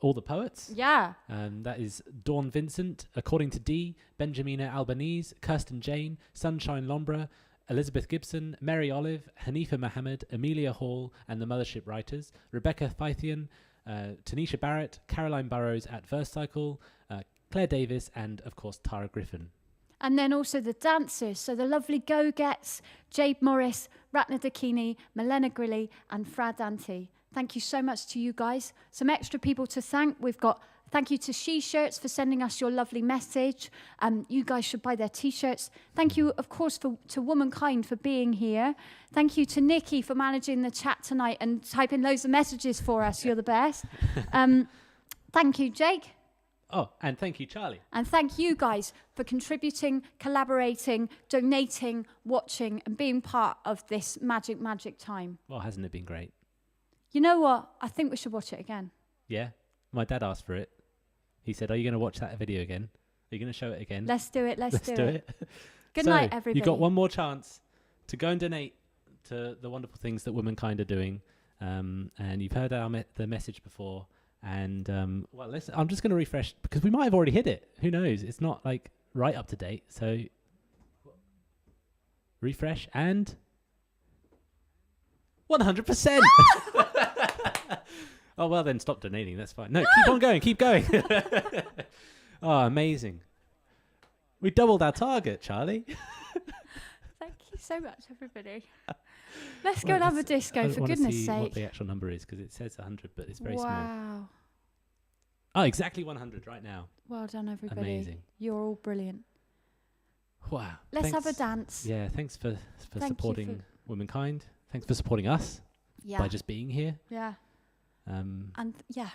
all the poets. Yeah. That is Dawn Vincent, According to D, Benjamina Albanese, Kirsten Jane, Sunshine Lombre, Elizabeth Gibson, Mary Olive, Haneefah Mohammed, Amelia Hall, and the Mothership writers, Rebecca Phythian, Tanisha Barrett, Caroline Burrows at Verse Cycle, Claire Davis, and of course Tara Griffin. And then also the dancers, so the lovely GoGets, Jade Morris, Ratna Dakini, Milena Grilly, and Frad Dante. Thank you so much to you guys. Some extra people to thank. We've got thank you to She-Shirts for sending us your lovely message. You guys should buy their T-shirts. Thank you, of course, to Womankind for being here. Thank you to Nikki for managing the chat tonight and typing loads of messages for us. You're the best. Thank you, Jake. Oh, and thank you, Charlie. And thank you guys for contributing, collaborating, donating, watching, and being part of this magic time. Well, hasn't it been great? You know what? I think we should watch it again. Yeah? My dad asked for it. He said, are you going to watch that video again? Are you going to show it again? Let's do it. Let's do it. Good So, night, everybody. You've got one more chance to go and donate to the wonderful things that Womankind are doing. And you've heard the message before. And I'm just going to refresh because we might have already hit it. Who knows? It's not like right up to date. So refresh and 100%. Oh, well, then stop donating. That's fine. No, keep on going. Keep going. Oh, amazing. We doubled our target, Charlie. Thank you so much, everybody. Let's go and have a disco, for goodness sake. I what the actual number is because it says 100, but it's very small. Wow. Oh, exactly 100 right now. Well done, everybody. Amazing. You're all brilliant. Wow. Let's have a dance. Yeah, thanks for supporting Womankind. Thanks for supporting us by just being here. Yeah. And yeah,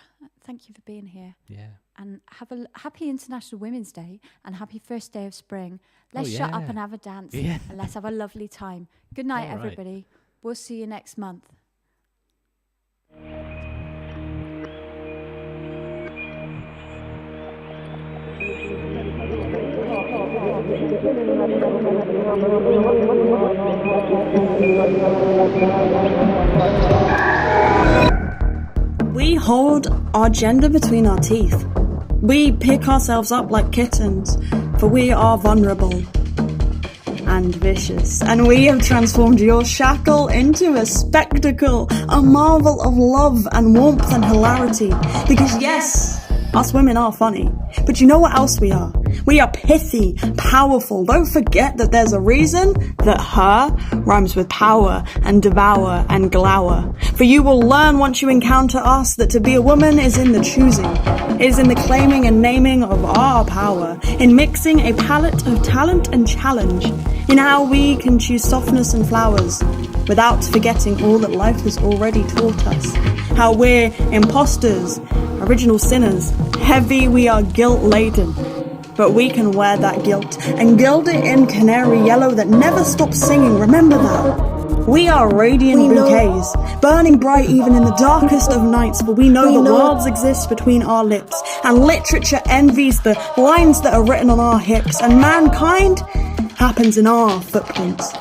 thank you for being here. Yeah. And have a happy International Women's Day and happy first day of spring. Let's shut up and have a dance. Yeah. And let's have a lovely time. Good night, All right. everybody. We'll see you next month. We hold our gender between our teeth. We pick ourselves up like kittens, for we are vulnerable and vicious. And we have transformed your shackle into a spectacle, a marvel of love and warmth and hilarity. Because yes, us women are funny, but you know what else we are? We are pithy, powerful. Don't forget that there's a reason that her rhymes with power and devour and glower. For you will learn once you encounter us that to be a woman is in the choosing. It is in the claiming and naming of our power, in mixing a palette of talent and challenge, in how we can choose softness and flowers, without forgetting all that life has already taught us. How we're imposters, original sinners, heavy we are guilt-laden. But we can wear that guilt and gild it in canary yellow that never stops singing. Remember that. We are radiant bouquets, burning bright even in the darkest of nights, for we know that worlds exist between our lips, and literature envies the lines that are written on our hips, and mankind happens in our footprints.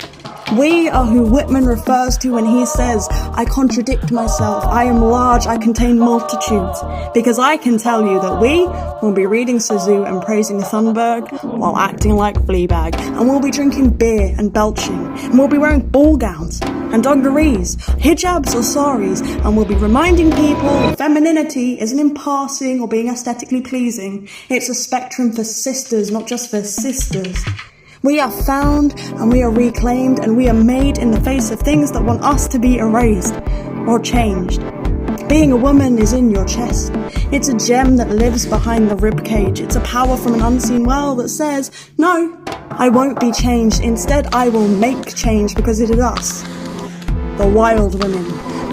We are who Whitman refers to when he says, I contradict myself, I am large, I contain multitudes. Because I can tell you that we will be reading Sisu and praising Thunberg while acting like Fleabag. And we'll be drinking beer and belching. And we'll be wearing ball gowns and dungarees, hijabs or saris. And we'll be reminding people that femininity isn't in passing or being aesthetically pleasing. It's a spectrum for sisters, not just for sisters. We are found and we are reclaimed and we are made in the face of things that want us to be erased or changed. Being a woman is in your chest. It's a gem that lives behind the ribcage. It's a power from an unseen well that says, no, I won't be changed. Instead, I will make change because it is us. The wild women,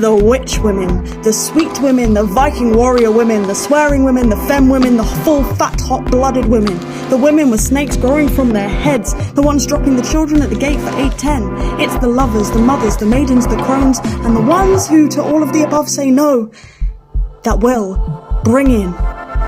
the witch women, the sweet women, the Viking warrior women, the swearing women, the femme women, the full, fat, hot-blooded women, the women with snakes growing from their heads, the ones dropping the children at the gate for 8:10. It's the lovers, the mothers, the maidens, the crones, and the ones who to all of the above say no, that will bring in,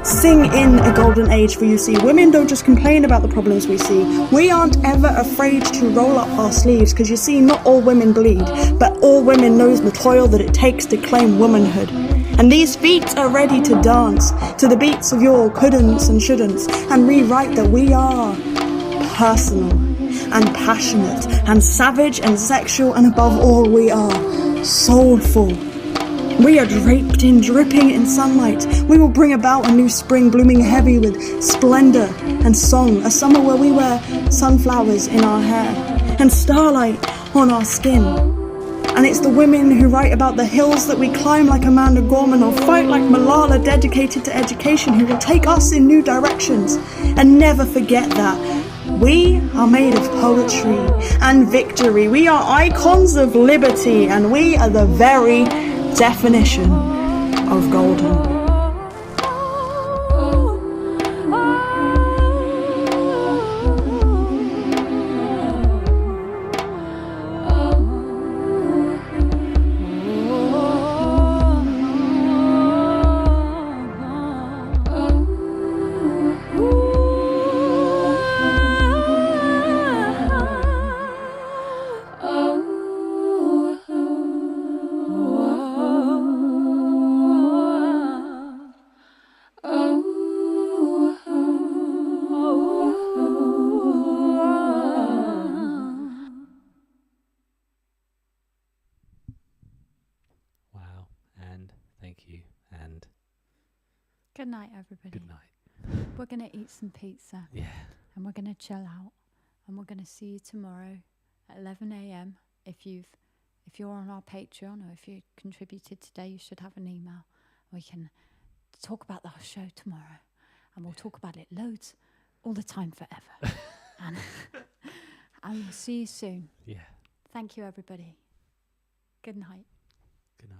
sing in a golden age. For you see, women don't just complain about the problems we see. We aren't ever afraid to roll up our sleeves, because you see, not all women bleed, but all women knows the toil that it takes to claim womanhood. And these feet are ready to dance to the beats of your couldn'ts and shouldn'ts and rewrite that we are personal and passionate and savage and sexual, and above all we are soulful. We are draped in, dripping in sunlight. We will bring about a new spring blooming heavy with splendor and song, a summer where we wear sunflowers in our hair and starlight on our skin. And it's the women who write about the hills that we climb like Amanda Gorman or fight like Malala, dedicated to education, who will take us in new directions. And never forget that we are made of poetry and victory. We are icons of liberty, and we are the very definition of golden. Good night, everybody. Good night. We're going to eat some pizza. Yeah. And we're going to chill out. And we're going to see you tomorrow at 11 a.m. If you're on our Patreon, or if you contributed today, you should have an email. We can talk about the show tomorrow. And we'll talk about it loads, all the time, forever. and we'll see you soon. Yeah. Thank you, everybody. Good night. Good night.